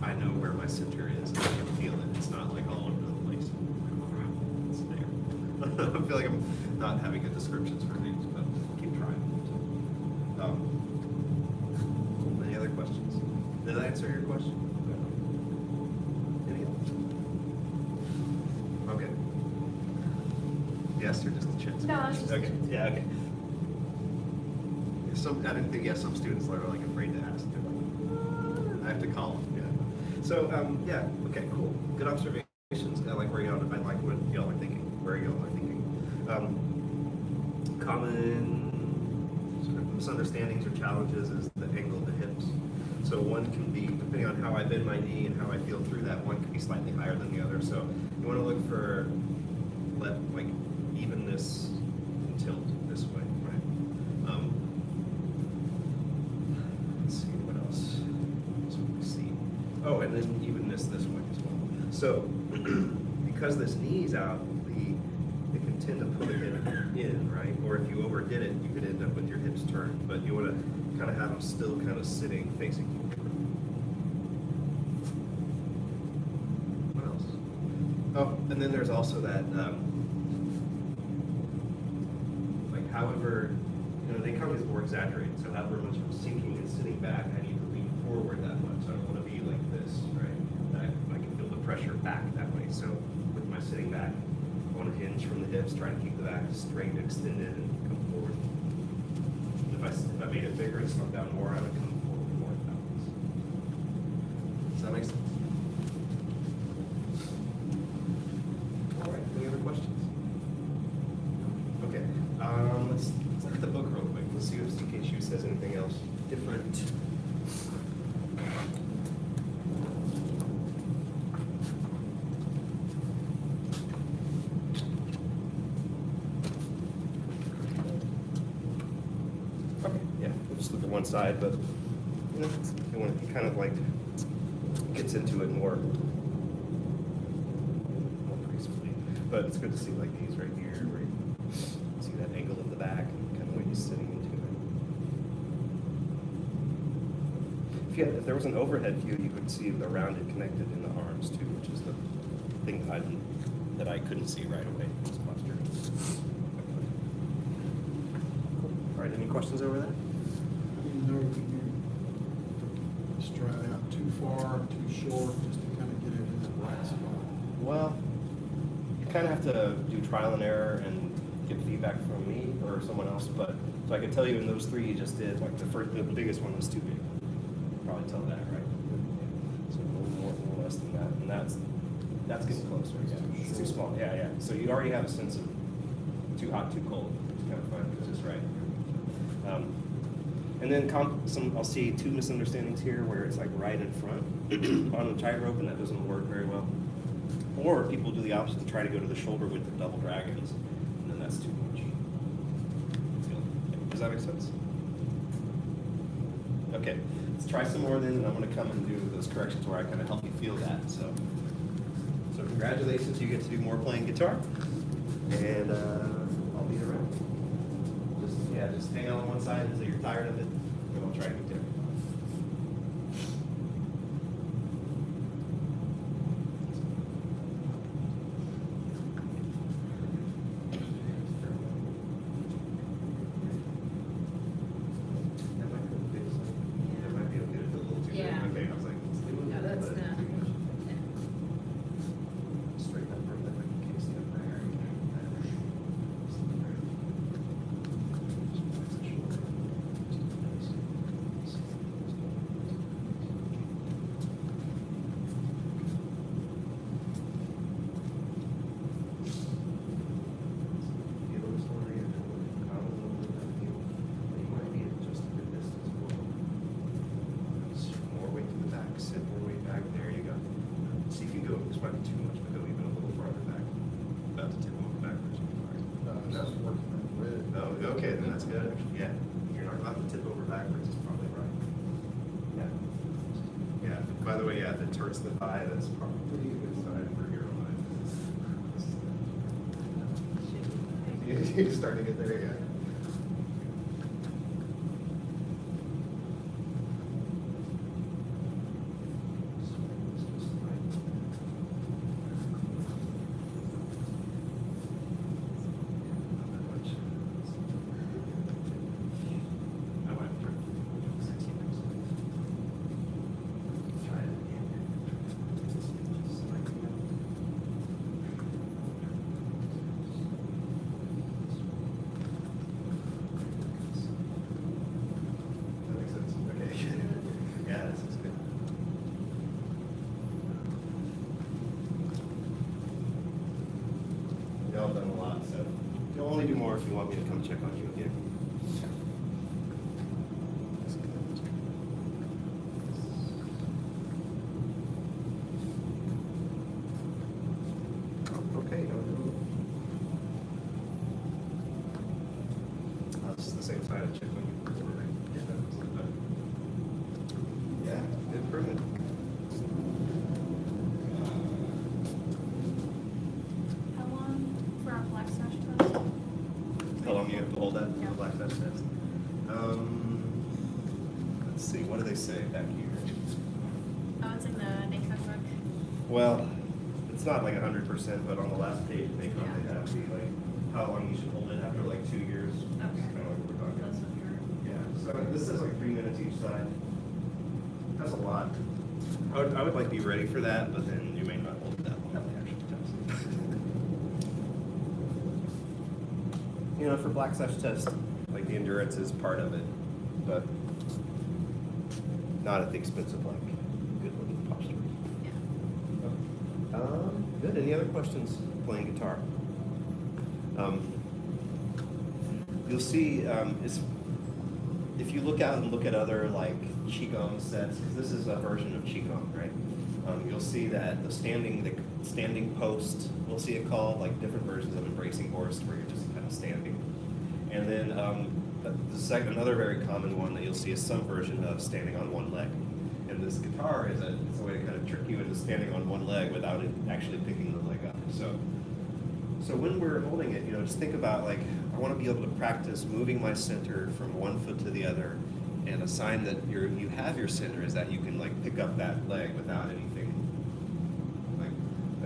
I know where my center is and I can feel it. It's not like all over the place. It's there. I feel like I'm not having good descriptions for things, but keep trying. Any other questions? Did I answer your question? Any others? Okay. Yes, or just a chance? No, I was just okay. Yeah, okay. I didn't think, some students are like afraid to ask. They're like, I have to call them, yeah. So, yeah, okay, cool. Good observations. I like where y'all, I like what y'all are thinking, where y'all are thinking. Common sort of misunderstandings or challenges is the angle of the hips. So one can be, depending on how I bend my knee and how I feel through that, one can be slightly higher than the other. So you want to look for like evenness and tilt this way, right? Let's see what else. That's what we see. Oh, and then evenness this way as well. So because this knee's out, it can tend to pull the hip in, right? Or if you overdid it, you could end up with your hips turned. But you want to kind of have them still kind of sitting, facing you. What else? Oh, and then there's also that, like however, they come as more exaggerated. So however much I'm sinking and sitting back, I need to lean forward that much. I don't want to be like this, right? I can feel the pressure back that way. So with my sitting back, I want to hinge from the hips, try to keep the back straight, extended, and come forward. If I made it bigger and slowed down more, I would come forward more with balance. Does that make sense? All right, any other questions? Okay, let's look at the book real quick. Let's see if CKSU says anything else different. Okay, yeah, we'll just look at one side, but it kind of like gets into it more gracefully. But it's good to see like these right here, where you see that angle of the back and kind of what he's sitting into it. If there was an overhead view, you could see the rounded connected in the arms too, which is the thing that I couldn't see right away in this posture. All right, any questions over that? You know, you stride out too far, too short, just to kind of get it in the right spot. Well, you kind of have to do trial and error and get feedback from me or someone else. But so I can tell you in those three you just did, like the biggest one was too big. You can probably tell that, right? So a little less than that, and that's getting closer. Yeah, it's too small. Yeah, yeah. So you already have a sense of too hot, too cold. It's kind of fun. It's just right. And then I'll see two misunderstandings here where it's like right in front on the tightrope, and that doesn't work very well. Or people do the opposite and try to go to the shoulder with the double dragons, and then that's too much. Does that make sense? Okay, let's try some more then, and I'm going to come and do those corrections where I kind of help you feel that. So congratulations, you get to do more playing guitar, and I'll be around. Just hang out on one side until you're tired of it, and I'll try to get there. That might be okay to feel a little too big. Yeah. Okay, I was like, let's leave it. No, that's But- not. Straighten up for a bit, like in case the upper hair. More weight to the back, sit more weight back, there you go. See if you go, this might be too much, but go even a little farther back. About to tip over backwards. No, it's just working on the red. Oh, okay, then that's good, actually, yeah. You're not about to tip over backwards, it's probably right. Yeah. Yeah, by the way, yeah, if it turns the thigh, that's probably a good sign for your life. You're starting to get there, yeah. or if you want me to come check on you again. Okay. This is the same side I checked on you before, right? Yeah, that was like that. Yeah, good improvement. How long for our black sash test? How long you have to hold that for Yeah. the black sash test? Let's see, what do they say back here? Oh, it's in the NACOG book. Well, it's not like 100%, but on the last page, they come, they have the, like, how long you should hold it after like 2 years. Okay. Kind of like we're talking. That's what you're. Yeah, so this is like 3 minutes each side. That's a lot. I would like to be ready for that, but then you may not hold it that long on the actual test. You know, for black sash test, like the endurance is part of it, but not at the expense of like good looking posture. Yeah. Good. Any other questions playing guitar? You'll see if you look out and look at other like Qigong sets, because this is a version of Qigong, right? You'll see that the standing post, we'll see it called, like different versions of embracing horse where you're just kind of standing. And then another very common one that you'll see is some version of standing on one leg. And this guitar it's a way to kind of trick you into standing on one leg without it actually picking the leg up. So when we're holding it, you know, just think about like, I want to be able to practice moving my center from one foot to the other. And a sign that you have your center is that you can like pick up that leg without anything. Like,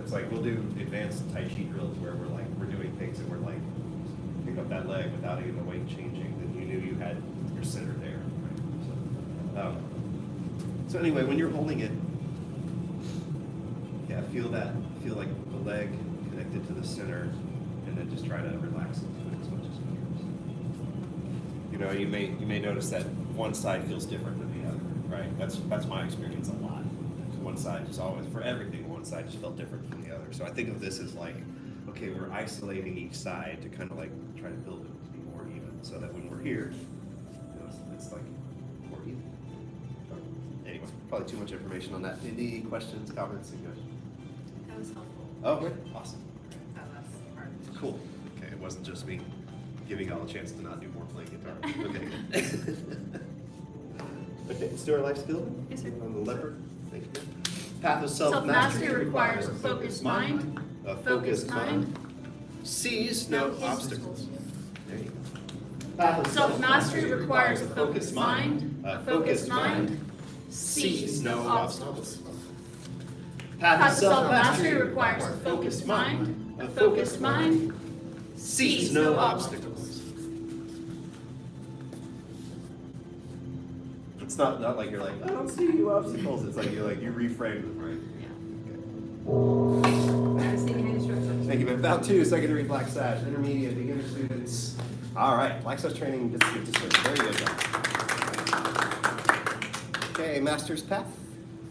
it's like we'll do advanced Tai Chi drills where we're doing things and we're like, pick up that leg without even the weight changing, then you knew you had your center there. Right? So anyway, when you're holding it, yeah, feel like the leg connected to the center, and then just try to relax into it as much as you can. You know, you may notice that one side feels different than the other, right? That's my experience a lot. One side just always, for everything, one side just felt different from the other. So I think of this as like, okay, we're isolating each side to kind of like try to build it to be more even, so that when we're here, you know, it's like more even. Anyway, probably too much information on that. Any questions, comments, suggestions? That was helpful. Oh, great, awesome. That last part. Cool. Okay, it wasn't just me giving y'all a chance to not do more playing guitar. Okay. Okay, let's do our life skill. Yes, sir. On the leopard. Thank you. Path of Self-mastery requires a focused mind. A focused mind sees no obstacles. There you go. Path of Self-mastery requires a focused mind. A focused mind sees no obstacles. Path Path of self-mastery requires a focused mind. A focused mind sees no obstacles. It's not like you're like, I don't see you obstacles. It's like you reframe them, right? Thank you, man. About 2, secondary black sash, intermediate, beginner students. All right, black sash training, just very good job. Okay, master's path.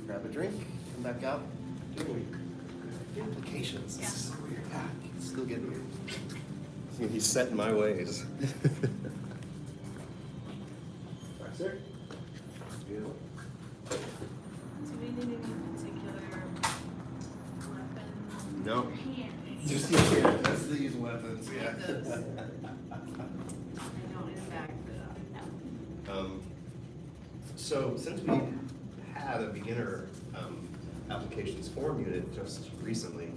Grab a drink, come back out. Applications. This is so weird. Yeah, it's still getting weird. He's set in my ways. Back, sir. Beautiful. Do we need any particular weapons? No. Hands. Just these weapons, yeah. I don't in fact, So since we had a beginner applications form unit just recently,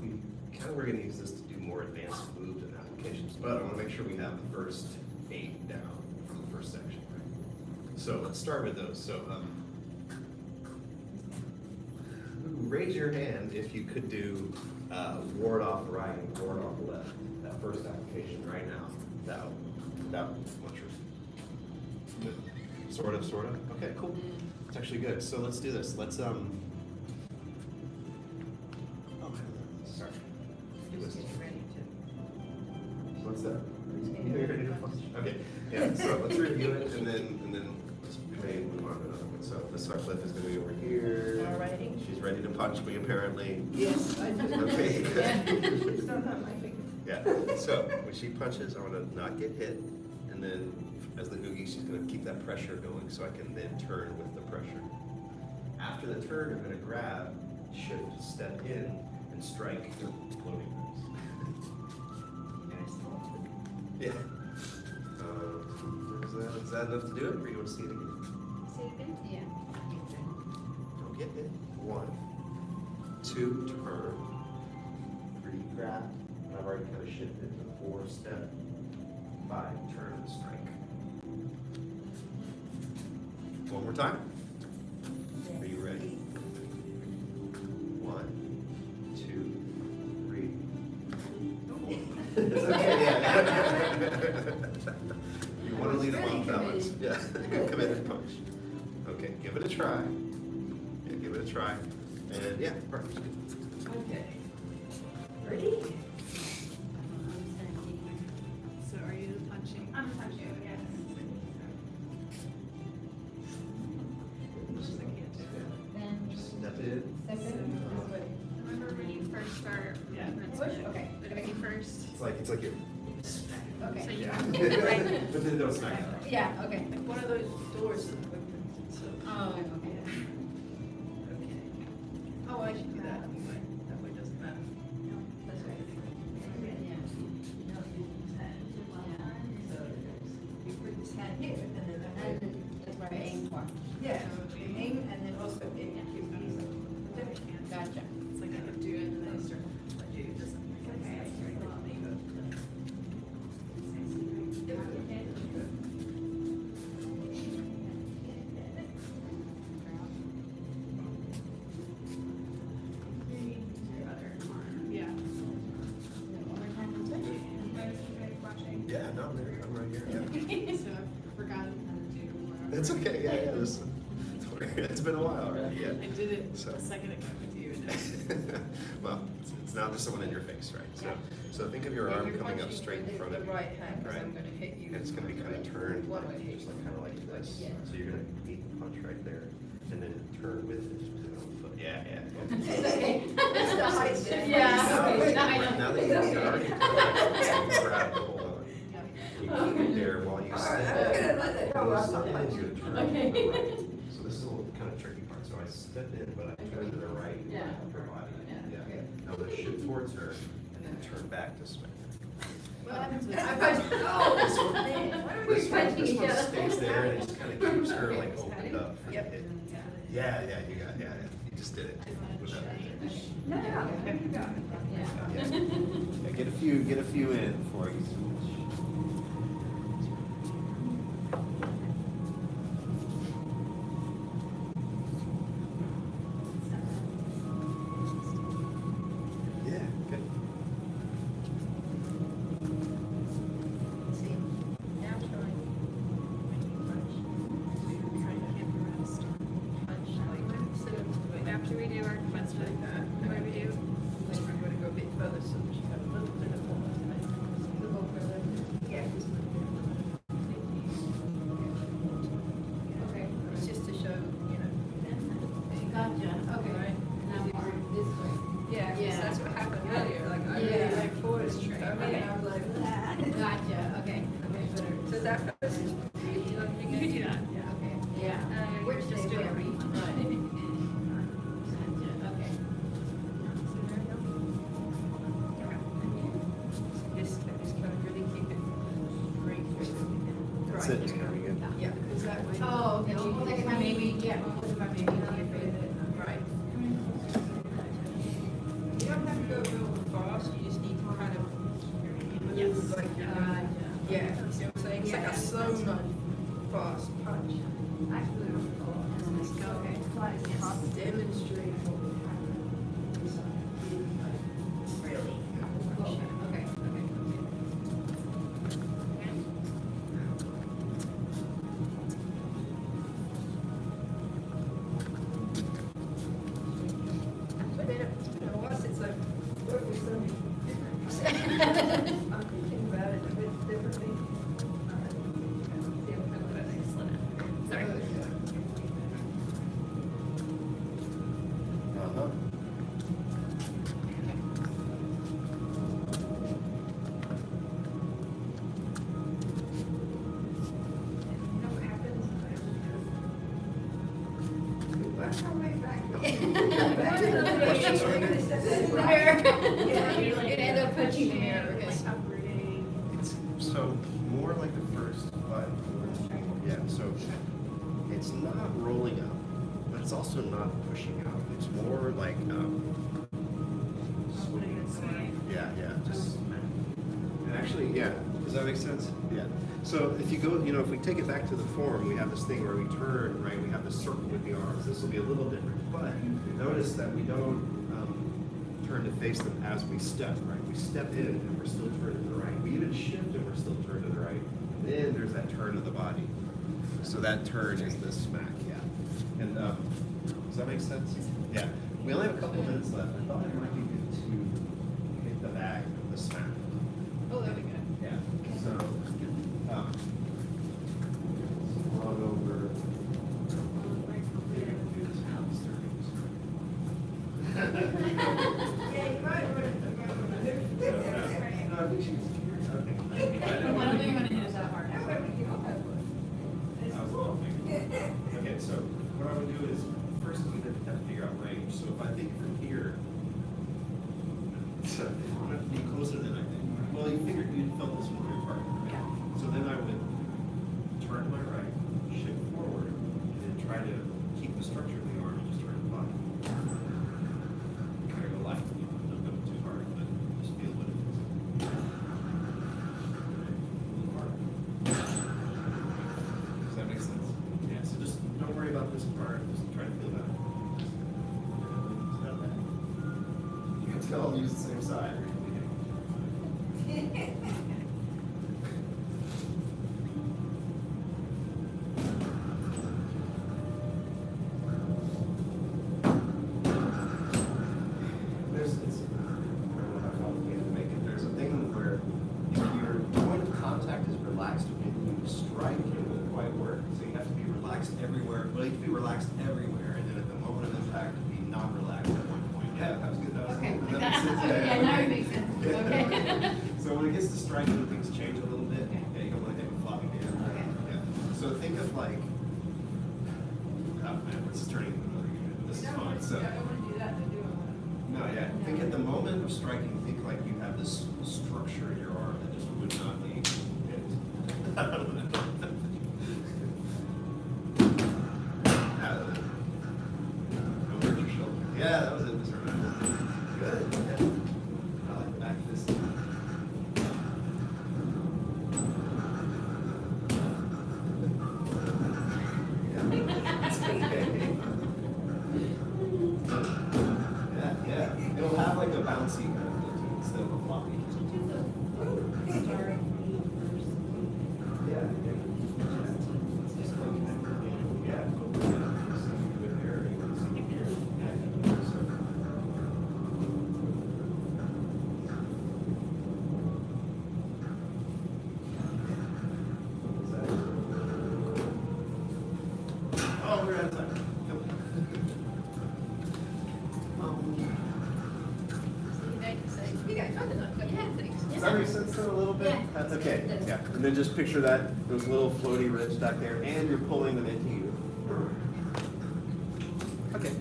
we kind of were going to use this to do more advanced moves and applications, but I want to make sure we have the first 8 down from the first section. Right? So let's start with those. So raise your hand if you could do ward off right, ward off left. That first application right now, without mushroom. Good. Sort of. Okay, cool. It's actually good. So let's do this. Let's Oh, sorry. just getting ready to. What's that? Okay. Yeah. So let's review it, and then we may move on to another one. So this cliff is going to be over here. Alrighty. She's ready to punch me, apparently. Yes, I do. Okay. Yeah, just don't have my finger. Yeah, so when she punches, I want to not get hit, and then as the oogie, she's going to keep that pressure going so I can then turn with the pressure. After the turn, I'm going to grab, shift, step in, and strike floating moves. Yeah. Is that enough to do it, or you want to see it again? Say it again? Yeah. Don't get hit. 1, 2, turn. 3, grab. And I've already kind of shifted to 4, step. 5, turn and strike. One more time. Are you ready? 1, 2, 3, 4. It's okay, yeah. You want to lead them off balance. Yeah, good committed punch. Okay, give it a try. Yeah, give it a try. And yeah, perfect. Okay. Ready? So are you punching? I'm punching, yes. Step in. Remember when you first start? Yeah. Okay. But when you first. It's like you're. So Okay. you. Yeah. But then don't smack it. Yeah, okay. Like one of those doors that opens, so. Oh, okay. Okay. Oh, I should do that anyway. That way it doesn't matter. That's right. So you put this hand here and then the hand. That's where I aim for. Yeah, so aim and then also aim and keep these. Gotcha. It's like I can do it and then I start. I do this. Yeah. Yeah, no, I'm right here. Yeah. So I've forgotten how to do one. It's okay. Yeah. It's been a while already. Yeah. I did it So. the second it came with you. Well, it's now just someone in your face, right? So think of your arm coming up straight in front of you. Right hand, because Right. I'm gonna hit you. And it's going to be kind of turned, One like, way. just like kind of like this. So you're going to meet the punch right there, and then turn with it. Yeah. That's the height. Yeah. Now that you've already grab the hold on. You keep it there while you step. Sometimes you're going to turn to the right. So this is a little kind of tricky part. So I step in, but I turn to the right. Yeah. Her body. Yeah. Now I'm going to shift towards her, and then turn back to smack her. What happens with? I punch. This one stays there and it just kind of keeps her like opened up for the hit. Yeah, you got, yeah, you just did it. Without it. Yeah, get a few in before you switch. Yeah, good. See, now trying. After we do our punch like that, what do we do? We're going to go a bit further so that you have a little bit of more. A little further. Yeah. Okay, it's just to show, you know. Gotcha. Okay. Right. Now we are this way. Yeah, 'cause Yeah. that's what happened earlier, like I Yeah. really like forward straight. I mean, I was like, Gotcha. Okay. Okay. so that first, you can do that. Yeah. Okay. Yeah. We're just doing it. Right. Gotcha. Okay. Just kind of really keep it straight. That's it, just kind of good. Yeah, because that way. Oh, okay. Well, like if I maybe, yeah, what if I maybe Right. You don't have to go real fast, you just need to kind of move like, yeah, you see what I'm saying? It's like a slow, not fast punch. Actually, let's go. Okay. Demonstrate. Really? Okay. But then, you know, once it's like, what if we something different? I'm thinking about it a bit differently. Sorry. So more like the first, but yeah. So it's not rolling up, but it's also not pushing out. It's more like yeah. Just and actually, yeah. Does that make sense? Yeah. So if you go, if we take it back to the form, we have this thing where we turn, right? We have this circle with the arms. This will be a little different, but notice that we don't turn to face them as we step, right? We step in and we're still turned to the right. We even shift and we're still turned to the right. And then there's that turn of the body. So that turn is this smack, yeah. And does that make sense? Yeah. We only have a couple of minutes left. I thought it might be good to hit the bag of the smack. Oh, that'd be good. Yeah. So, run over. Okay, so what I would do is first we have to figure out range. So if I think from here, so I'm going to be closer than I think. Well, you figured you felt this with your partner, right? So then I would turn to my right, shift forward, and then try to keep the structure of the arm and just turn the body. Try to go left. Don't go too hard, but just feel what it is. Does that make sense? Yeah, so just don't worry about this part, just try to feel that. You can tell I'll use the same side. There's a thing where if your point of contact is relaxed when you strike, it won't quite work. So you have to be relaxed everywhere. Well, you have to be relaxed everywhere, and then at the moment of impact, be not relaxed at one point. Yeah, that was good. That was Okay. good. Does that make sense? Yeah, now it makes sense. Okay. So when it gets to striking, things change a little bit. Yeah, you don't want to hit with floppy hand. Okay. Yeah. So think of like, oh man, this is turning into another unit. This is fun. So. Yeah, I don't want to do that, to do it. No, yeah. Think at the moment of striking, think like you have this structure in your arm that just would not be hit. Over your shoulder. Yeah, that was it. Mr. Ryan. Good. Yeah. I like the back of this. Yeah. It'll have like a bouncy kind of feel to it instead of a floppy. Yeah. Oh, we're out of time. You guys got enough. Yeah, thanks. Does that make sense though, a little bit? Yeah. That's okay. Yeah. And then just picture that, those little floaty ribs back there, and you're pulling them into you. Okay.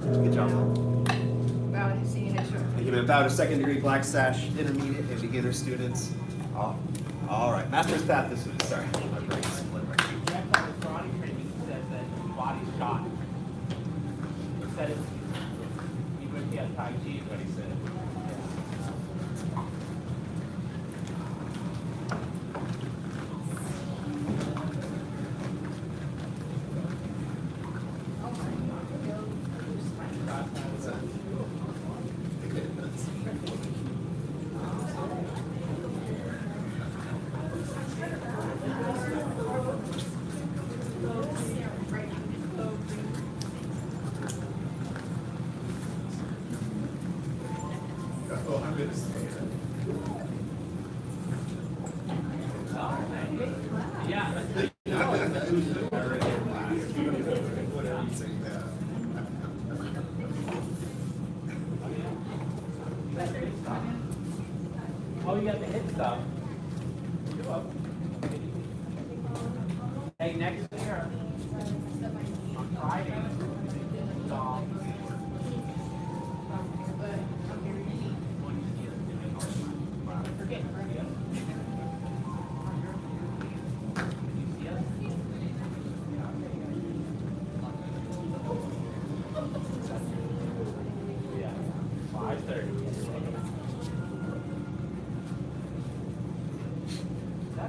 Good job. Wow, I didn't see you next show. Thank you, man. Bow to second degree black sash, intermediate and beginner students. All right. Master's path this way. Sorry. My brain's split right here. Jack Tucker's karate training says that the body's shot. He said it, he went to Tai Chi, is what he said. Oh, I'm going to say that. Yeah. Whatever you say that. Oh, you got the hit stuff. You're welcome. Hey, next year, on Friday, forget.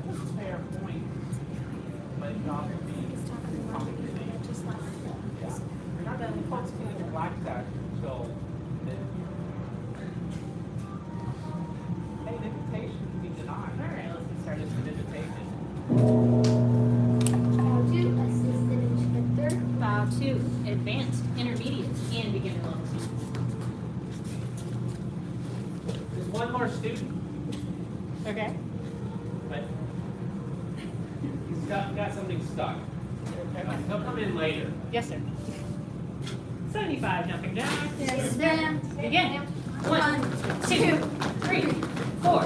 That's a fair point. But it also means you're not going to focusing on the black side until then. Hey, the invitation can be denied. All right, let's get started with the invitation. Assistant instructor. Bow to advanced, intermediate, and beginner level students. There's one more student, Okay. but he's got something stuck. He'll come in later. Yes, sir. 75 jumping down. Yes, ma'am. Begin. 1, 2, 3, 4,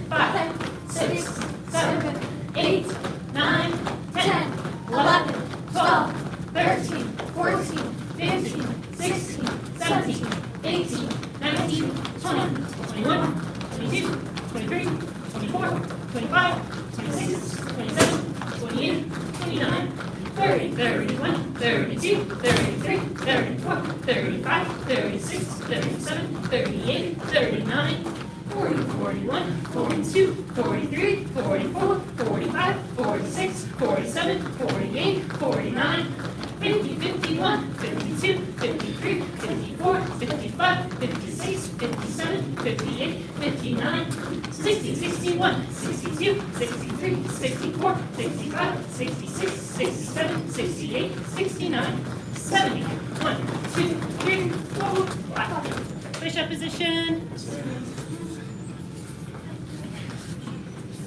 5, 6, 7, 8, 9, 10, 11, 12, 13, 14, 15, 16, 17, 18, 19, 20, 21, 22, 23, 24, 25, 26, 27, 28, 29, 30, 31, 32, 33, 34, 35, 36, 37, 38, 39, 40, 41, 42, 43, 44, 45, 46, 47, 48, 49, 50, 51, 52, 53, 54, 55, 56, 57, 58, 59, 60, 61, 62, 63, 64, 65, 66, 67, 68, 69, 70, 1, 2, 3, 4, 5. Push-up position.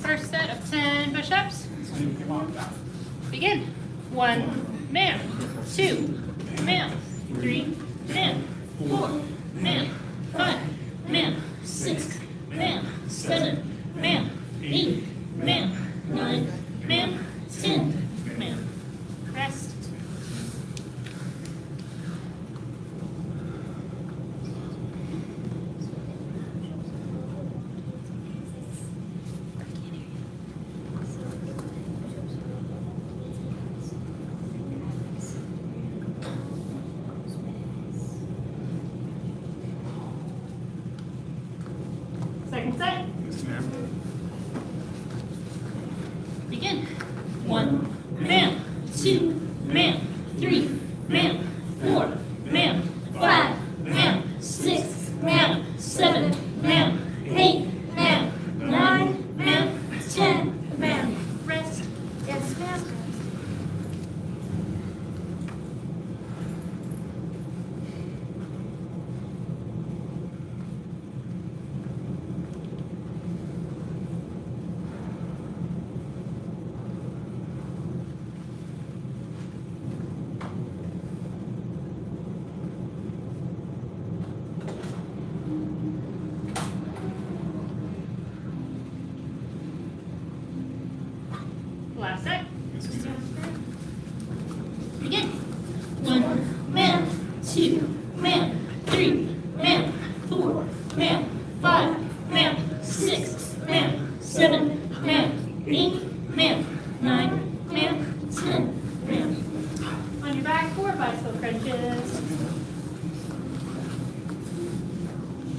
First set of 10 push-ups. Begin. 1 man, 2 man, 3 man, 4 man, 5 man, 6 man, 7 man, 8 man, 9 man, 10 man. Rest. Second set. Begin. 1 man, 2 man, 3 man, 4 man, 5 man, 6 man, 7 man, 8 man, 9 man, 10 man. Rest. Yes, ma'am. Last set. Begin. 1 man, 2 man, 3 man, 4 man, 5 man, 6 man, 7 man, 8 man, 9 man, 10 man. On your back, 4 bicycle crunches.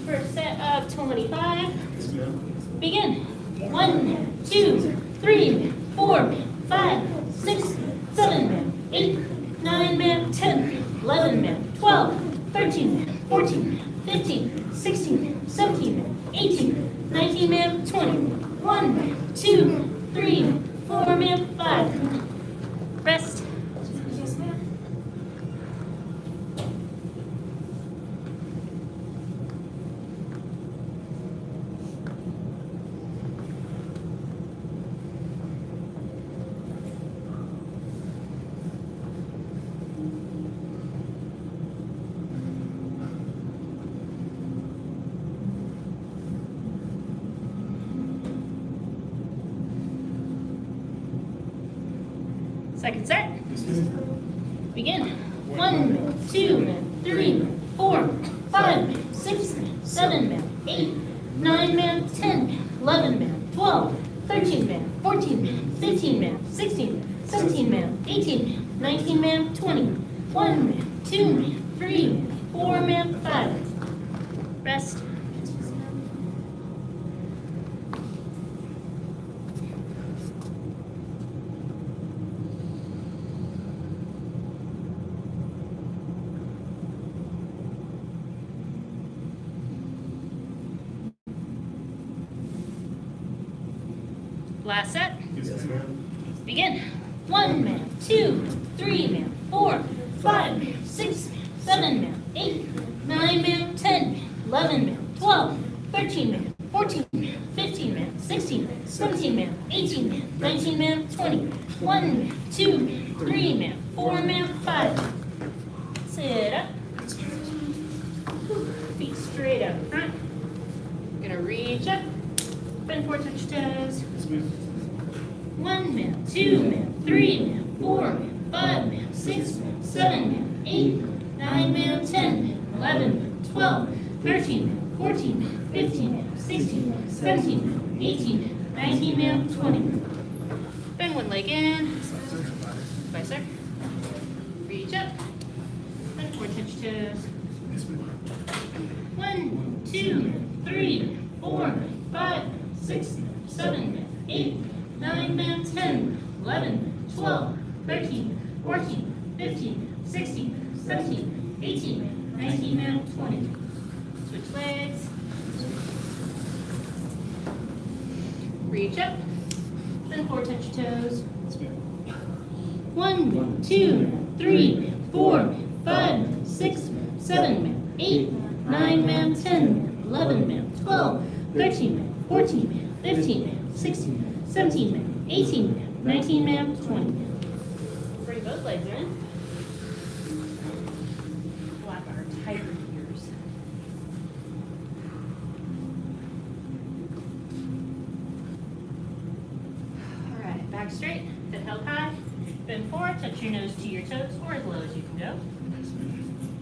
First set of 25. Begin. 1, 2, 3, 4, 5, 6, 7, 8, 9 man, 10, 11 man, 12, 13, 14, 15, 16, 17, 18, 19 man, 20, 1, 2, 3, 4 man, 5. Rest. Yes, ma'am. Second set. Begin. 1, 2, 3, 4, 5, 6, 7, 8, 9 man, 10, 11 man, 12, 13 man, 14, 15 man, 16, 17 man, 18, 19 man, 20, 1, 2, 3, 4 man, 5. Rest. Last set. Yes, ma'am. Begin. 1 man, 2 man, 3 man, 4, 5 man, 6 man, 7 man, 8, 9 man, 10 man, 11 man, 12, 13 man, 14 man, 15 man, 16 man, 17 man, 18 man, 19 man, 20, 1 man, 2 man, 3 man, 4 man, 5 man. Sit up. Feet straight up front. Gonna reach up. Bend forward, touch toes. 1 man, 2 man, 3 man, 4 man, 5 man, 6 man, 7 man, 8, 9 man, 10 man, 11 man, 12, 13 man, 14 man, 15 man, 16 man, 17 man, 18 man, 19 man, 20 man. Bend one leg in. Bicep. Reach up. Bend forward, touch toes. 1, 2, 3, 4, 5, 6, 7, 8, 9, 10, 11, 12, 13, 14, 15, 16, 17, 18, 19, 20. Switch legs. Reach up. Bend forward, touch your toes. 1, 2, 3, 4, 5, 6, 7, 8, 9, 10, 11, 12, 13, 14, 15, 16, 17, 18, 19, 20. Bring both legs in. Lap our tiger ears. All right, back straight, head held high. Bend forward, touch your nose to your toes, or as low as you can go.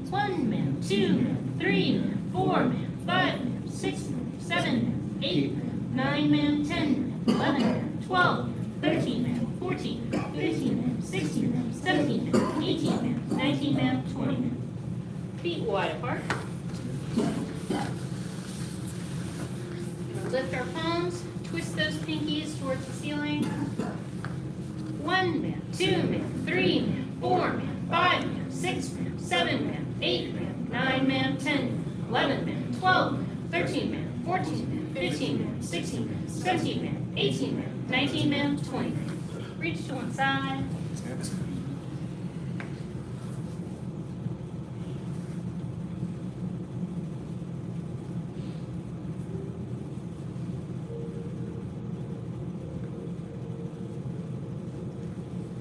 1 man, 2 man, 3 man, 4 man, 5 man, 6 man, 7 man, 8, 9 man, 10 man, 11 man, 12, 13 man, 14, 15 man, 16 man, 17 man, 18 man, 19 man, 20 man. Feet wide apart. We'll lift our palms, twist those pinkies towards the ceiling. 1 man, 2 man, 3 man, 4 man, 5 man, 6 man, 7 man, 8 man, 9 man, 10, 11 man, 12, 13 man, 14 man, 15 man, 16 man, 17 man, 18 man, 19 man, 20 man. Reach to one side.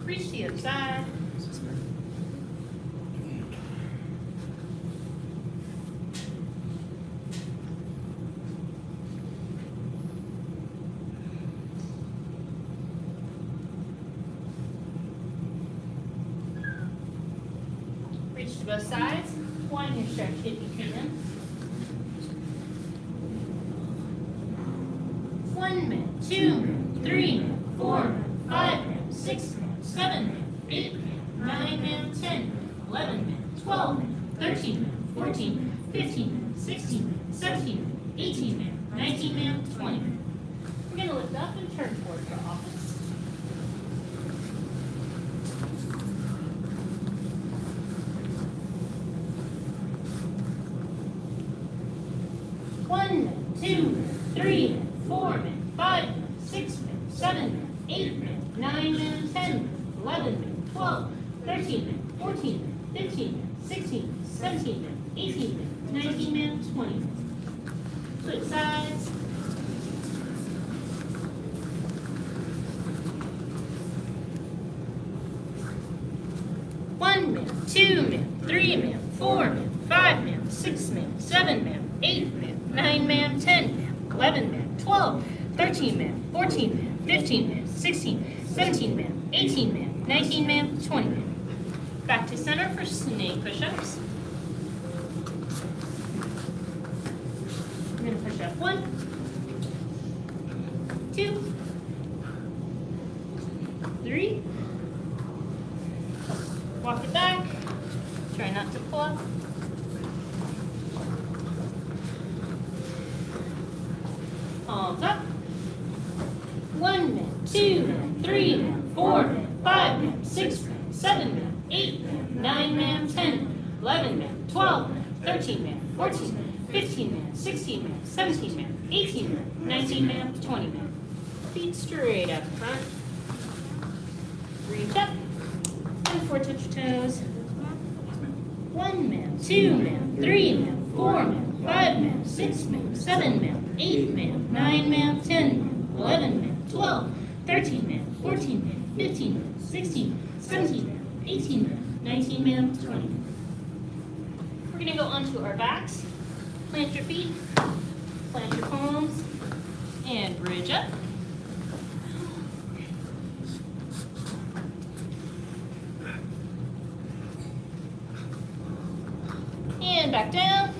Reach to the other side. Reach to both sides. Wind your stretch, hip your feet in. 1 man, 2 man, 3 man, 4 man, 5 man, 6 man, 7 man, 8 man, 9 man, 10, 11 man, 12 man, 13 man, 14 man, 15 man, 16 man, 17 man, 18 man, 19 man, 20 man. We're going to lift up and turn towards the office. One man, 2 man, 3 man, 4 man, 5 man, 6 man, 7 man, 8 man, 9 man, 10 man, 11 man, 12, 13 man, 14 man, 15 man, 16 man, 17 man, 18 man, 19 man, 20 man. Switch sides. One man, 2 man, 3 man, 4 man, 5 man, 6 man, 7 man, 8 man, 9 man, 10 man, 11 man, 12, 13 man, 14 man, 15 man, 16 man, 17 man, 18 man, 19 man, 20 man. Back to center for snake push-ups. We're going to push up 1, 2, 3. Walk it back. Try not to pull up. Palms up. 1 man, 2 man, 3 man, 4 man, 5 man, 6 man, 7 man, 8 man, 9 man, 10 man, 11 man, 12 man, 13 man, 14 man, 15 man, 16 man, 17 man, 18 man, 19 man, 20 man. feet straight up front. Reach up. And 4 touch toes. 1 man, 2 man, 3 man, 4 man, 5 man, 6 man, 7 man, 8 man, 9 man, 10 man, 11 man, 12, 13 man, 14 man, 15 man, 16 man, 17 man, 18 man, 19 man, 20. We're gonna go onto our backs. Plant your feet, plant your palms, and bridge up. And back down.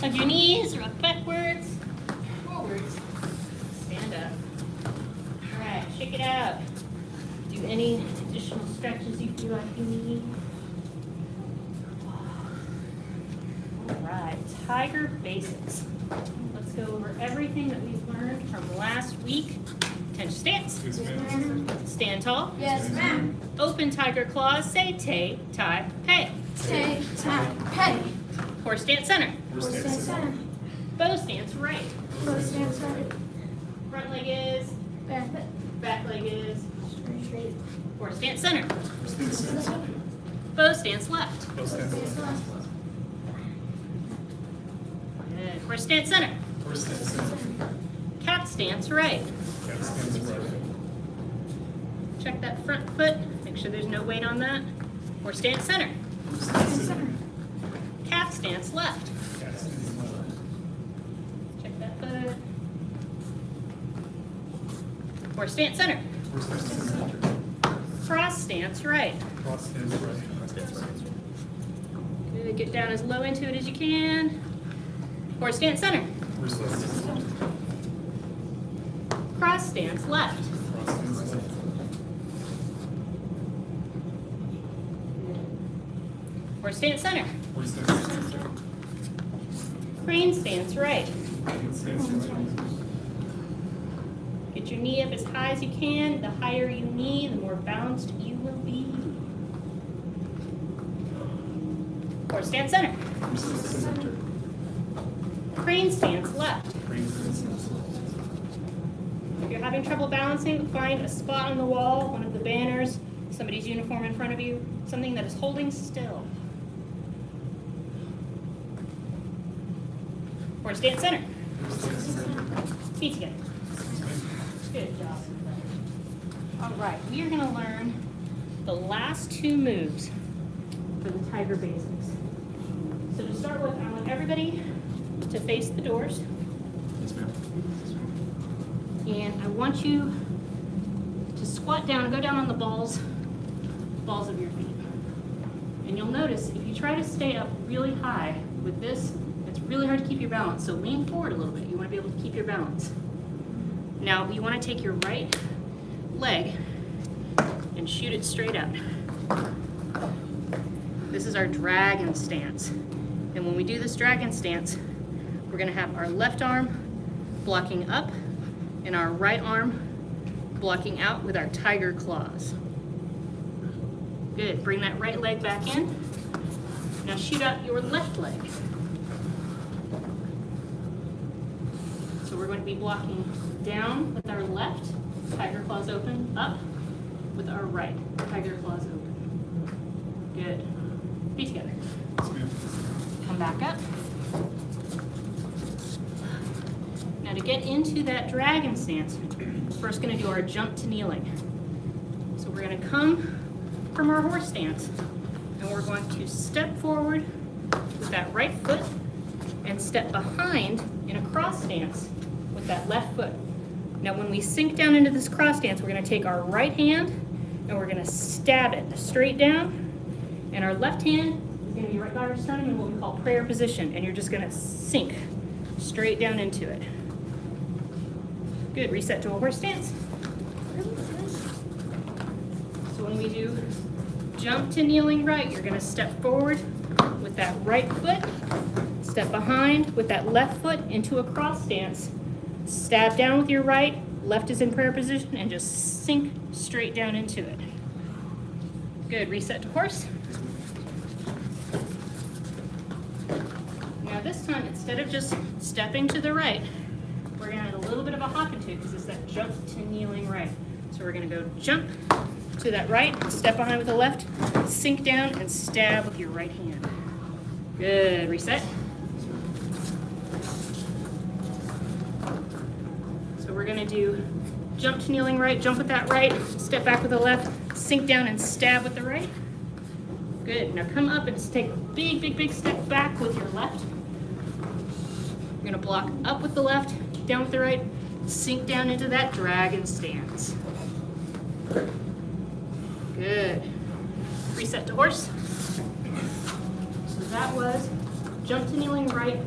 Hug your knees, rock backwards, forwards, stand up. All right, shake it out. Do any additional stretches you feel like you need. All right, tiger basics. Let's go over everything that we've learned from last week. Attention stance. Yes, ma'am. Stand tall. Yes, ma'am. Open tiger claws. Say tay, tai, pay. Tay, tai, pay. Horse stance center. Horse stance center. Bow stance right. Horse stance right. Front leg is, back leg is. Straight. Horse stance center. Center. Bow stance left. Stance left. Good. Horse stance center. Cat stance right. Check that front foot. Make sure there's no weight on that. Horse stance center. Center. Calf stance left. Check that foot. Horse stance center. Cross stance right. Good. Get down as low into it as you can. Horse stance center. Cross stance left. Horse stance center. Crane stance right. Get your knee up as high as you can. The higher you knee, the more balanced you will be. Horse stance center. Crane stance left. If you're having trouble balancing, find a spot on the wall, one of the banners, somebody's uniform in front of you, something that is holding still. Horse stance center. Feet together. Good job. All right, we are going to learn the last 2 moves for the tiger basics. So to start with, I want everybody to face the doors. And I want you to squat down and go down on the balls of your feet. And you'll notice if you try to stay up really high with this, it's really hard to keep your balance. So lean forward a little bit. You want to be able to keep your balance. Now you want to take your right leg and shoot it straight out. This is our dragon stance. And when we do this dragon stance, we're going to have our left arm blocking up and our right arm blocking out with our tiger claws. Good. Bring that right leg back in. Now shoot out your left leg. So we're going to be blocking down with our left, tiger claws open, up with our right, tiger claws open. Good. Feet together. Come back up. Now to get into that dragon stance, we're first going to do our jump to kneeling. So we're going to come from our horse stance and we're going to step forward with that right foot and step behind in a cross stance with that left foot. Now when we sink down into this cross stance, we're going to take our right hand and we're going to stab it straight down, and our left hand is going to be right by our sternum in what we call prayer position, and you're just going to sink straight down into it. Good. Reset to a horse stance. So when we do jump to kneeling right, you're going to step forward with that right foot, step behind with that left foot into a cross stance, stab down with your right, left is in prayer position, and just sink straight down into it. Good. Reset to horse. Now this time, instead of just stepping to the right, we're going to little bit of a hop into it because it's that jump to kneeling right. So we're going to go jump to that right, step behind with the left, sink down, and stab with your right hand. Good. Reset. So we're going to do jump to kneeling right, jump with that right, step back with the left, sink down and stab with the right. Good. Now come up and just take a big, big, big step back with your left. You're going to block up with the left, down with the right, sink down into that dragon stance. Good. Reset to horse. So that was jump to kneeling right,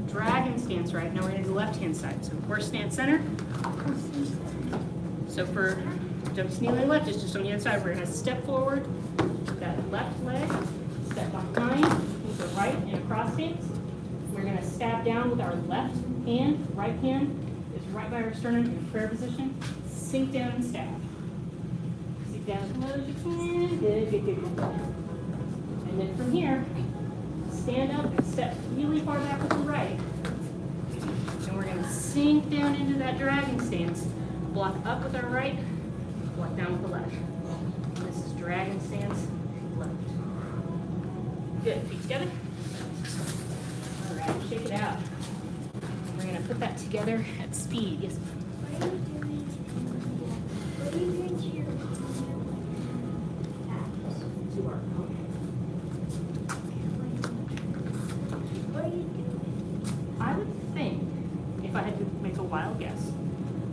dragon stance right. Now we're going to do left hand side. So horse stance center. So for jump to kneeling left, it's just on the other side. We're going to step forward, that left leg, step behind with the right in a cross stance. We're going to stab down with our left hand. Right hand is right by our sternum in a prayer position. Sink down and stab. Sink down as low as you can. Good, good, good, good. And then from here, stand up and step really far back with the right. And we're going to sink down into that dragon stance. Block up with our right, block down with the left. This is dragon stance, left. Good, feet together. All right, shake it out. We're gonna put that together at speed. Yes. What are you doing? What are you doing to your To our opponent. What are you doing? I would think, if I had to make a wild guess,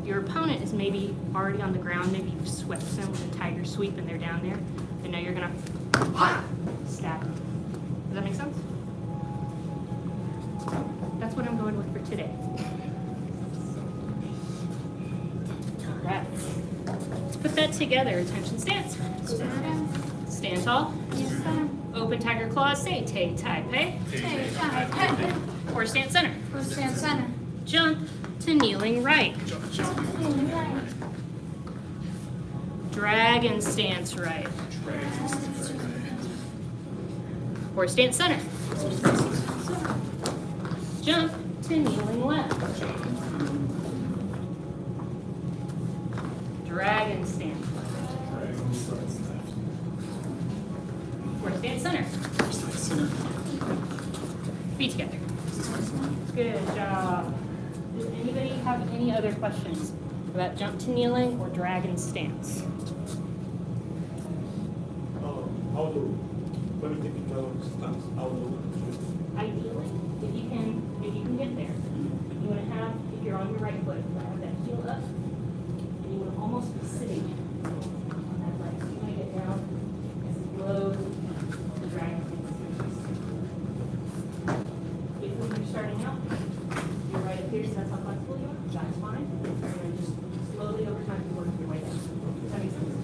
your opponent is maybe already on the ground, maybe you've swept them with a tiger sweep and they're down there, and now you're gonna stab them. Does that make sense? That's what I'm going with for today. All right. Let's put that together. Attention stance. Stand tall. Open tiger claws. Say Tai Chi. Horse stance center. Jump to kneeling right. Dragon stance right. Horse stance center. Jump to kneeling left. Dragon stance left. Horse stance center. Feet together. Good job. Does anybody have any other questions about jump to kneeling or dragon stance? How do, when you take stance, how do? Ideally, if you can get there, you want to have, if you're on your right foot, you want to have that heel up, and you want to almost be sitting on that leg. So you want to get down as low as the dragon stance. If when you're starting out, you're right up here, so that's how flexible you are, that's fine. And then just slowly over time, you work your way down. Does that make sense?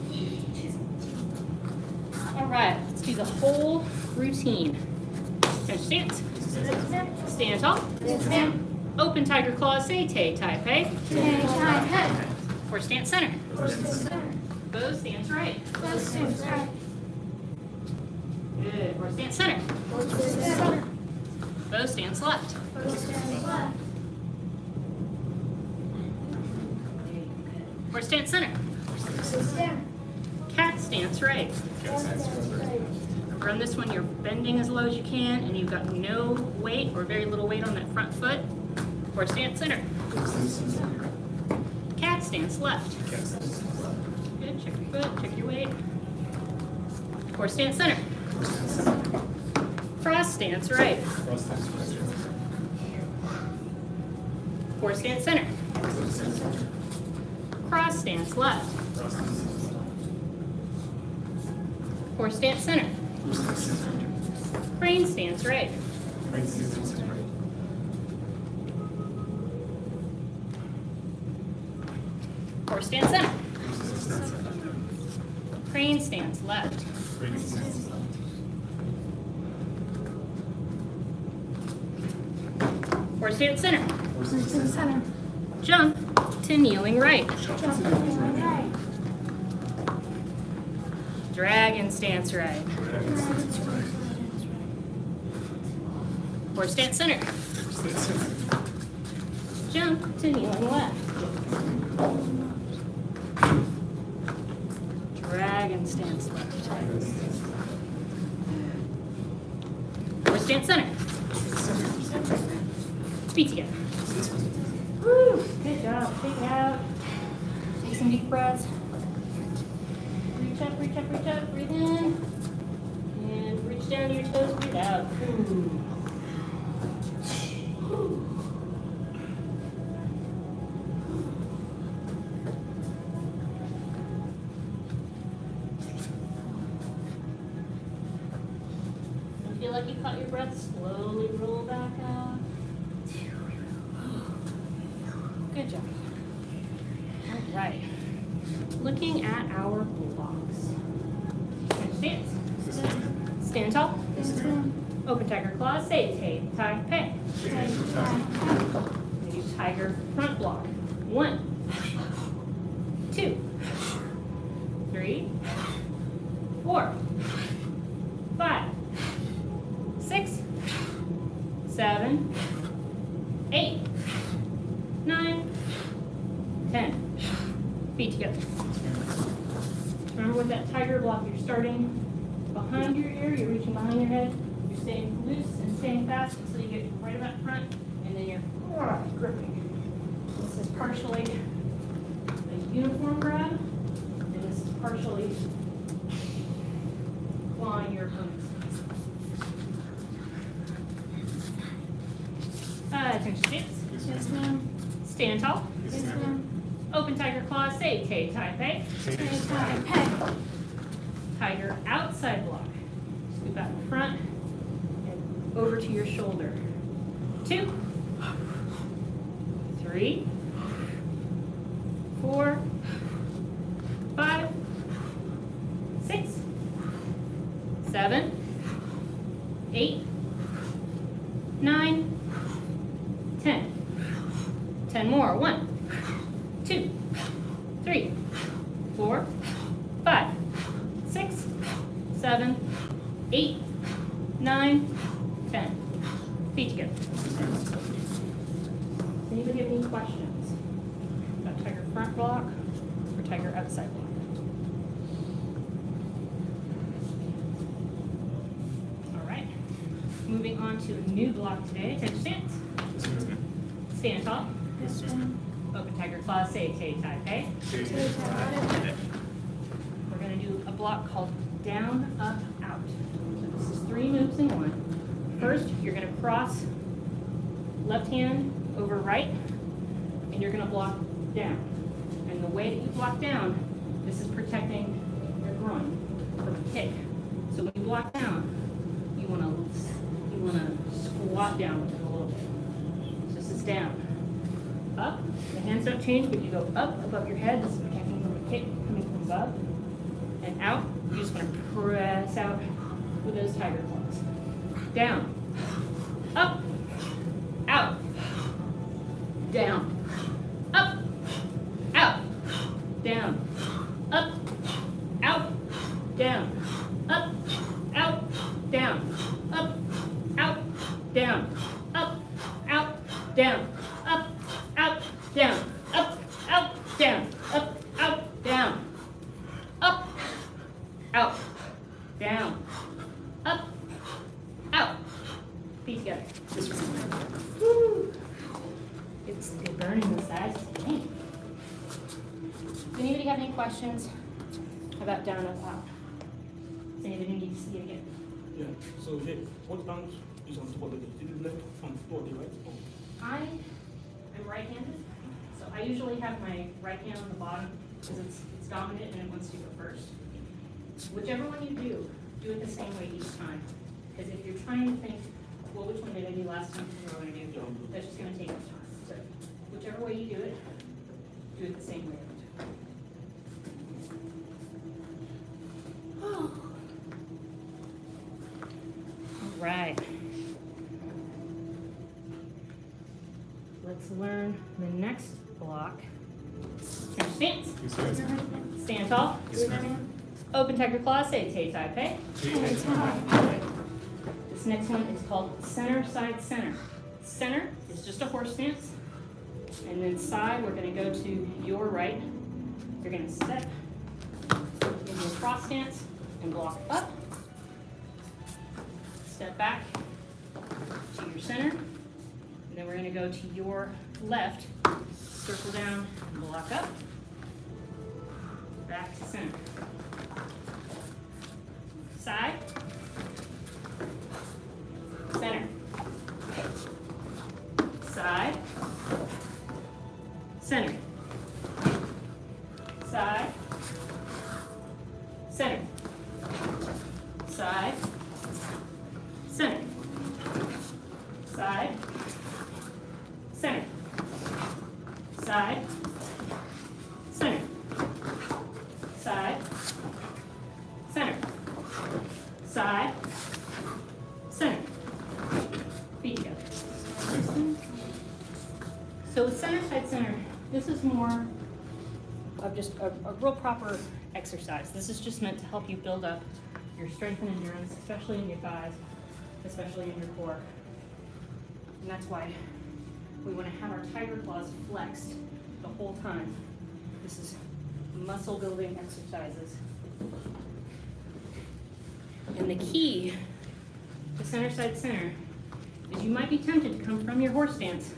All right, let's do the whole routine. Stance. Stand tall. Open tiger claws. Say Tai Chi. Horse stance center. Bow stance right. Good. Horse stance center. Bow stance left. Horse stance center. Cat stance right. Run this one, you're bending as low as you can, and you've got no weight or very little weight on that front foot. Horse stance center. Cat stance left. Good, check your foot, check your weight. Horse stance center. Cross stance right. Horse stance center. Cross stance left. Horse stance center. Crane stance right. Horse stance center. Crane stance left. Horse stance center. Jump to kneeling right. Dragon stance right. Horse stance center. Jump to kneeling left. Dragon stance left. Horse stance center. Feet together. Woo, good job. Take it out. Take some deep breaths. Reach up, reach up, reach up. Breathe in. And reach down to your toes. Breathe out. Feel like you caught your breath, slowly roll back up. Good job. All right. Looking at our blocks. Stance. Stand tall. Open tiger claws. Say tay, tai, pei. We do tiger front block. 1, 2, 3, 4, 5, 6, 7, 8, 9, 10. Feet together. Remember with that tiger block, you're starting behind your ear, you're reaching behind your head, you're staying loose and staying fast until you get right about front, and then you're gripping. This is partially a uniform grab, and this is partially clawing your opponent's. Attention stance. Yes, ma'am. Stand tall. Yes, ma'am. Open tiger claws. Say tay, tai, pei. Tiger outside block. Scoop out in front and over to your shoulder. 2, 3, 4, 5, 6, 7, 8, 9, 10. 10 more. 1, 2, 3, 4, 5, 6, 7, 8, 9, 10. Feet together. Anybody have any questions about tiger front block or tiger outside block? All right. Moving on to a new block today. Attention stance. Stand tall. Yes, ma'am. Open tiger claws. Say tay, tai, pei. We're going to do a block called down, up, out. So this is 3 moves in 1. First, you're going to cross left hand over right, and you're going to block down. And the way that you block down, this is protecting your groin from a kick. So when you block down, you want to squat down with it a little bit. So this is down. Up, the hands don't change, but you go up above your head. This is protecting from a kick coming from above. And out, you just want to press out with those tiger claws. Down, up, out, down, up, out, down, up, out, down, up, out, down, up, out, down, up, out, down, up, out, down, up, out, down, up, out, down, up, out, down, up, out. Feet together. Woo. It's good burning the sides of the knee. Does anybody have any questions about down, up, out? Does anybody need to see it again? Yeah, so here, what stance is on top of the left on top of the right? I am right-handed, so I usually have my right hand on the bottom because it's dominant and it wants to go first. Whichever one you do it the same way each time. Because if you're trying to think, well, which one did I do last time? Which one am I going to do? That's just going to take time. So whichever way you do it the same way every time. All right. Let's learn the next block. Stance. Stand tall. Open tiger claws. Say tay, tai, pei. This next one is called center, side, center. Center is just a horse stance. And then side, we're gonna go to your right. You're gonna step into a cross stance and block up. Step back to your center. And then we're gonna go to your left, circle down, and block up. Back to center. Side. Center. Side. Center. Side. Center. Side. Center. Side. Center. Side. Center. Side. Center. Side. Center. Feet together. So with center, side, center, this is more of just a real proper exercise. This is just meant to help you build up your strength and endurance, especially in your thighs, especially in your core. And that's why we want to have our tiger claws flexed the whole time. This is muscle building exercises. And the key to center, side, center is you might be tempted to come from your horse stance.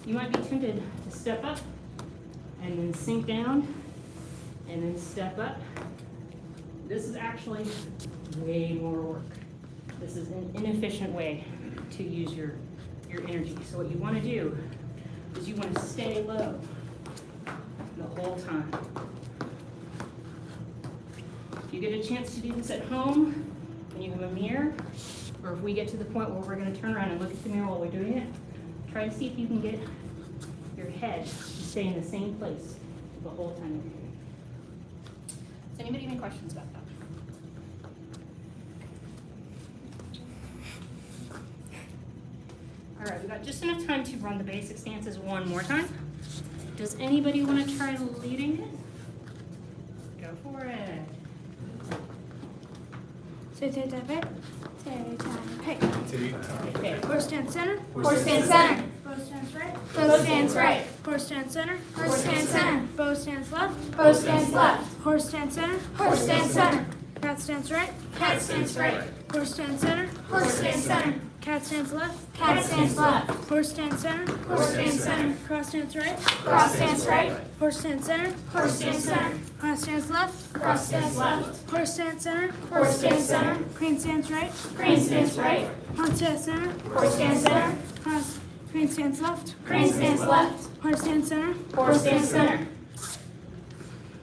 You might be tempted to step up and then sink down and then step up. This is actually way more work. This is an inefficient way to use your energy. So what you want to do is you want to stay low the whole time. If you get a chance to do this at home and you have a mirror, or if we get to the point where we're going to turn around and look at the mirror while we're doing it, try to see if you can get your head to stay in the same place the whole time. Does anybody have any questions about that? All right, we've got just enough time to run the basic stances one more time. Does anybody want to try leading it? Go for it. Okay. Horse stance center. Horse stance center. Bow stance right. Bow stance right. Horse stance center. Horse stance center. Bow stance left. Bow stance left. Horse stance center. Horse stance center. Cat stance right. Cat stance right. Horse stance center. Horse stance center. Cat stance left. Cat stance left. Horse stance center. Horse stance center. Cross stance right. Cross stance right. Horse stance center. Horse stance center. Cross stance left. Cross stance left. Horse stance center. Horse stance center. Crane stance right. Crane stance right. Horse stance center. Horse stance center. Crane stance left. Crane stance left. Horse stance center. Horse stance center.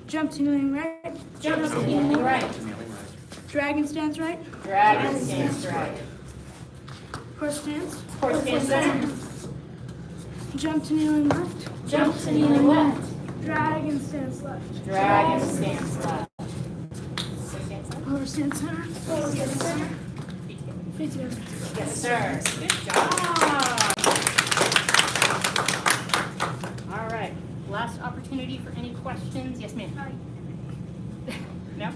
Jump to kneeling right. Jump to kneeling right. Dragon stance right. Dragon stance right. Horse stance. Horse stance center. Jump to kneeling left. Jump to kneeling left. Dragon stance left. Dragon stance left. Horse stance center. Horse stance center. Feet together. Yes, sir. Good job. All right. Last opportunity for any questions. Yes, ma'am. No?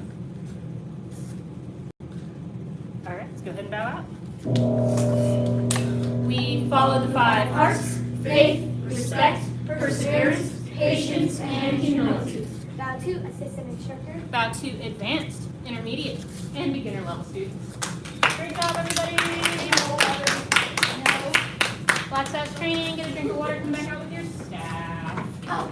All right. Let's go ahead and bow out. We follow the 5 hearts: faith, respect, perseverance, patience, and humility. Bow to assistant instructor. Bow to advanced, intermediate, and beginner level students. Great job, everybody. Black Sabbath training, get a drink of water, come back out with your staff. Oh.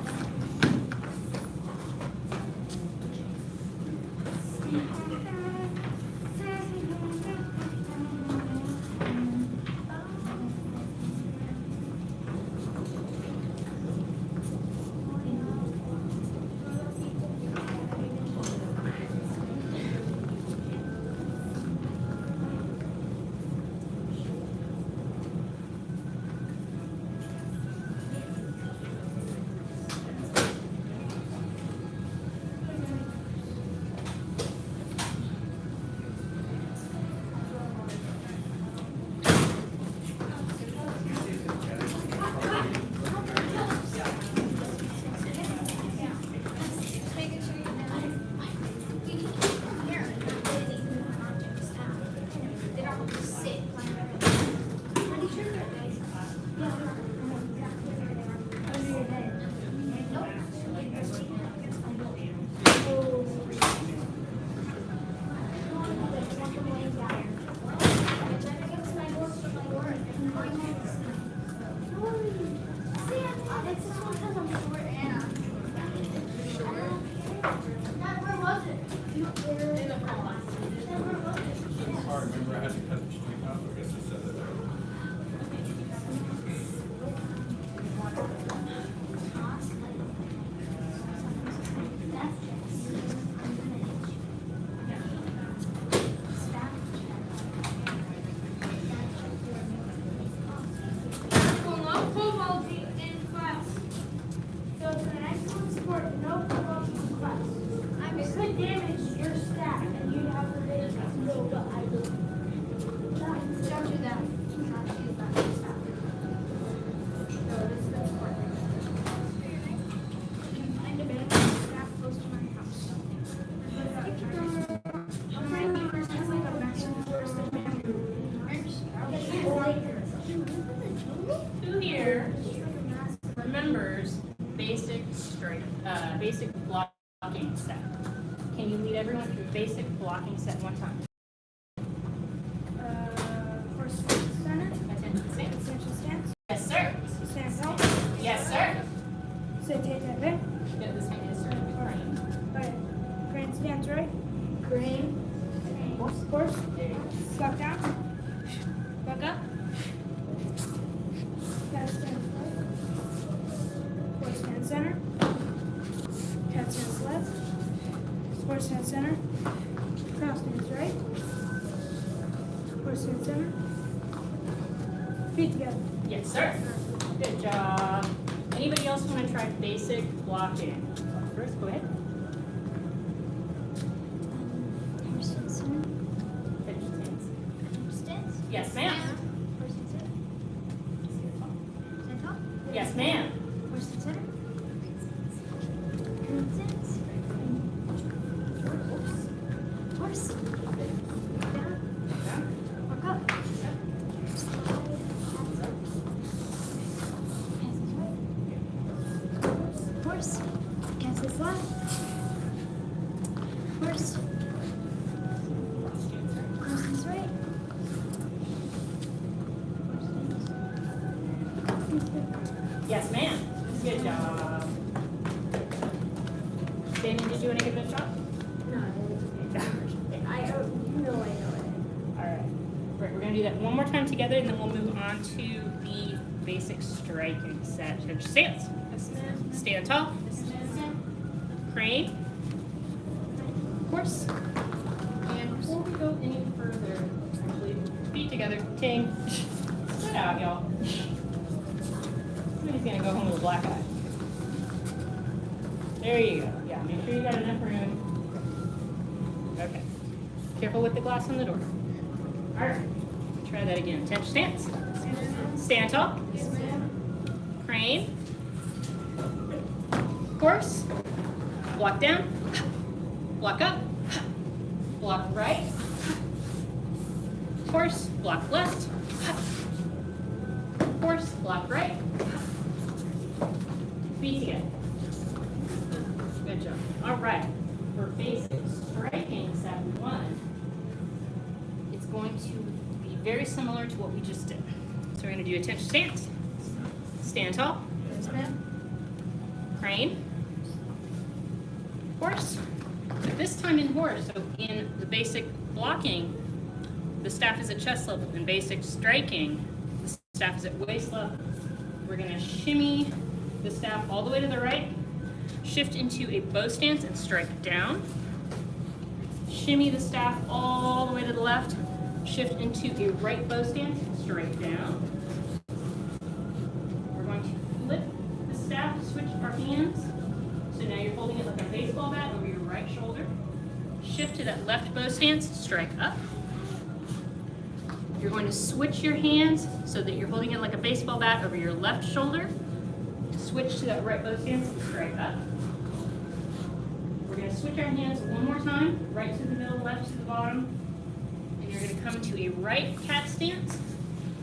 would damage your staff and you'd have to make no, but I will. Don't do that. Find a bed staff close to my house. My neighbors has like a massive forest of bamboo. Who here remembers basic blocking set? Can you lead everyone through basic blocking set one time? Horse center. Attention stance. Essential stance. Yes, sir. Stand tall. Yes, sir. Sit tight there. Get this hand is crane. Right. Crane stands right. Crane. Horse. Slap down. Back up. Cat stands right. Horse stands center. Cat stands left. Horse stands center. Cross stands right. Horse stands center. Feet together. Yes, sir. Good job. Anybody else want to try basic blocking? First, go ahead. Horse stands center. Attention stance. Stance. Yes, ma'am. Horse stands center. Stand tall. Yes, ma'am. Horse stands center. Crane stands. Horse. Down. Walk up. Horse. Cancels left. Horse. Crosses right. Yes, ma'am. Good job. Damon, did you want to give it a shot? You know I know it. All right. We're going to do that one more time together, and then we'll move on to the basic striking set. Attention stance. Stand tall. Crane. Horse. And before we go any further, actually, feet together. Ting. Sit out, y'all. Somebody's going to go home with a black eye. There you go. Yeah, make sure you got enough room. Okay. Careful with the glass on the door. All right. Try that again. Attention stance. Stand tall. Crane. Horse. Block down. Block up. Block right. Horse. Block left. Horse. Block right. Feet together. Good job. All right. For basic striking set one, it's going to be very similar to what we just did. So we're going to do attention stance. Stand tall. Crane. Horse. But this time in horse, so in the basic blocking, the staff is at chest level. In basic striking, the staff is at waist level. We're going to shimmy the staff all the way to the right, shift into a bow stance and strike down. Shimmy the staff all the way to the left, shift into a right bow stance, strike down. We're going to flip the staff, switch our hands. So now you're holding it like a baseball bat over your right shoulder. Shift to that left bow stance, strike up. You're going to switch your hands so that you're holding it like a baseball bat over your left shoulder. Switch to that right bow stance, strike up. We're going to switch our hands one more time, right to the middle, left to the bottom. And you're going to come to a right cat stance.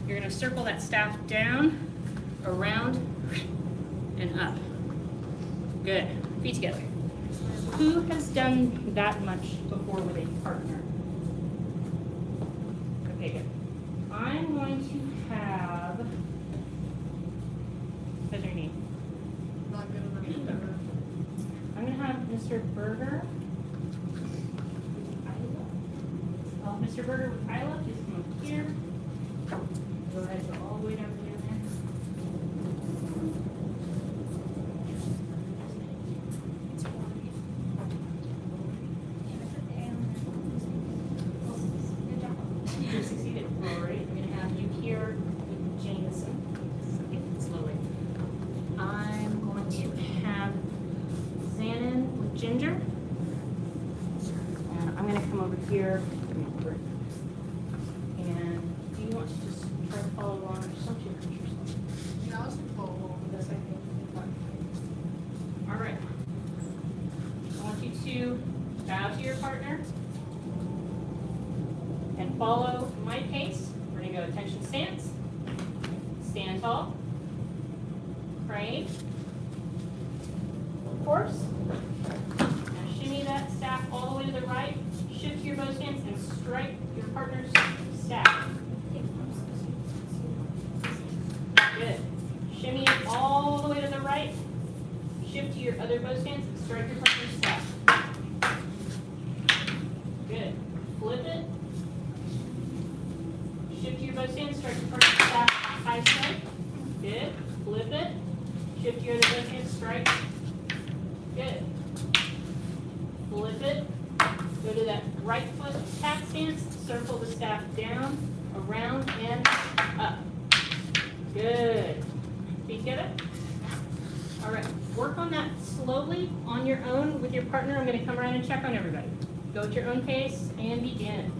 You're going to circle that staff down, around, and up. Good. Feet together. Who has done that much before with a partner? Okay, good. I'm going to have, what's your name? Not good enough. I'm going to have Mr. Berger. Mr. Berger with Isla, just come up here. Go ahead, go all the way down to the other end. You succeeded. All right, I'm going to have you here with Jameson. Slowly. I'm going to have Xanon with Ginger. I'm gonna come over here. And do you want to just try to follow along or just don't you hurt yourself? You know, I was gonna follow along with this, I think. All right. I want you to bow to your partner and follow my pace. We're gonna go attention stance, stand tall, crane, horse. Now shimmy that staff all the way to the right, shift your bow stance and strike your partner's staff. Good. Shimmy it all the way to the right, shift to your other bow stance and strike your partner's staff. Good. Flip it. Shift to your bow stance, strike your partner's staff, high strike. Good. Flip it. Shift to your other bow stance, strike. Good. Flip it. Go to that right foot tap stance, circle the staff down, around, and up. Good. Feet together. All right, work on that slowly on your own with your partner. I'm gonna come around and check on everybody. Go at your own pace and begin.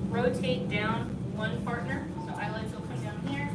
Rotate down one partner, so eyelids will come down here.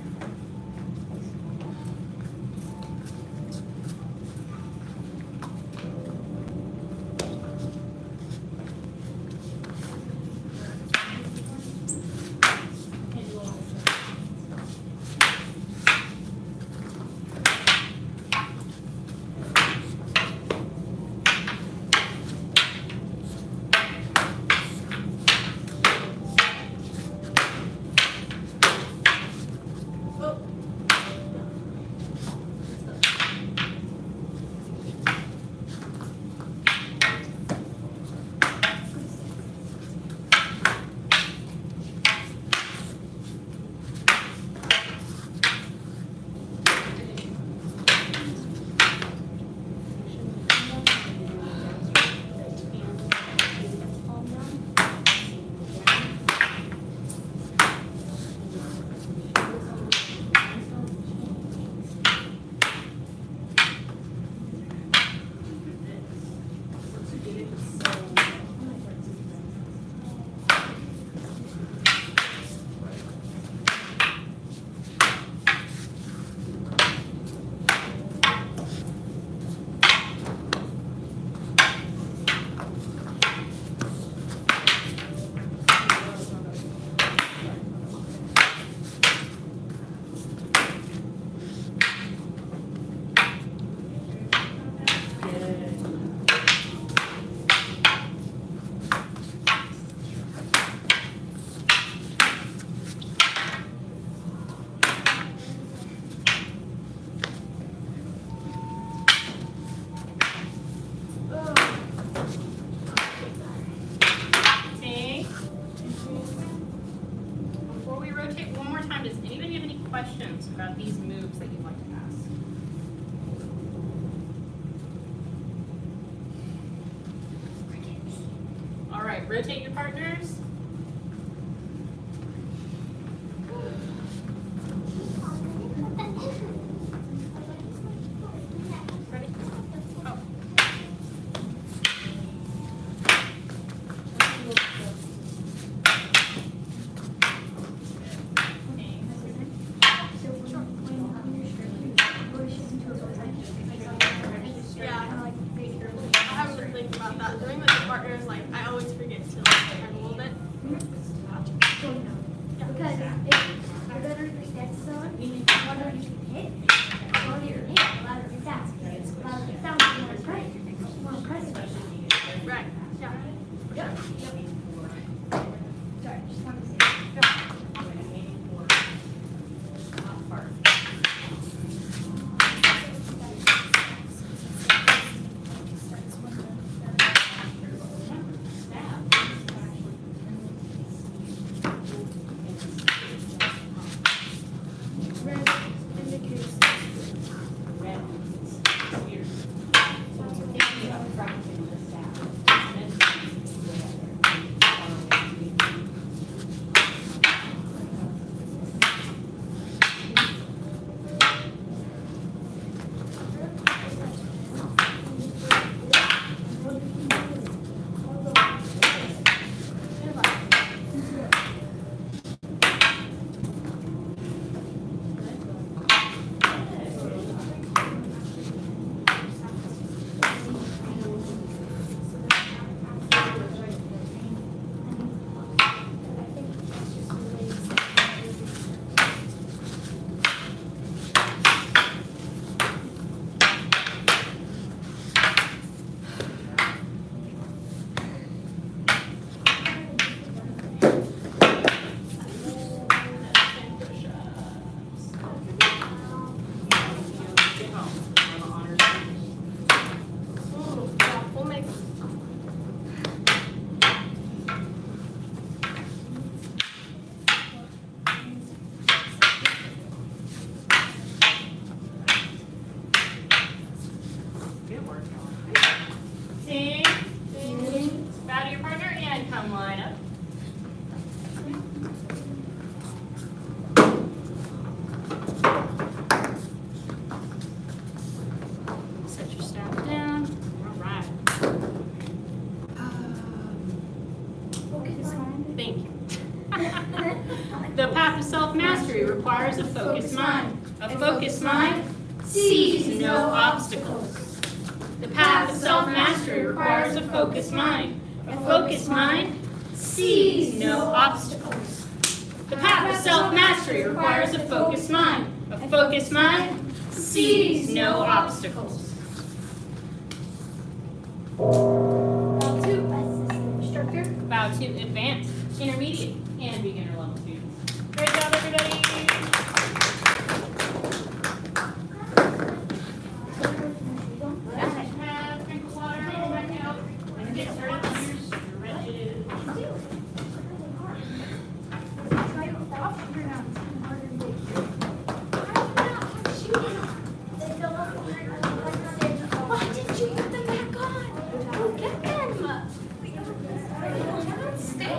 right, rotate your partners. Ready? Oh. Yeah, I haven't been thinking about that. Doing with the partners, like, I always forget to turn a little bit. Because if you're better to get someone, one of you can hit, one of you can hit, a lot of it sounds. A lot of it sounds more impressive. More impressive. Right, yeah. Yep. Sorry, just wanted to say. We'll make Sing. Bow to your partner and come line up. Set your staff down. All right. Thank you. The path of self-mastery requires a focused mind. A focused mind sees no obstacles. The path of self-mastery requires a focused mind. A focused mind sees no obstacles. The path of self-mastery requires a focused mind. A focused mind sees no obstacles. Bow to assistant instructor. Bow to advanced, intermediate, and beginner level students. Great job, everybody. Have drink of water, go back out, and get started on your stretches. Why didn't you put them back on? Go get them. Stay.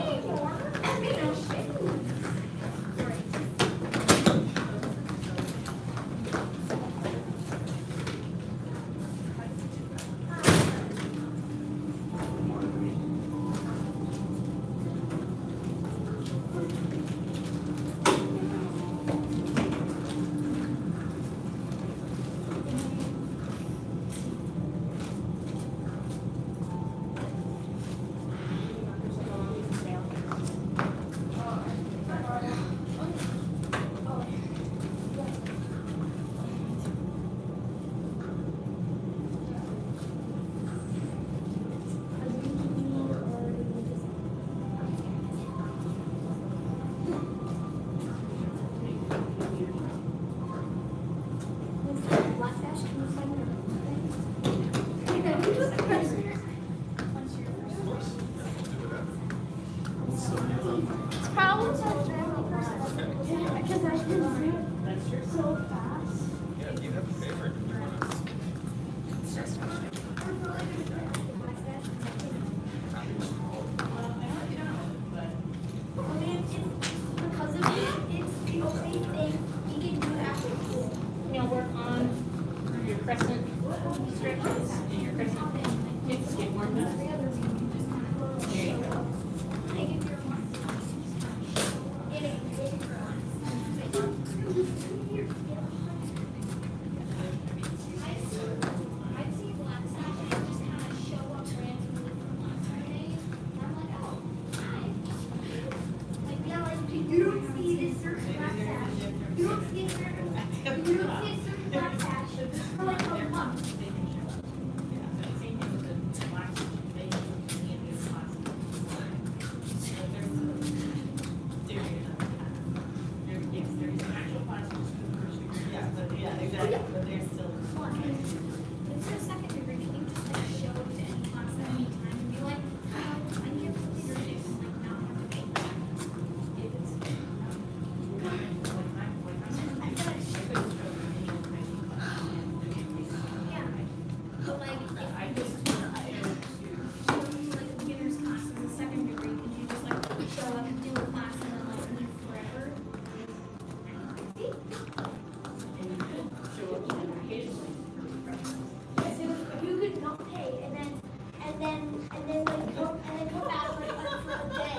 then like go back for a day.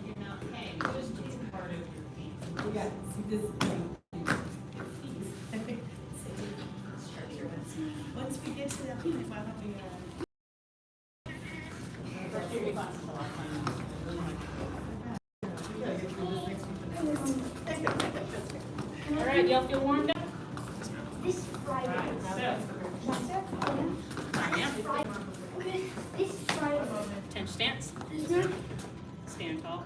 You're not paying, just it's part of your fee. Yeah, see this thing. Once we get to that point, why don't we, First year class is a lot of fun. All right, y'all feel warmed up? This Friday. Right, This Friday. Okay, this Friday. tench stance, stand tall,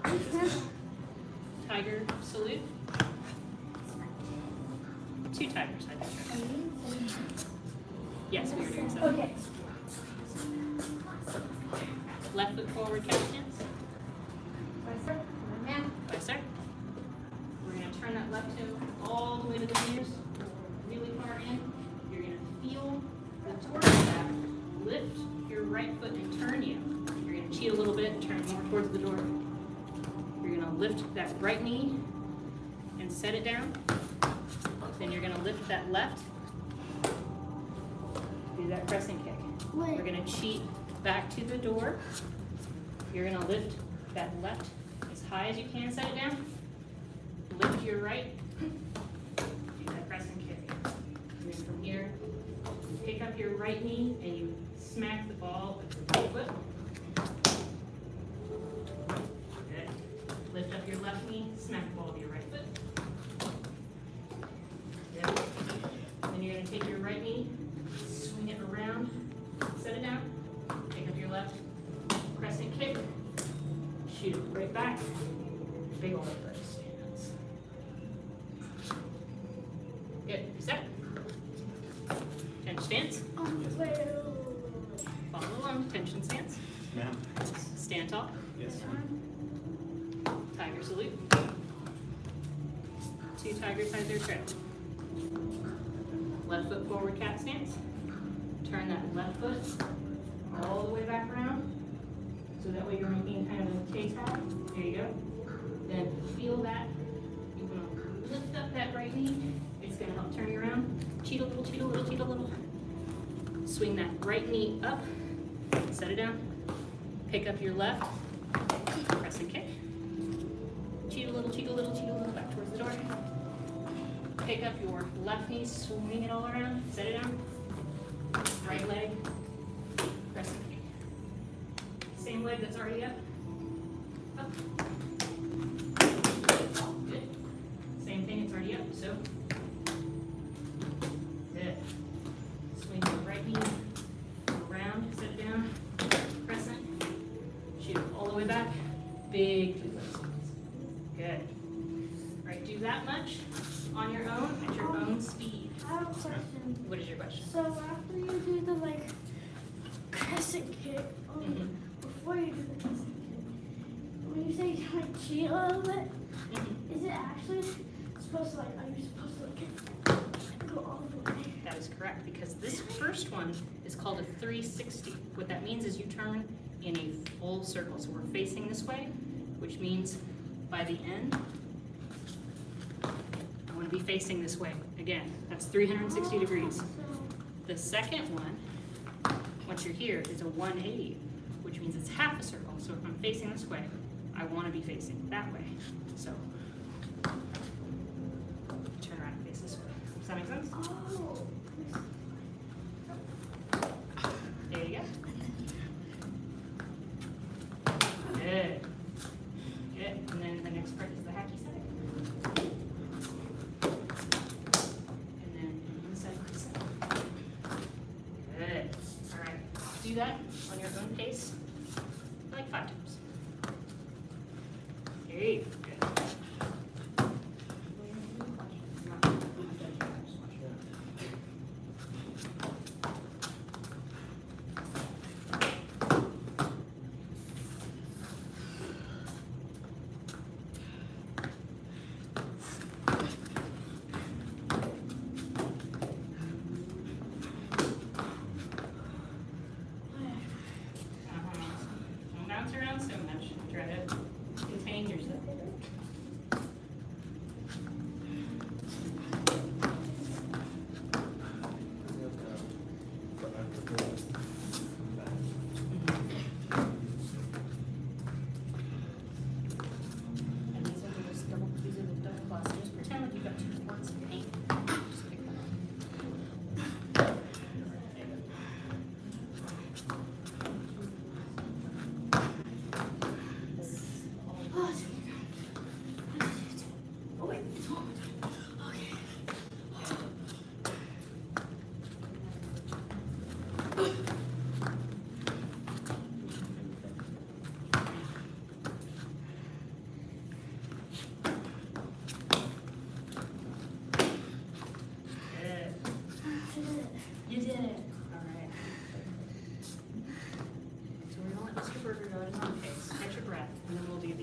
tiger salute. 2 tigers, I think. Yes, we were doing so. Okay. Left foot forward, cat stance. Right, sir. We're gonna turn that left toe all the way to the ears, really far in. You're gonna feel the torque of that. Lift your right foot and turn you. You're gonna cheat a little bit, turn more towards the door. You're gonna lift that right knee and set it down. Then you're gonna lift that left. Do that crescent kick. Wait. We're gonna cheat back to the door. You're gonna lift that left as high as you can, set it down. Lift your right. Do that crescent kick. And then from here, pick up your right knee and you smack the ball with your right foot. Good. Lift up your left knee, smack the ball with your right foot. Good. Then you're gonna take your right knee, swing it around, set it down, pick up your left, crescent kick, shoot it right back, big old leg stance. Good, set. Tension stance, follow along, tension stance. Ma'am. Stand tall. Yes. Tiger salute. 2 tigers hide their trail. Left foot forward cat stance. Turn that left foot all the way back around. So that way you're making kind of a K-spot. There you go. Then feel that. You're gonna lift up that right knee. It's gonna help turn you around. Cheat a little, cheat a little, cheat a little. Swing that right knee up. Set it down. Pick up your left. Crescent kick. Cheat a little, cheat a little, cheat a little back towards the door. Pick up your left knee, swing it all around, set it down. Right leg, crescent kick. Same leg that's already up. Up. Good. Same thing, it's already up, so. Good. Swing your right knee around, set it down, crescent. Shoot all the way back. Big 2 legs. Good. All right, do that much on your own at your own speed. I have a question. What is your question? So after you do the like crescent kick, before you do the crescent kick, when you say like cheat a little bit, is it actually supposed to like, are you supposed to like go all the way? That is correct, because this first one is called a 360. What that means is you turn in a full circle. So we're facing this way, which means by the end, I want to be facing this way. Again, that's 360 degrees. The second one, once you're here, is a 180, which means it's half a circle. So if I'm facing this way, I want to be facing that way. So turn around and face this way. Does that make sense? Oh. There you go. Good. Good. And then the next part is the hacky sack. And then inside side. Good. All right. Do that on your own pace, like 5 times. There you go. Good. Don't bounce around so much. Try to contain yourself. Oh, it's really good. Oh, wait, it's one more time. Okay. Good. You did it. All right. So we're gonna let Mr. Berger go at his own pace. Catch your breath, and then we'll do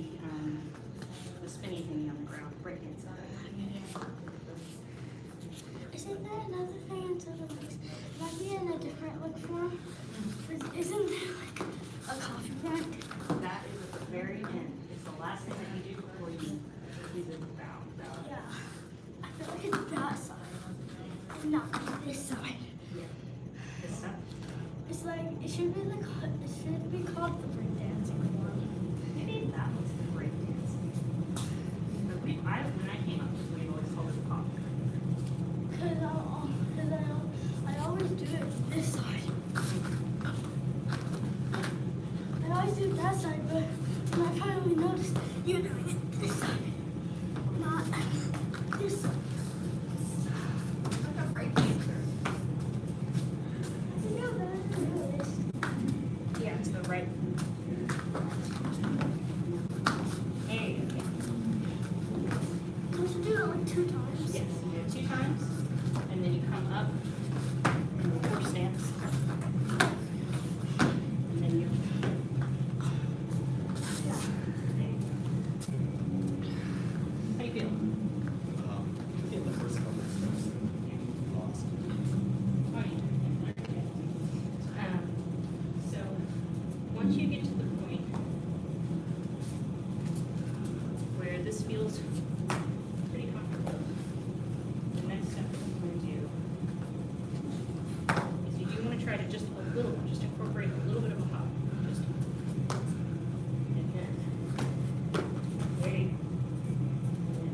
the spinny thingy on the ground, breakdance. Isn't that another thing instead of like, might be in a different like form? Isn't there like a coffee grind? That is at the very end. It's the last thing that you do before you do the bow. Yeah. I feel like it's that side, and not this side. This stuff. It's like it should be like it should be called the breakdancing form. Maybe that was the breakdance. But when I came up with it, we always called it the pop. Cause I always do it this side. I always do that side, but when I finally noticed you're doing it this side, not this side. Like a breakdancer. I think I'm better than this. Yeah, it's the right. There you go. Don't you do it like 2 times? Yes, you do it 2 times, and then you come up in the horse stance. And then you. Yeah. How do you feel? In the first couple of steps, lost. Oh, yeah. So, once you get to the point where this feels pretty comfortable, the next step that we're going to do is you do want to try to just a little, just incorporate a little bit of a hop. Just, and then, there you go. And then,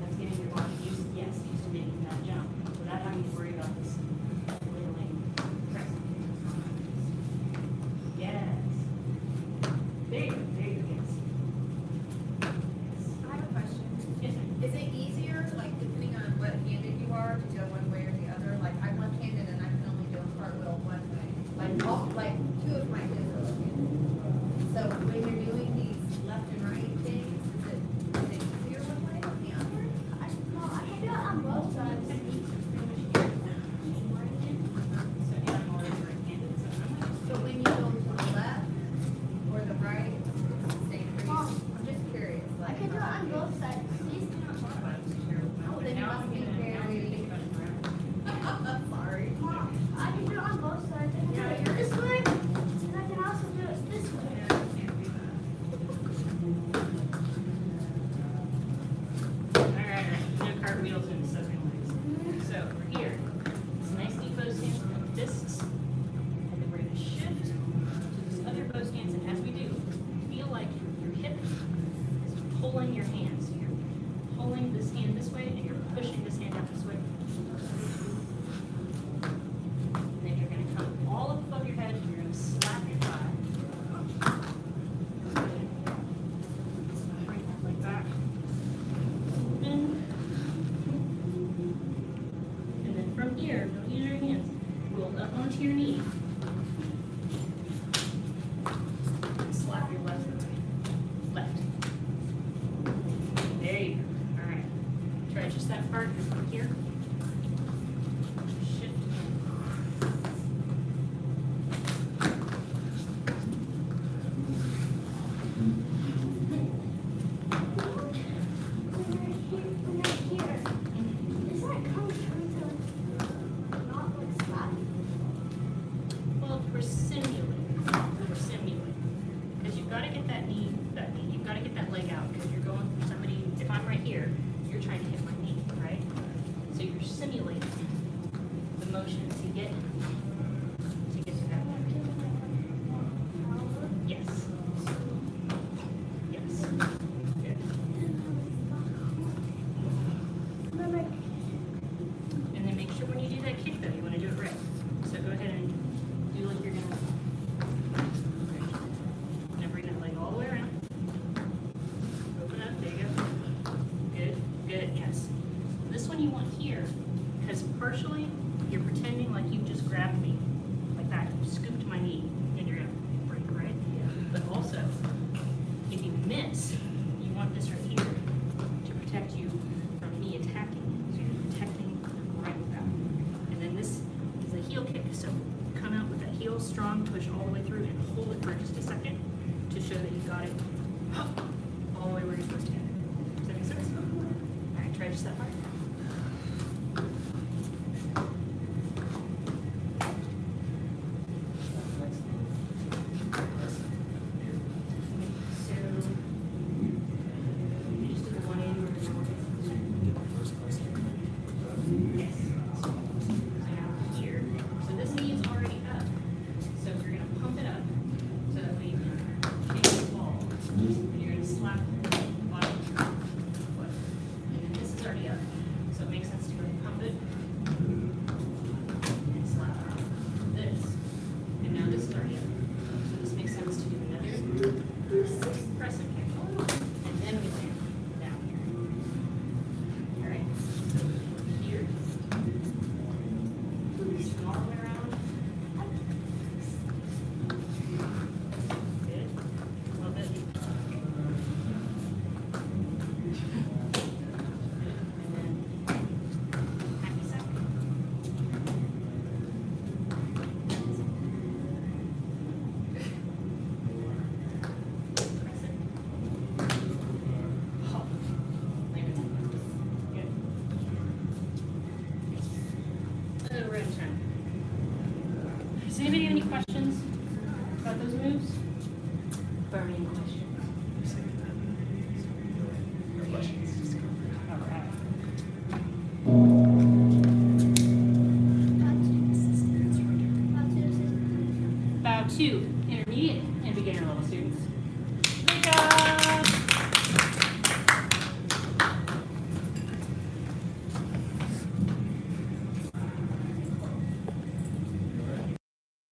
that's getting your body used, yes, used to making that jump, without having to worry about this flailing press. Yes. There you go, there you go, yes. I have a question. Yes, ma'am. Is it easier, like depending on what handed you are, to go one way or the other? Like I'm left-handed and I can only do a cartwheel one way. Like all, like 2 of my hands are left-handed. So when you're doing these left and right things, is it easier one way than the other? I can do it on both sides. So, yeah, I'm already right-handed, so I'm gonna just So when you go to the left or the right, it's the same for you? Mom. I'm just curious, I like. can do it on both sides. Please. talk about it, it's terrible. Oh, then you Now must I'm be gonna- now I'm gonna very- think about it forever. Sorry. Mom, I can do it on both sides. I can do it this way, and I can also do it this way. Alright, no cartwheels and seven legs. So, we're here. This nice deep bow stance on the fists. And then we're gonna shift to this other bow stance, and as we do, feel like your hip is pulling your hand. So you're pulling this hand this way, and you're pushing this hand out this way. And then you're gonna come all up above your head, and you're gonna slap your thigh. Bring that leg back. And then from here, don't use your hands, roll up onto your knee. And slap your left foot. Left. There you go. All right. Try just that part from here. Shift. When I'm here, is that coming through to not like slap? Well, we're simulating. We're simulating. Because you've got to get that knee, you've got to get that leg out because you're going for somebody, if I'm right here, you're trying to hit my knee, right? So you're simulating the motion to get to that point. Yes. Yes. Good. And then make sure when you do that kick though, you want to do it right. So go ahead and do like you're gonna. Now bring that leg all the way around. So if you miss, you want this right here to protect you from me attacking. So you're protecting right with that. And then this is a heel kick. So come out with that heel strong, push all the way through and hold it for just a second to show that you got it all the way where you're supposed to get it. Does that make sense? All right, try just that part. So, you just did the 180 or yes. So now here, so this knee is already up. So you're gonna pump it up so that we can take the ball. And you're gonna slap the bottom of your foot. And then this is already up. So it makes sense to go ahead and pump it. And slap this. And now this is already up. So this makes sense to do another crescent kick. And then we land down here. All right. So here. Swing all the way around. Good. A little bit. And then happy second. Crescent. Hop. Land it. Good. We're in turn. Does anybody have any questions about those moves? Burning questions? All right. Bow two, intermediate and beginner level students. Good job.